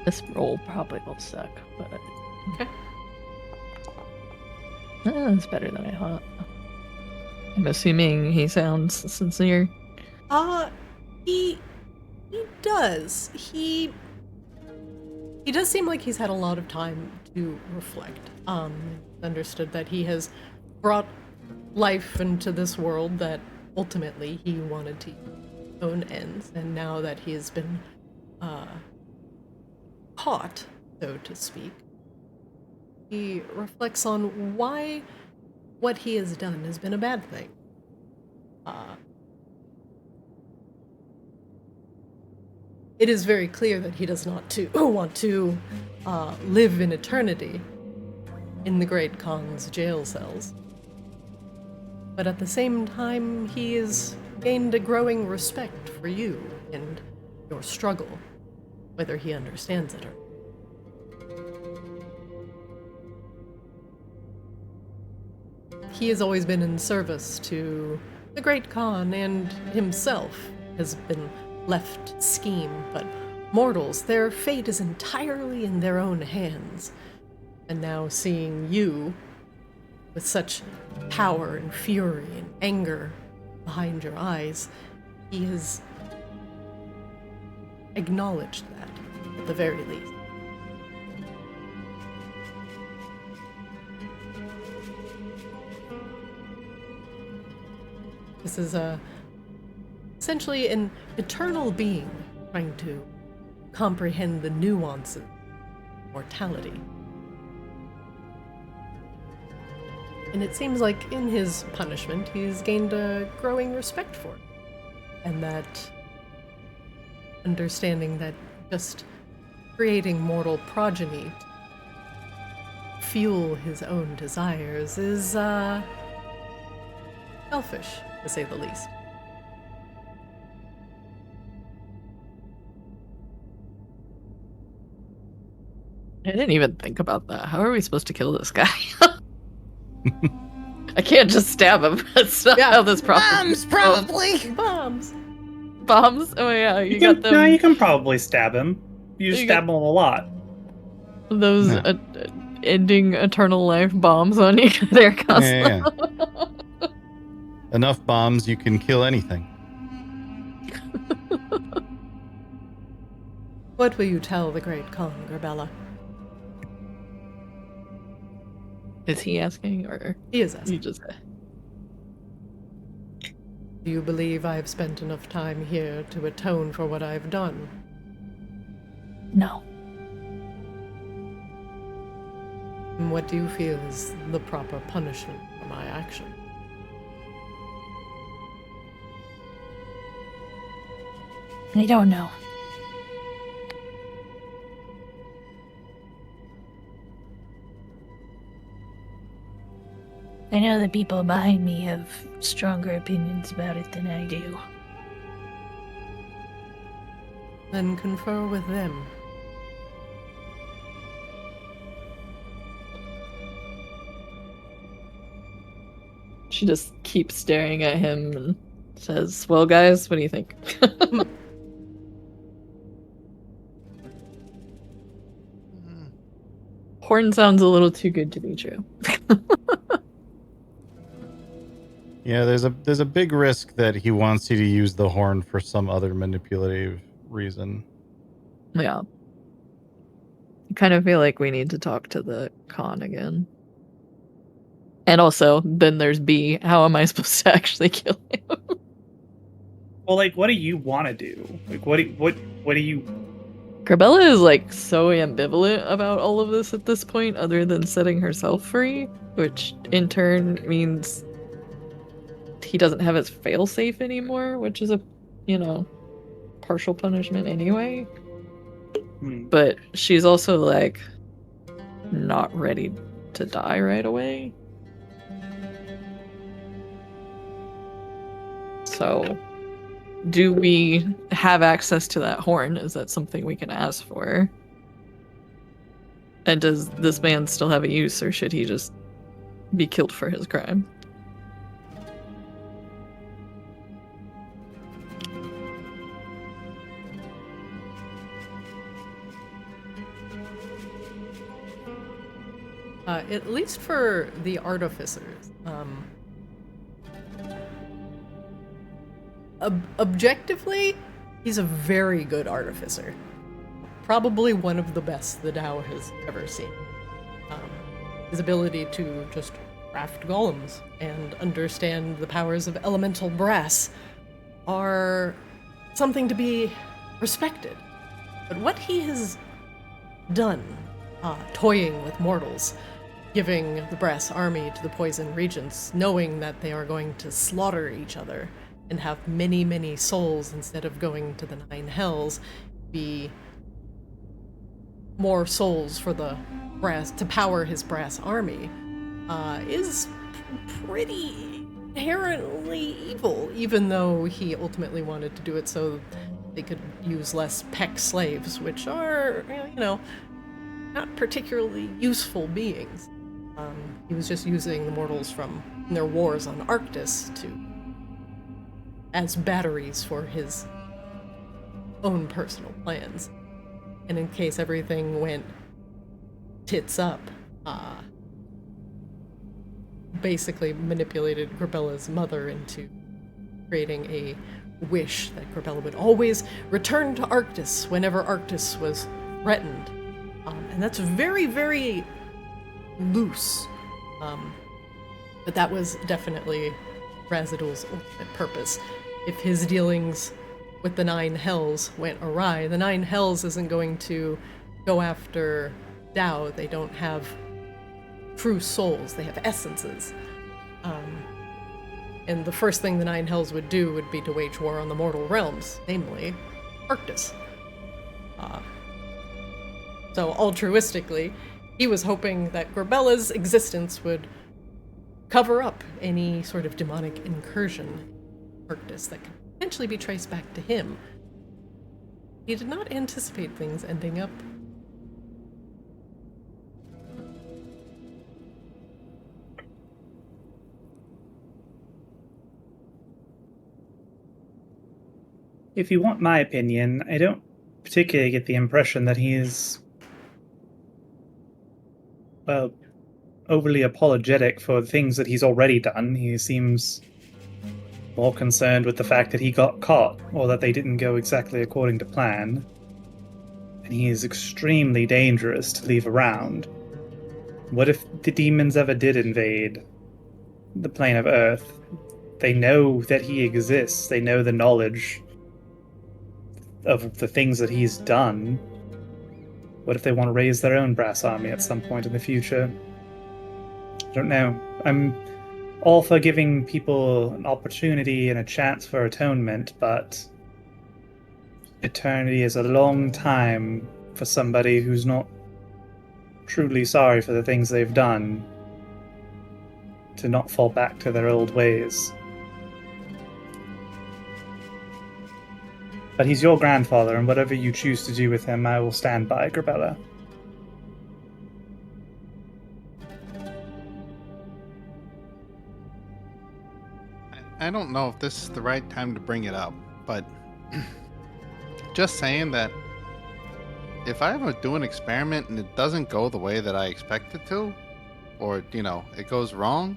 This roll probably will suck, but Okay. It's better than I thought. I'm assuming he sounds sincere. He does. He does seem like he's had a lot of time to reflect. Understood that he has brought life into this world that ultimately he wanted to use his own ends, and now that he has been caught, so to speak, he reflects on why what he has done has been a bad thing. It is very clear that he does not want to live in eternity in the Great Khan's jail cells. But at the same time, he has gained a growing respect for you and your struggle, whether he understands it or not. He has always been in service to the Great Khan, and himself has been left to scheme, but mortals, their fate is entirely in their own hands. And now seeing you with such power and fury and anger behind your eyes, he has acknowledged that, at the very least. This is essentially an eternal being trying to comprehend the nuances of mortality. And it seems like in his punishment, he's gained a growing respect for it. And that understanding that just creating mortal progeny to fuel his own desires is selfish, to say the least. I didn't even think about that. How are we supposed to kill this guy? I can't just stab him. That's not how this problem. Bombs, probably. Bombs! Bombs? Oh yeah, you can, got them. No, you can probably stab him. You just You stab him a lot. Those ending eternal life bombs on you. They're constant. Yeah. Enough bombs, you can kill anything. What will you tell the Great Khan, Grabella? Is he asking, or He is asking. you just? Do you believe I have spent enough time here to atone for what I've done? No. And what do you feel is the proper punishment for my action? I don't know. I know the people behind me have stronger opinions about it than I do. Then confer with them. She just keeps staring at him and says, "Well, guys, what do you think?" Horn sounds a little too good to be true. Yeah, there's a big risk that he wants you to use the horn for some other manipulative reason. Yeah. I kind of feel like we need to talk to the Khan again. And also, then there's B. How am I supposed to actually kill him? Well, like, what do you want to do? Like, what do you? Grabella is like so ambivalent about all of this at this point, other than setting herself free, which in turn means he doesn't have his failsafe anymore, which is a, partial punishment anyway. But she's also like not ready to die right away. So, do we have access to that horn? Is that something we can ask for? And does this man still have a use, or should he just be killed for his crime? At least for the artificers. Objectively, he's a very good artificer. Probably one of the best the Tao has ever seen. His ability to just craft golems and understand the powers of elemental brass are something to be respected. But what he has done, toying with mortals, giving the brass army to the poison regents, knowing that they are going to slaughter each other and have many, many souls instead of going to the 9 hells, be more souls for the brass to power his brass army, is pretty inherently evil, even though he ultimately wanted to do it so they could use less Peck slaves, which are, you know, not particularly useful beings. He was just using the mortals from their wars on Arctis as batteries for his own personal plans. And in case everything went tits up, basically manipulated Grabella's mother into creating a wish that Grabella would always return to Arctis whenever Arctis was threatened. And that's very, very loose. But that was definitely Razadul's ultimate purpose. If his dealings with the 9 hells went awry, the 9 hells isn't going to go after Dao. They don't have true souls, they have essences. And the first thing the 9 hells would do would be to wage war on the mortal realms, namely Arctis. So altruistically, he was hoping that Grabella's existence would cover up any sort of demonic incursion in Arctis that could potentially be traced back to him. He did not anticipate things ending up. If you want my opinion, I don't particularly get the impression that he's, well, overly apologetic for things that he's already done. He seems more concerned with the fact that he got caught, or that they didn't go exactly according to plan. And he is extremely dangerous to leave around. What if the demons ever did invade the plane of Earth? They know that he exists, they know the knowledge of the things that he's done. What if they want to raise their own brass army at some point in the future? I don't know. I'm all for giving people an opportunity and a chance for atonement, but eternity is a long time for somebody who's not truly sorry for the things they've done to not fall back to their old ways. But he's your grandfather, and whatever you choose to do with him, I will stand by, Grabella. I don't know if this is the right time to bring it up, but just saying that if I ever do an experiment and it doesn't go the way that I expect it to, or, you know, it goes wrong,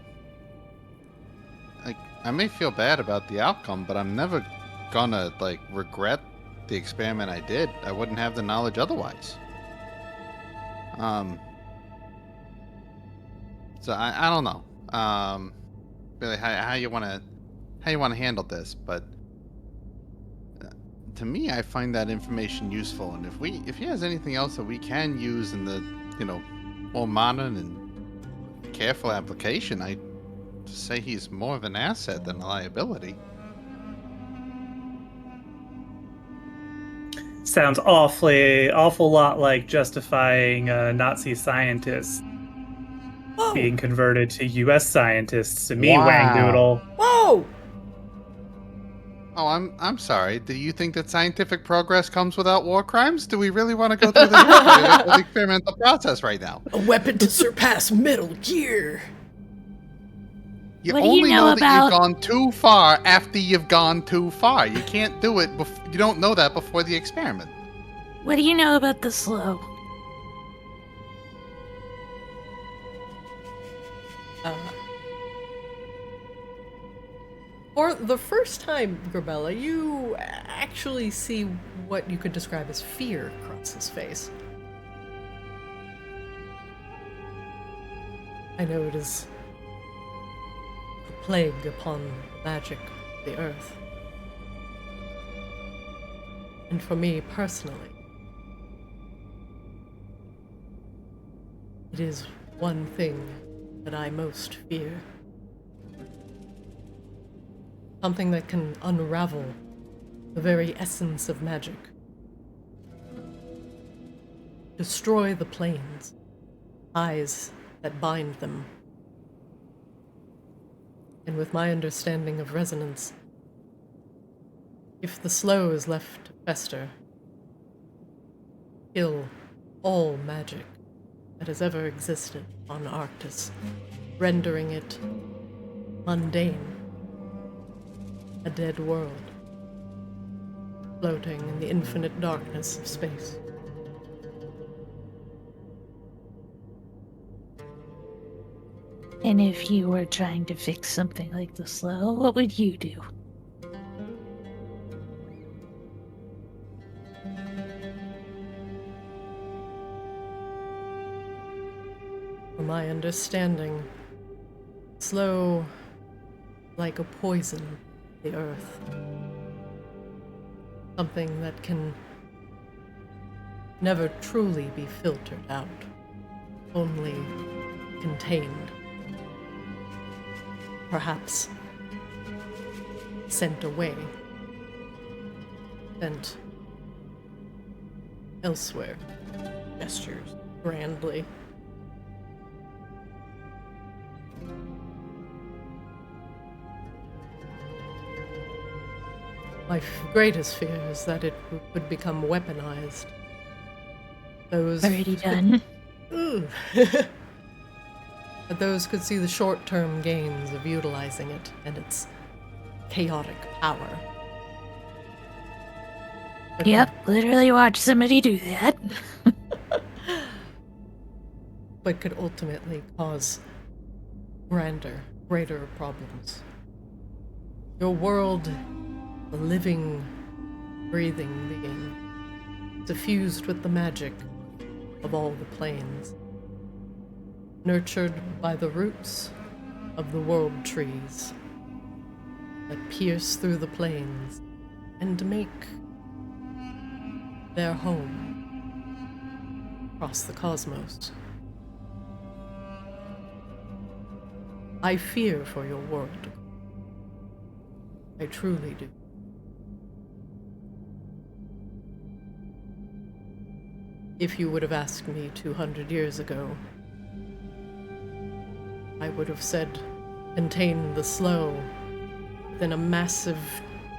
like, I may feel bad about the outcome, but I'm never gonna, like, regret the experiment I did. I wouldn't have the knowledge otherwise. So I don't know. Really, how you want to handle this, but to me, I find that information useful, and if he has anything else that we can use in the, you know, more modern and careful application, I say he's more of an asset than a liability. Sounds awful lot like justifying Nazi scientists being converted to U.S. scientists to me, Wow. Wang Doodle. Whoa! Oh, I'm sorry. Do you think that scientific progress comes without war crimes? Do we really want to go through the experimental process right now? A weapon to surpass Metal Gear! You What do you only know that about- you've gone too far after you've gone too far. You can't do it. You don't know that before the experiment. What do you know about the slow? For the first time, Grabella, you actually see what you could describe as fear cross his face. I know it is plague upon the magic of the earth. And for me personally, it is one thing that I most fear. Something that can unravel the very essence of magic. Destroy the planes, ties that bind them. And with my understanding of resonance, if the slow is left to fester, kill all magic that has ever existed on Arctis, rendering it mundane, a dead world, floating in the infinite darkness of space. And if you were trying to fix something like the slow, what would you do? From my understanding, slow like a poison the earth. Something that can never truly be filtered out, only contained. Perhaps sent away, sent elsewhere. Gestures grandly. My greatest fear is that it would become weaponized. Those Already done. But those could see the short-term gains of utilizing it and its chaotic power. But Yep, literally watch somebody do that. but could ultimately cause greater problems. Your world, a living, breathing being, suffused with the magic of all the planes, nurtured by the roots of the world trees that pierce through the plains and make their home across the cosmos. I fear for your world. I truly do. If you would have asked me 200 years ago, I would have said, contain the slow within a massive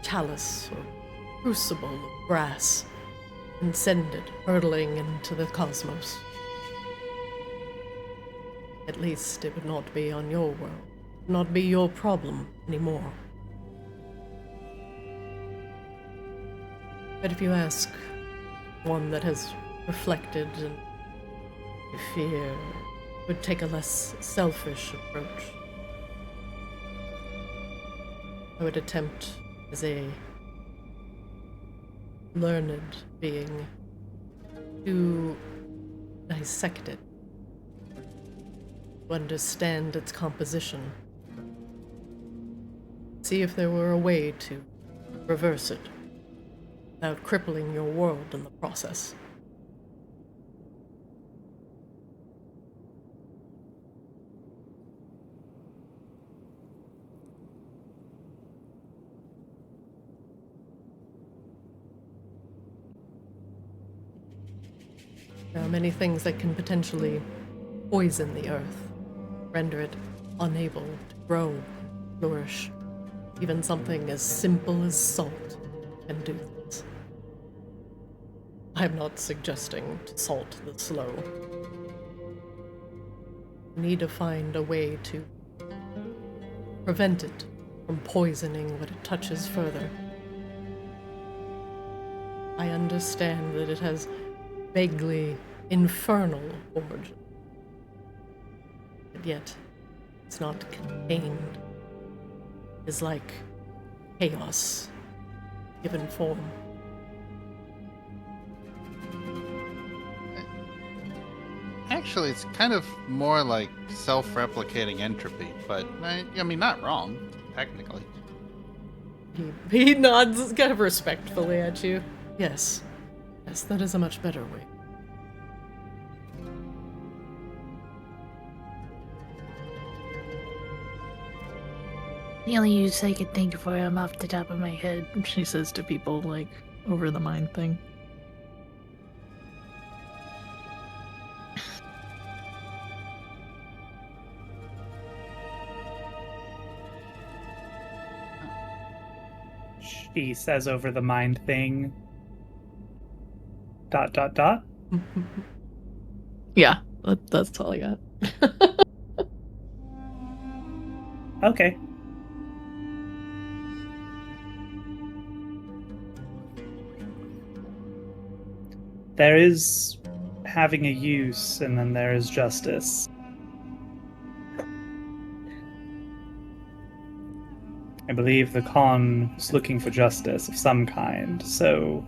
chalice or crucible of brass and send it hurtling into the cosmos. At least it would not be on your world, not be your problem anymore. But if you ask one that has reflected and fear, would take a less selfish approach. I would attempt as a learned being to dissect it, to understand its composition, see if there were a way to reverse it without crippling your world in the process. There are many things that can potentially poison the earth, render it unable to grow, flourish. Even something as simple as salt can do this. I'm not suggesting to salt the slow. We need to find a way to prevent it from poisoning what it touches further. I understand that it has vaguely infernal origin, but yet it's not contained. It's like chaos given form. actually, it's kind of more like self-replicating entropy, but I mean, not wrong, technically. He nods kind of respectfully at you. Yes. Yes, that is a much better way. The only use I could think for him off the top of my head, She says to people, like, over the mind thing. She says over the mind thing. ... Yeah, that's all I got. Okay. There is having a use, and then there is justice. I believe the Khan is looking for justice of some kind, so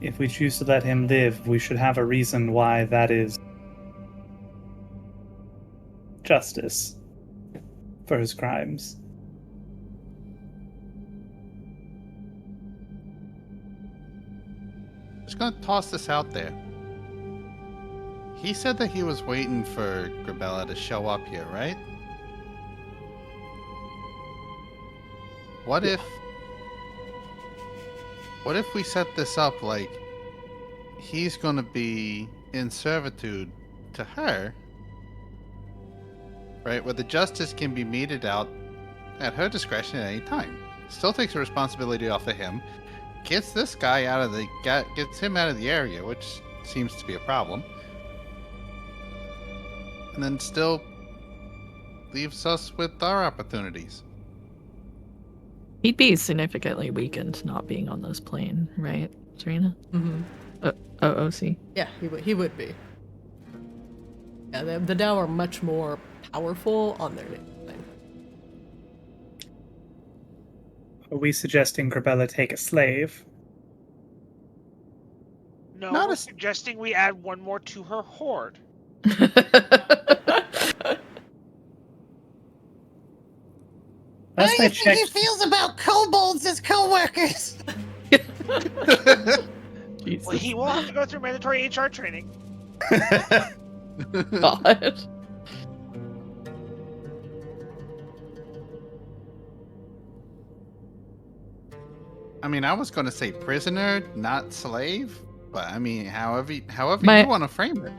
if we choose to let him live, we should have a reason why that is justice for his crimes. Just gonna toss this out there. He said that he was waiting for Grabella to show up here, right? What if we set this up like he's gonna be in servitude to her, right? Where the justice can be meted out at her discretion at any time. Still takes the responsibility off of him. Gets this guy gets him out of the area, which seems to be a problem. And then still leaves us with our opportunities. He'd be significantly weakened not being on this plane, right, Serena? Mm-hmm. OC. Yeah, he would be. Yeah, the Dao are much more powerful on their thing. Are we suggesting Grabella take a slave? No, Not we're a- suggesting we add one more to her horde. How Last do I you think he checked, feels about kobolds as co-workers? Jesus. Well, he will have to go through mandatory HR training. God. I mean, I was gonna say prisoner, not slave, but I mean, however you want to frame it.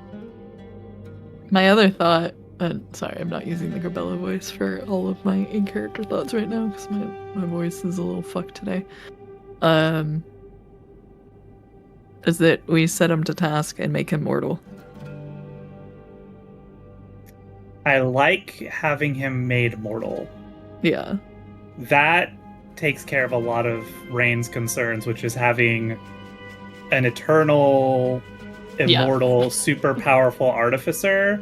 My other thought, and sorry, I'm not using the Grabella voice for all of my in-character thoughts right now because my voice is a little fucked today. Is that we set him to task and make him mortal. I like having him made mortal. Yeah. That takes care of a lot of Rain's concerns, which is having an eternal, immortal, super powerful artificer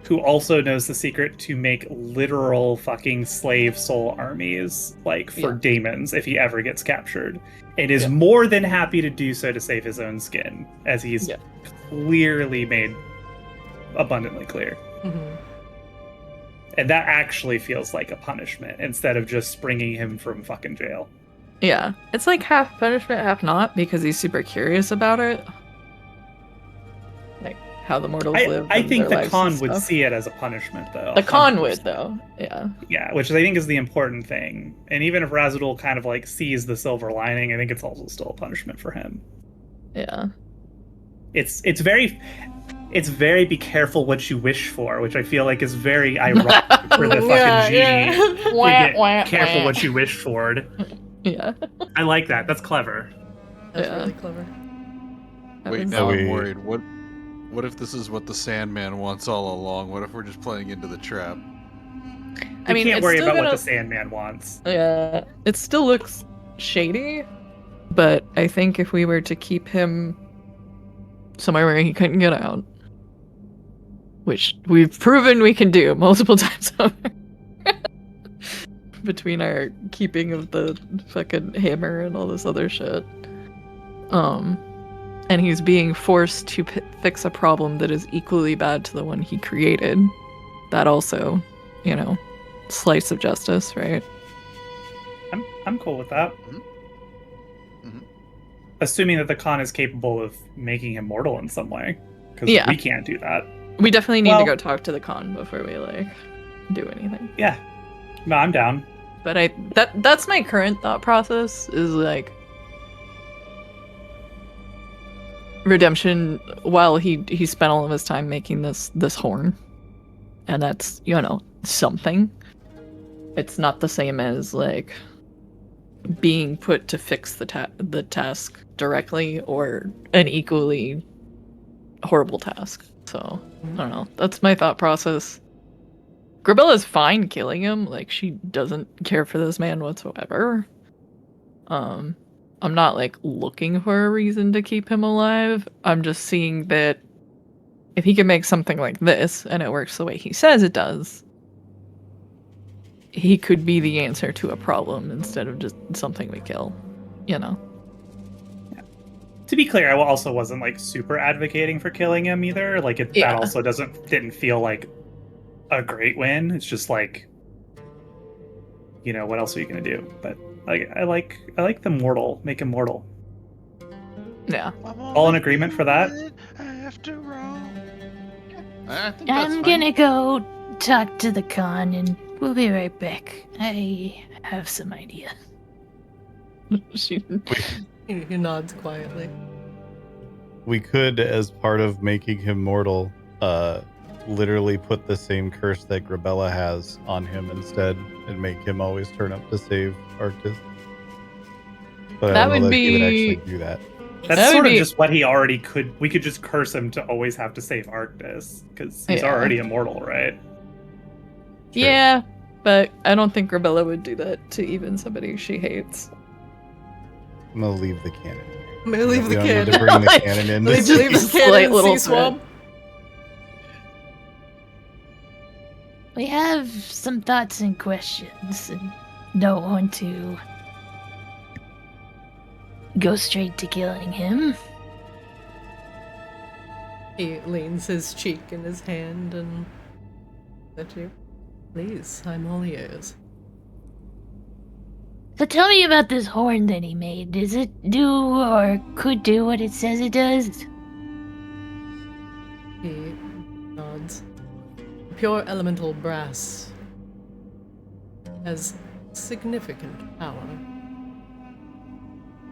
who also knows the secret to make literal fucking slave soul armies, like for daemons, if he ever gets captured. And is more than happy to do so to save his own skin, as he's clearly made abundantly clear. Mm-hmm. And that actually feels like a punishment instead of just springing him from fucking jail. Yeah. It's like half punishment, half not, because he's super curious about it. Like how the mortals live. I and think their the lives Khan and would stuff. see it as a punishment, though. The Khan 100%. would, though. Yeah. Yeah, which I think is the important thing. And even if Razadul kind of like sees the silver lining, I think it's also still a punishment for him. Yeah. It's very be careful what you wish for, which I feel like is very ironic for the fucking genie. To get careful what you wish for. Yeah. I like that. That's clever. That's really clever. Wait, now I'm worried. What if this is what the Sandman wants all along? What if we're just playing into the trap? I mean, can't it's worry still about what gonna- the Sandman wants. Yeah. It still looks shady, but I think if we were to keep him somewhere where he couldn't get out, which we've proven we can do multiple times over, between our keeping of the fucking hammer and all this other shit. and he's being forced to fix a problem that is equally bad to the one he created. That also, slice of justice, right? I'm cool with that. Assuming that the Khan is capable of making him mortal in some way, because we can't do that. We definitely need to go talk to the Khan before we do anything. Yeah, no, I'm down. But that's my current thought process is redemption. While he spent all of his time making this horn, and that's something. It's not the same as being put to fix the task directly or an equally horrible task. So I don't know. That's my thought process. Grabella's fine killing him. She doesn't care for this man whatsoever. I'm not looking for a reason to keep him alive. I'm just seeing that if he can make something like this and it works the way he says it does, he could be the answer to a problem instead of just something we kill, Yeah. To be clear, I also wasn't super advocating for killing him either. That also didn't feel like a great win. It's just what else are you gonna do? But I like the mortal. Make him mortal. Yeah. All in agreement for that? After all. I think that's I'm fine. gonna go talk to the Khan and we'll be right back. I have some idea. She He nods quietly. We could, as part of making him mortal, literally put the same curse that Grabella has on him instead and make him always turn up to save Arctis. But That I don't know would that he would be- actually do that. That's That would sort of be- just what he already could. We could just curse him to always have to save Arctis because he's Yeah. already immortal, right? Sure. Yeah, but I don't think Grabella would do that to even somebody she hates. I'm gonna leave the cannon. I'm gonna leave We the don't need cannon. to bring the cannon in. Leave Just leave the slight cannon little and see Swab. We have some thoughts and questions and don't want to go straight to killing him. He leans his cheek in his hand and at you. Please, I'm all ears. So tell me about this horn that he made. Does it do or could do what it says it does? He nods. Pure elemental brass has significant power.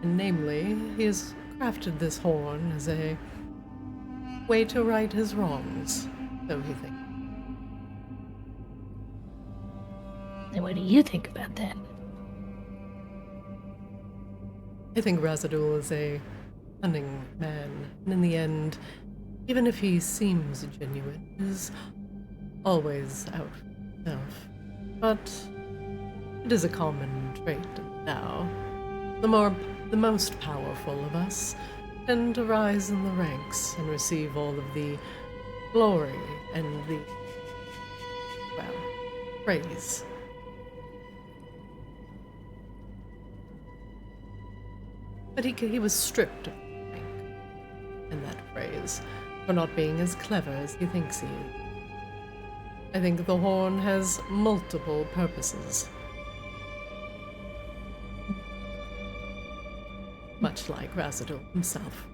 And namely, he has crafted this horn as a way to right his wrongs, so he thinks. And what do you think about that? I think Razadul is a cunning man, and in the end, even if he seems genuine, is always out for himself. But it is a common trait now. The most powerful of us tend to rise in the ranks and receive all of the glory and the, praise. But he was stripped of rank in that praise for not being as clever as he thinks he is. I think the horn has multiple purposes. Much like Razadul himself.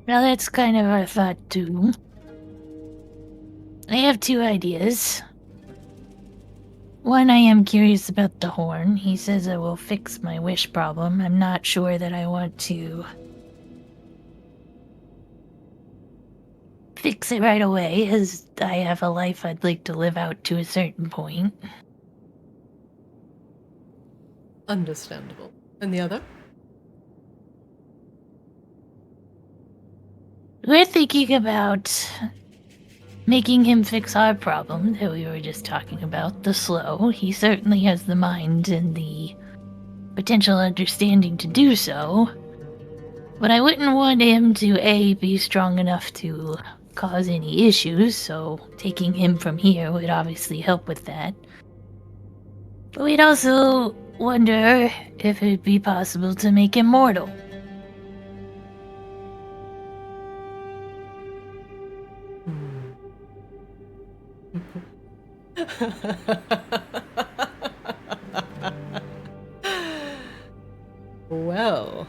Well, that's kind of our thought too. I have two ideas. One, I am curious about the horn. He says it will fix my wish problem. I'm not sure that I want to fix it right away, as I have a life I'd like to live out to a certain point. Understandable. And the other? We're thinking about making him fix our problem that we were just talking about, the slow. He certainly has the mind and the potential understanding to do so. But I wouldn't want him to, A, be strong enough to cause any issues, so taking him from here would obviously help with that. But we'd also wonder if it'd be possible to make him mortal. Well,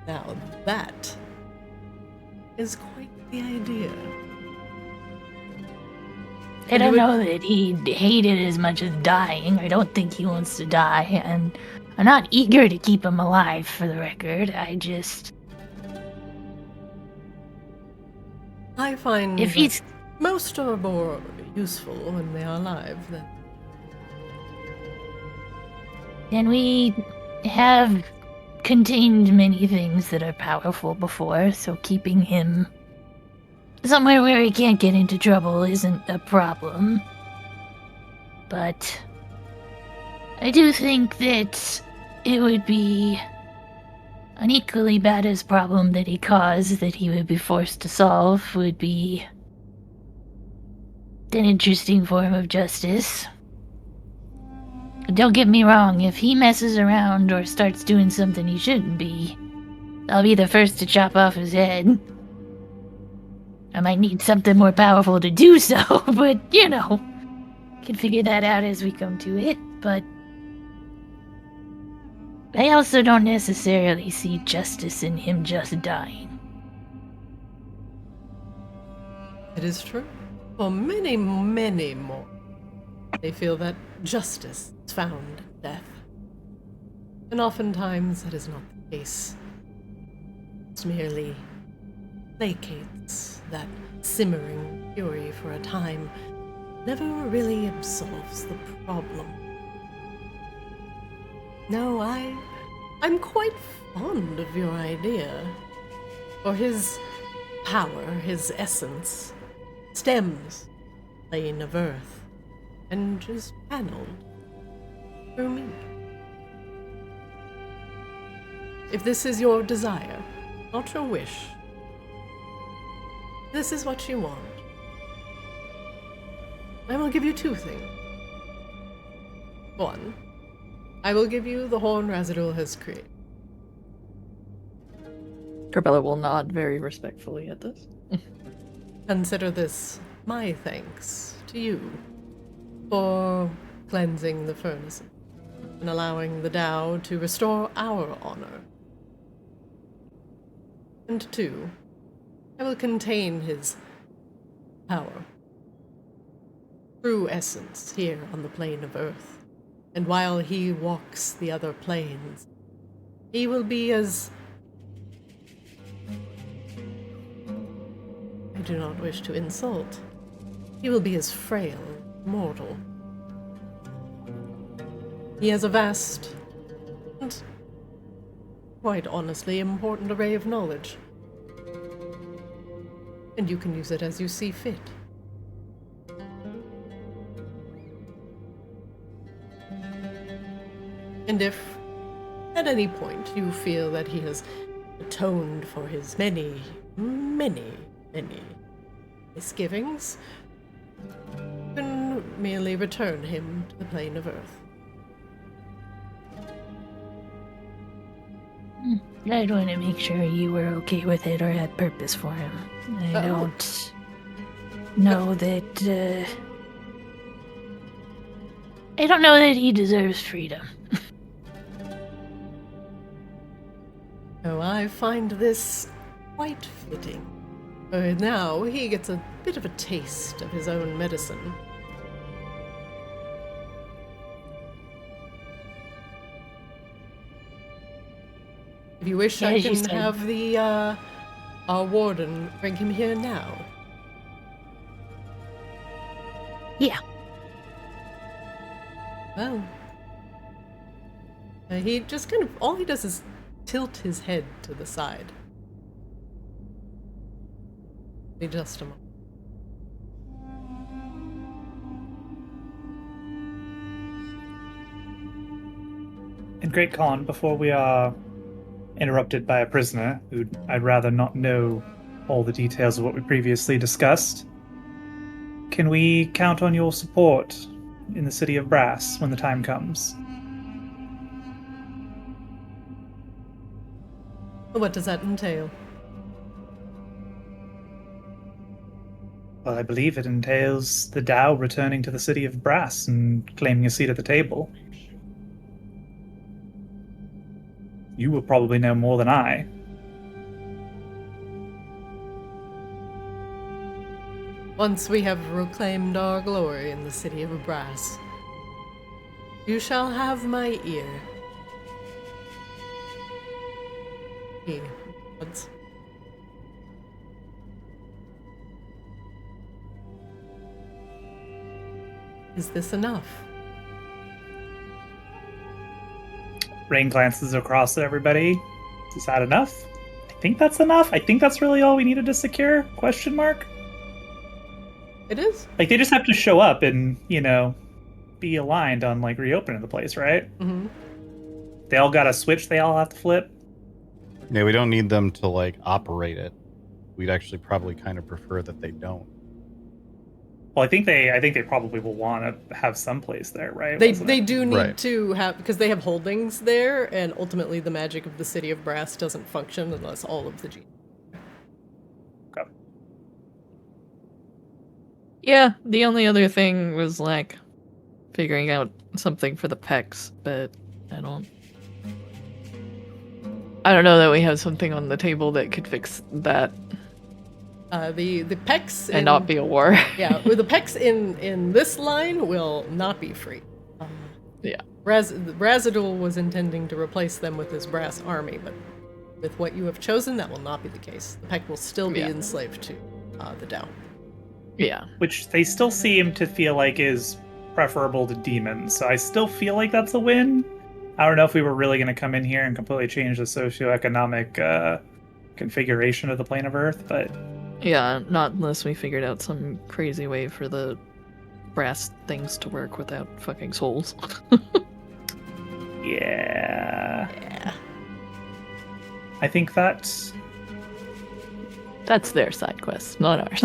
now that is quite the idea. I don't know that he'd hate it as much as dying. I don't think he wants to die, and I'm not eager to keep him alive, for the record. I find If he's... most are more useful when they are alive than. And we have contained many things that are powerful before, so keeping him somewhere where he can't get into trouble isn't a problem. But I do think that it would be an equally bad as problem that he caused that he would be forced to solve would be an interesting form of justice. Don't get me wrong, if he messes around or starts doing something he shouldn't be, I'll be the first to chop off his head. I might need something more powerful to do so, but, can figure that out as we come to it, but I also don't necessarily see justice in him just dying. It is true. For many, many more, they feel that justice is found in death. And oftentimes that is not the case. It merely placates that simmering fury for a time, never really absolves the problem. No, I'm quite fond of your idea. For his power, his essence, stems the plane of earth and is channeled through me. If this is your desire, not your wish, this is what you want, I will give you two things. One, I will give you the horn Razadul has created. Corbella will nod very respectfully at this. Consider this my thanks to you for cleansing the furnaces and allowing the Tao to restore our honor. And two, I will contain his power, true essence, here on the plane of Earth. And while he walks the other planes, he will be as... I do not wish to insult. He will be as frail, mortal. He has a vast and, quite honestly, important array of knowledge. And you can use it as you see fit. And if, at any point, you feel that he has atoned for his many, many misgivings, you can merely return him to the plane of Earth. I'd want to make sure you were okay with it or had purpose for him. I don't know that, I don't know that he deserves freedom. Oh, I find this quite fitting. Now he gets a bit of a taste of his own medicine. If you wish, I can have the our warden bring him here now. Yeah. Well, he just kind of, all he does is tilt his head to the side. Be just a moment. And Great Khan, before we are interrupted by a prisoner who I'd rather not know all the details of what we previously discussed, can we count on your support in the city of Brass when the time comes? What does that entail? Well, I believe it entails the Tao returning to the city of Brass and claiming a seat at the table. You will probably know more than I. Once we have reclaimed our glory in the city of Brass, you shall have my ear. He nods. Is this enough? Rain glances across at everybody. Is that enough? I think that's enough. I think that's really all we needed to secure? Question mark? It is. Like, they just have to show up and, be aligned on, like, reopening the place, right? Mm-hmm. They all got a switch they all have to flip. Yeah, we don't need them to like operate it. We'd actually probably kind of prefer that they don't. Well, I think they probably will want to have some place there, right? They do need Right. to have, because they have holdings there, and ultimately the magic of the city of Brass doesn't function unless all of the genies. Okay. Yeah, the only other thing was like figuring out something for the pecs, but I don't know that we have something on the table that could fix that The pecs and not be a war. yeah, with the pecs in this line will not be free. Yeah. Razadul was intending to replace them with his brass army, but with what you have chosen, that will not be the case. The pec will still be enslaved to the Tao. Yeah. Which they still seem to feel like is preferable to demons, so I still feel like that's a win. I don't know if we were really going to come in here and completely change the socioeconomic configuration of the plane of Earth, but Yeah, not unless we figured out some crazy way for the brass things to work without fucking souls. yeah. Yeah. I think that's That's their side quest, not ours.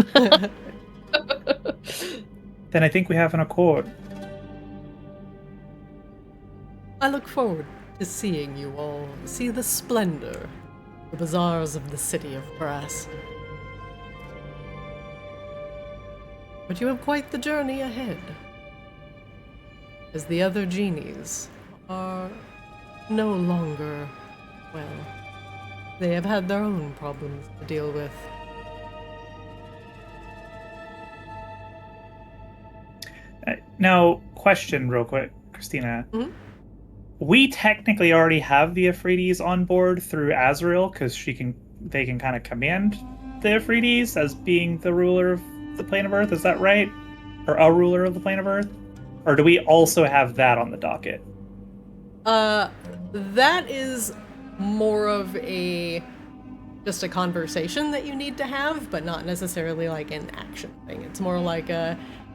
then I think we have an accord. I look forward to seeing you all see the splendor, the bazaars of the city of Brass. But you have quite the journey ahead, as the other genies are no longer, well, they have had their own problems to deal with. Now, question real quick, Christina. Mhm. We technically already have the Ifrites on board through Azrael because they can kind of command the Ifrites as being the ruler of the plane of Earth. Is that right? Or a ruler of the plane of Earth? Or do we also have that on the docket? That is more of just a conversation that you need to have, but not necessarily like an action thing. It's more like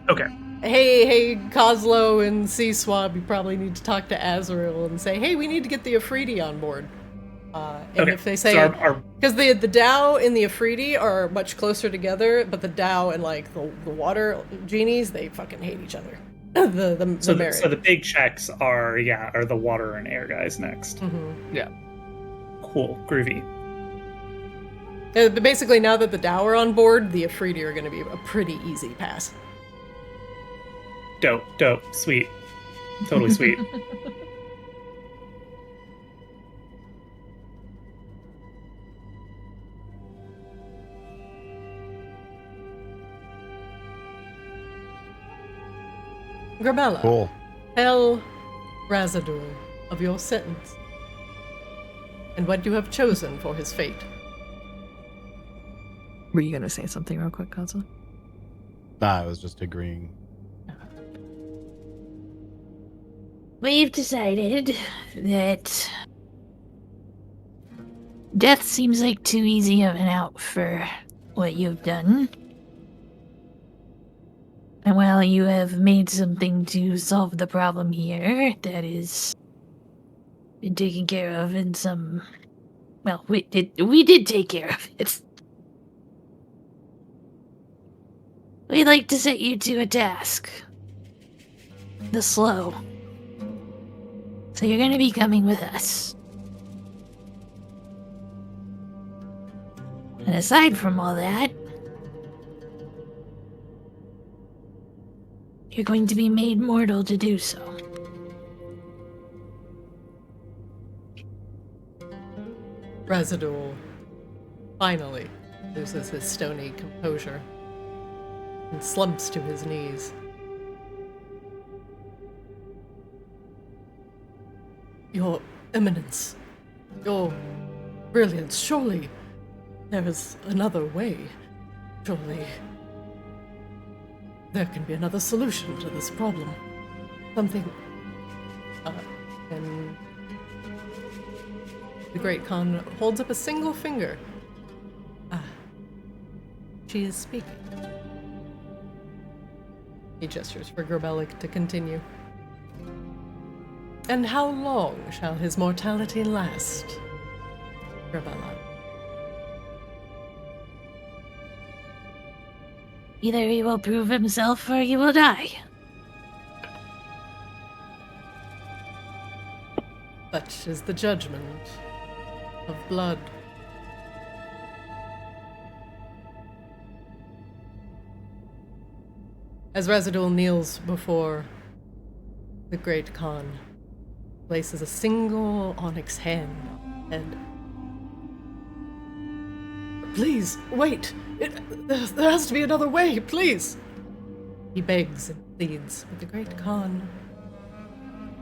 Okay. hey, Kozlo and Swab, you probably need to talk to Azrael and say, hey, we need to get the Afridi on board. And Okay, if they say, so because the Tao and the Afridi are much closer together, but the Tao and like the water genies, they fucking hate each other. So marriage. the big checks are the water and air guys next. Mm-hmm. Yeah. Cool, groovy. But basically, now that the Tao are on board, the Afridi are going to be a pretty easy pass. Dope, sweet, totally sweet. Grabella, Cool. tell Razadul of your sentence and what you have chosen for his fate. Were you gonna say something real quick, Kaza? Nah, I was just agreeing. We've decided that death seems like too easy of an out for what you've done. And while you have made something to solve the problem here, that is been taken care of in some... Well, we did take care of it. We'd like to set you to a task. The slow. So you're gonna be coming with us. And aside from all that, You're going to be made mortal to do so. Razadul finally loses his stony composure and slumps to his knees. Your Eminence, your Brilliance, surely there is another way. Surely there can be another solution to this problem. Something. And the Great Khan holds up a single finger. She is speaking. He gestures for Gerbelic to continue. And how long shall his mortality last, Gerbella? Either he will prove himself or he will die. Such is the judgment of blood. As Razadul kneels before the Great Khan, places a single onyx hand on his head. Please, wait! There has to be another way, please! He begs and pleads, but the Great Khan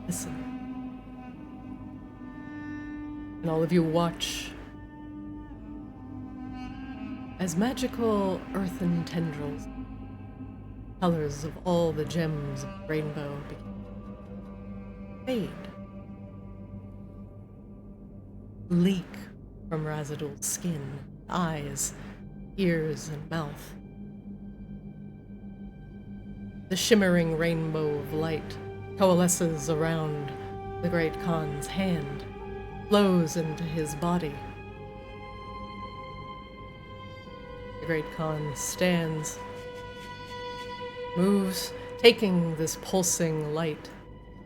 listens. And all of you watch as magical earthen tendrils, colors of all the gems of the rainbow, fade, leak from Razadul's skin, eyes, ears, and mouth. The shimmering rainbow of light coalesces around the Great Khan's hand, flows into his body. The Great Khan stands, moves, taking this pulsing light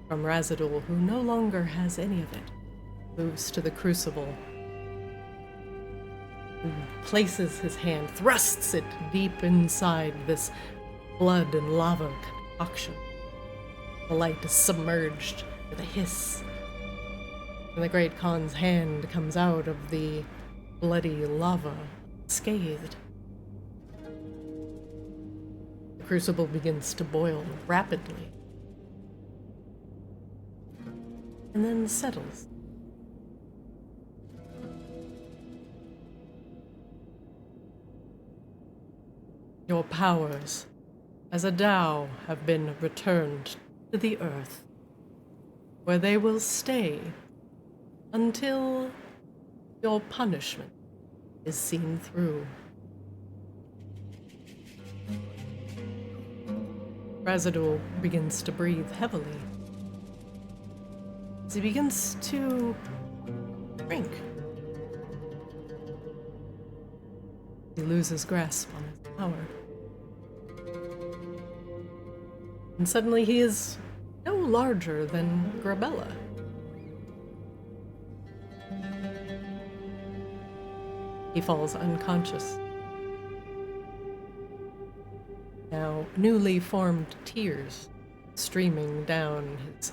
from Razadul, who no longer has any of it, moves to the crucible, and places his hand, thrusts it deep inside this blood and lava concoction. The light is submerged with a hiss, and the Great Khan's hand comes out of the bloody lava, scathed. The crucible begins to boil rapidly, and then settles. Your powers as a Tao have been returned to the earth, where they will stay until your punishment is seen through. Razadul begins to breathe heavily as he begins to shrink. He loses grasp on his power. And suddenly he is no larger than Gerbella. He falls unconscious. Now, newly formed tears streaming down his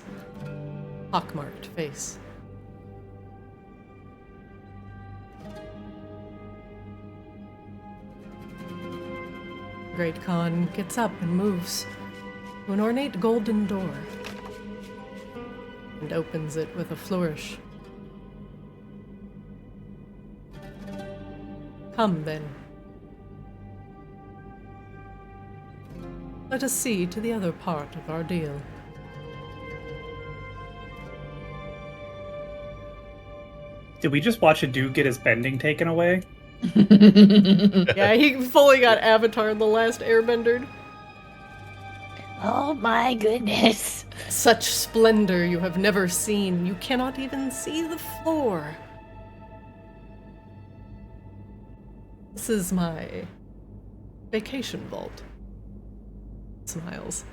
pockmarked face. Great Khan gets up and moves to an ornate golden door and opens it with a flourish. Come then. Let us see to the other part of our deal. Did we just watch a dude get his bending taken away? Yeah, he fully got Avatar in The Last Airbender. Oh my goodness. Such splendor you have never seen. You cannot even see the floor. This is my vacation vault. Smiles.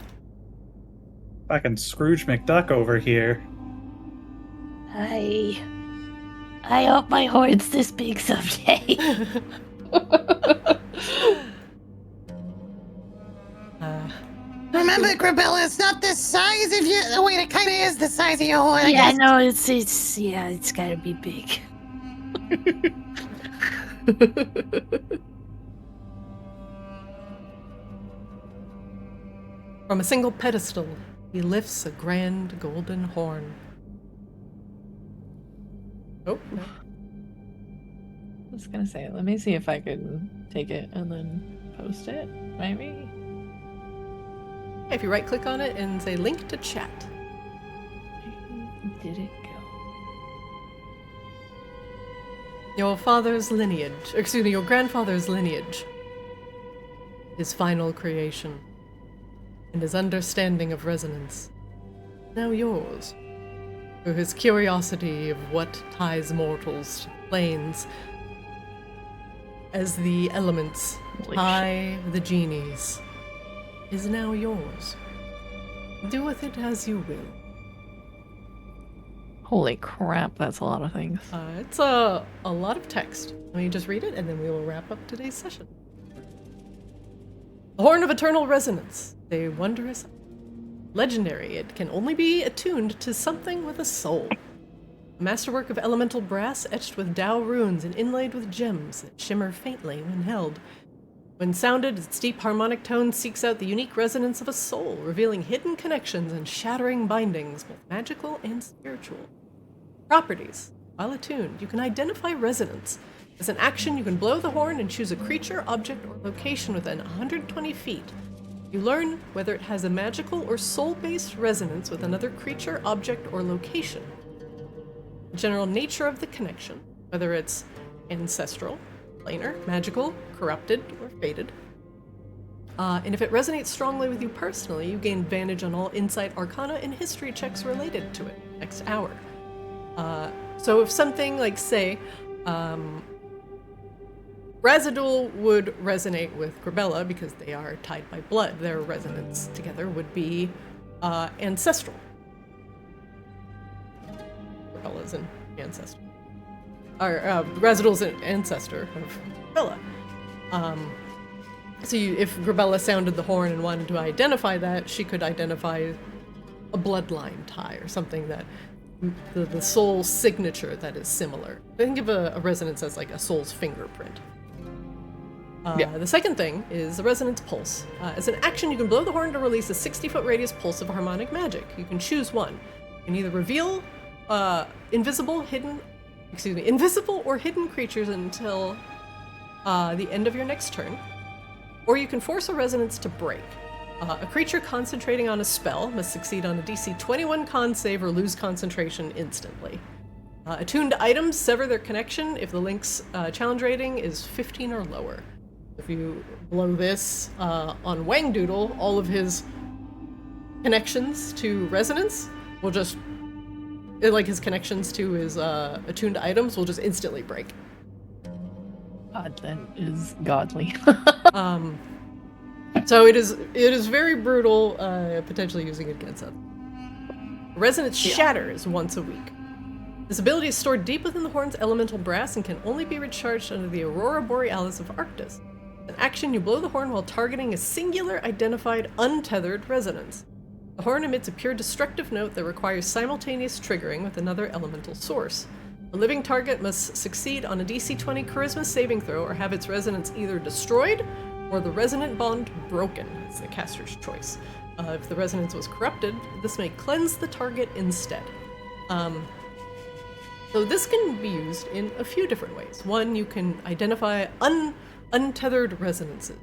Fucking Scrooge McDuck over here. I hope my hoard's this big someday. Remember it, Grabella. It's not the size of your. Oh, wait, it kind of is the size of your horn. I Yeah, guess. no, it's gotta be big. From a single pedestal, he lifts a grand golden horn. Oh, no. I was gonna say, let me see if I can take it and then post it, maybe? If you right-click on it and say link to chat. Did it go? Your father's lineage, excuse me, your grandfather's lineage. His final creation. And his understanding of resonance. Now yours. Through his curiosity of what ties mortals to planes. As the elements Holy tie the genies. Is now yours. Do with it as you will. Holy crap, that's a lot of things. It's a lot of text. Let me just read it and then we will wrap up today's session. The Horn of Eternal Resonance. A wondrous, legendary. It can only be attuned to something with a soul. A masterwork of elemental brass etched with Dao runes and inlaid with gems that shimmer faintly when held. When sounded, its deep harmonic tone seeks out the unique resonance of a soul, revealing hidden connections and shattering bindings, both magical and spiritual. Properties. While attuned, you can identify resonance. As an action, you can blow the horn and choose a creature, object, or location within 120 feet. You learn whether it has a magical or soul-based resonance with another creature, object, or location. The general nature of the connection, whether it's ancestral, planar, magical, corrupted, or fated. And if it resonates strongly with you personally, you gain advantage on all insight, arcana, and history checks related to it next hour. So if something like, say, Razadul would resonate with Grabella because they are tied by blood. Their resonance together would be ancestral. Grabella's an ancestor. Or Razadul's an ancestor of Grabella. So if Grabella sounded the horn and wanted to identify that, she could identify a bloodline tie or something that the soul signature that is similar. Think of a resonance as like a soul's fingerprint. The second thing is the resonance pulse. As an action, you can blow the horn to release a 60-foot radius pulse of harmonic magic. You can choose one. You can either reveal invisible or hidden creatures until the end of your next turn, or you can force a resonance to break. A creature concentrating on a spell must succeed on a DC 21 con save or lose concentration instantly. Attuned items sever their connection if the link's challenge rating is 15 or lower. If you blow this on Wangdoodle, all of his connections to resonance will just, like his connections to his attuned items will just instantly break. God, that is godly. So it is very brutal, potentially using it against us. Resonance shatters once a week. This ability is stored deep within the horn's elemental brass and can only be recharged under the Aurora Borealis of Arctis. An action, you blow the horn while targeting a singular identified untethered resonance. The horn emits a pure destructive note that requires simultaneous triggering with another elemental source. A living target must succeed on a DC 20 charisma saving throw or have its resonance either destroyed or the resonant bond broken. It's the caster's choice. If the resonance was corrupted, this may cleanse the target instead. So this can be used in a few different ways. One, you can identify untethered resonances,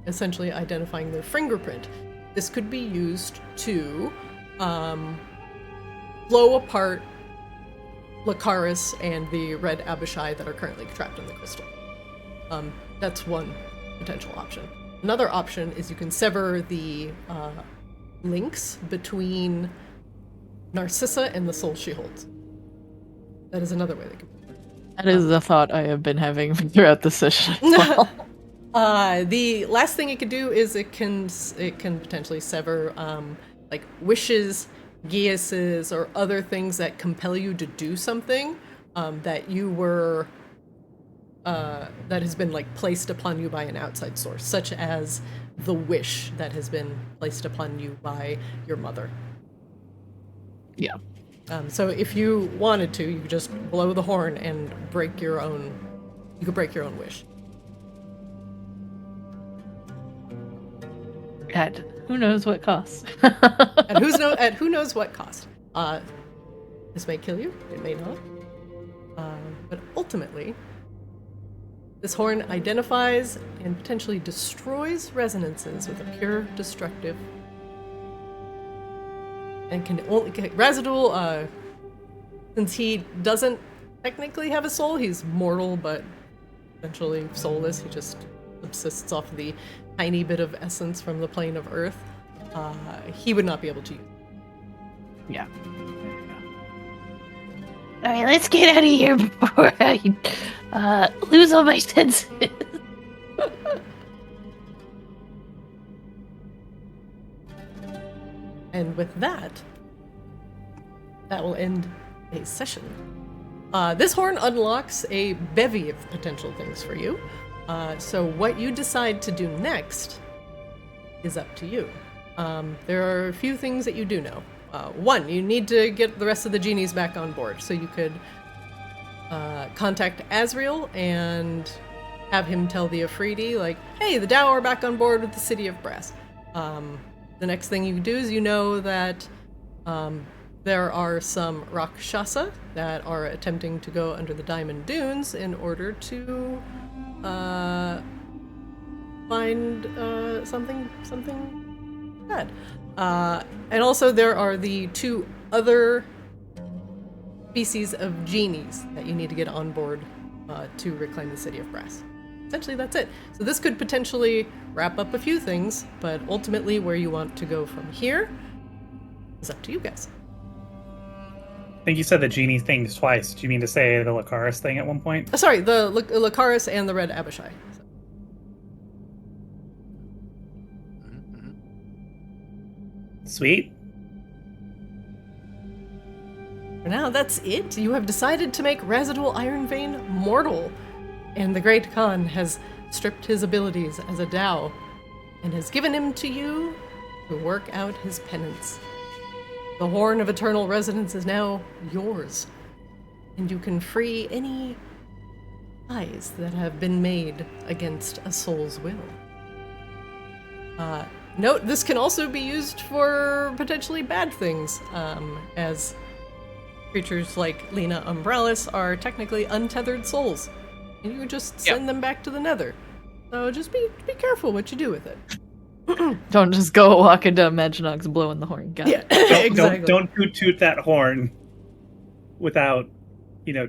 essentially identifying their fingerprint. This could be used to blow apart Lucaris and the red Abishai that are currently trapped in the crystal. That's one potential option. Another option is you can sever the links between Narcissa and the soul she holds. That is another way they can. That is the thought I have been having throughout the session as well. The last thing it could do is it can potentially sever like wishes, geases, or other things that compel you to do something that you were that has been like placed upon you by an outside source, such as the wish that has been placed upon you by your mother. Yeah. So if you wanted to, you could just blow the horn and break your own. You could break your own wish. At who knows what cost. At who knows what cost. This may kill you. It may not. But ultimately, this horn identifies and potentially destroys resonances with a pure destructive. And can only Razadul, since he doesn't technically have a soul, he's mortal but essentially soulless. He just subsists off the tiny bit of essence from the plane of Earth. He would not be able to use it. Yeah. Alright, let's get out of here before I lose all my senses. And with that will end a session. This horn unlocks a bevy of potential things for you. So what you decide to do next is up to you. There are a few things that you do know. One, you need to get the rest of the genies back on board. So you could contact Azrael and have him tell the Afridi, like, hey, the Tao are back on board with the City of Brass. The next thing you do is you know that there are some Rakshasa that are attempting to go under the Diamond Dunes in order to find something bad. And also there are the 2 other species of genies that you need to get on board to reclaim the City of Brass. Essentially, that's it. So this could potentially wrap up a few things, but ultimately where you want to go from here is up to you guys. I think you said the genie things twice. Do you mean to say the Lucaris thing at one point? Sorry, the Lucaris and the Red Abishai. Sweet. For now, that's it. You have decided to make Razadul Ironvein mortal, and the Great Khan has stripped his abilities as a Tao and has given him to you to work out his penance. The Horn of Eternal Resonance is now yours, and you can free any ties that have been made against a soul's will. Note, this can also be used for potentially bad things, as creatures like Lena Umbralis are technically untethered souls, and you just send them back to the Nether. So just be careful what you do with it. Don't just go walk into Maginox blowing the horn. Got it. Exactly. Don't toot that horn without,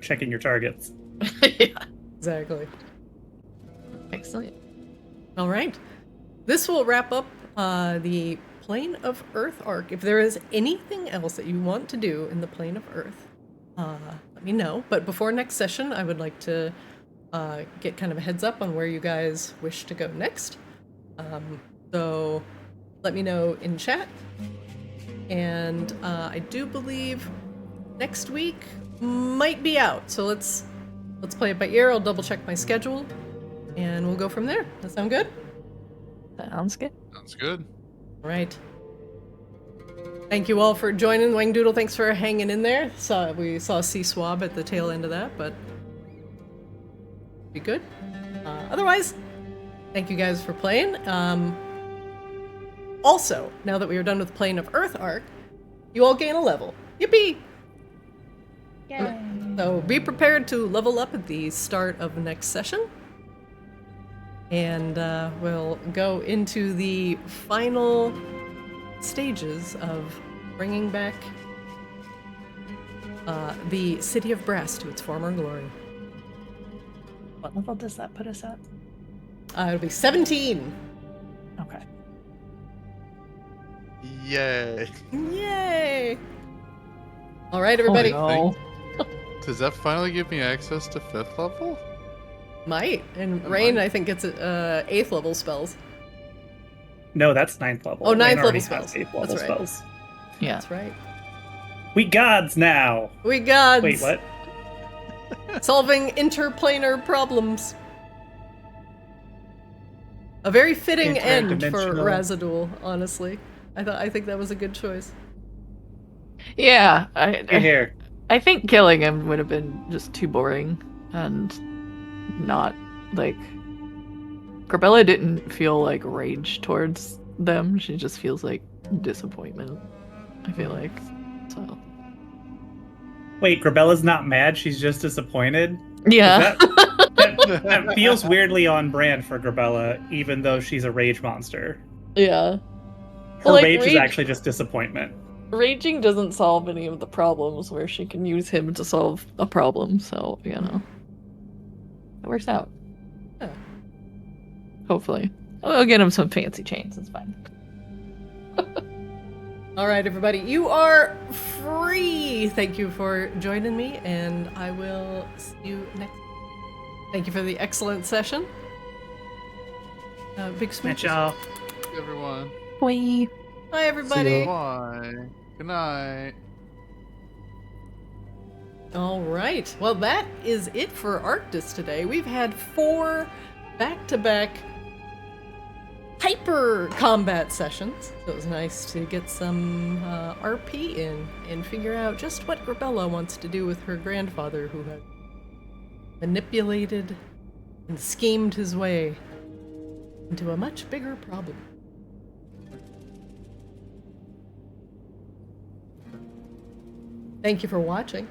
checking your targets. Yeah. Exactly. Excellent. All right. This will wrap up the Plane of Earth arc. If there is anything else that you want to do in the Plane of Earth, let me know. But before next session, I would like to get kind of a heads up on where you guys wish to go next. So let me know in chat. And I do believe next week might be out. So let's play it by ear. I'll double check my schedule and we'll go from there. That sound good? Sounds good. Sounds good. All right. Thank you all for joining. Wang Doodle, thanks for hanging in there. We saw Swab at the tail end of that, but be good. Otherwise, thank you guys for playing. Also, now that we are done with Plane of Earth arc, you all gain a level. Yippee! Yay. So be prepared to level up at the start of the next session. And we'll go into the final stages of bringing back the City of Brass to its former glory. What level does that put us at? It'll be 17. Okay. Yay. Yay! All right, everybody. Oh, no. Does that finally give me access to 5th level? Might. And Rain, I think, gets 8th level spells. No, that's 9th level. Oh, 9th Rain level already spells. has 8th level That's right. spells. Yeah. That's right. We gods now. We gods. Wait, what? Solving interplanar problems. A very fitting end for Interdimensional. Razadul, honestly. I think that was a good choice. Yeah, Here. I think killing him would have been just too boring and not like. Corbella didn't feel like rage towards them. She just feels like disappointment. I feel like so. Wait, Grabella's not mad. She's just disappointed. Yeah. That feels weirdly on brand for Grabella, even though she's a rage monster. Yeah. Her Like, rage is actually just disappointment. Raging doesn't solve any of the problems where she can use him to solve a problem, so, you know. It works out. Yeah. Hopefully. I'll get him some fancy chains, it's fine. All right, everybody, you are free. Thank you for joining me, and I will see you next time. Thank you for the excellent session. Big smooch. y'all. Everyone. Bye. Bye, everybody. Bye. Good night. All right. Well, that is it for Arctis today. We've had 4 back-to-back hyper combat sessions. So it was nice to get some RP in and figure out just what Grabella wants to do with her grandfather, who has manipulated and schemed his way into a much bigger problem. Thank you for watching.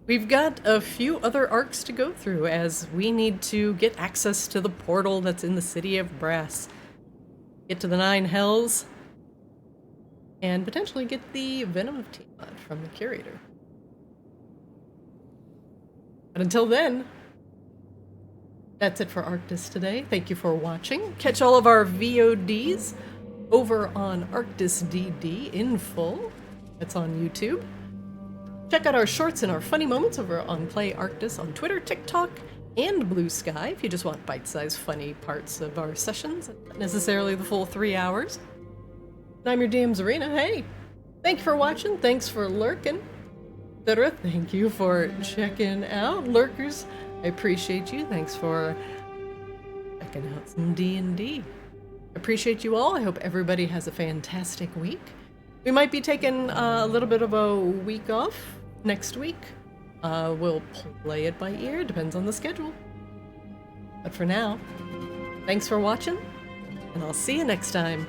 We've got a few other arcs to go through as we need to get access to the portal that's in the City of Brass, get to the 9 Hells, and potentially get the Venom of Tiamat from the Curator. But until then, that's it for Arctis today. Thank you for watching. Catch all of our VODs over on Arctis DD in full. That's on YouTube. Check out our shorts and our funny moments over on Play Arctis on Twitter, TikTok, and Blue Sky if you just want bite-sized funny parts of our sessions, not necessarily the full 3 hours. I'm your DM Zarina. Hey, thank you for watching. Thanks for lurking, etc. Thank you for checking out, lurkers. I appreciate you. Thanks for checking out some D&D. Appreciate you all. I hope everybody has a fantastic week. We might be taking a little bit of a week off next week. We'll play it by ear, depends on the schedule. But for now, thanks for watching, and I'll see you next time.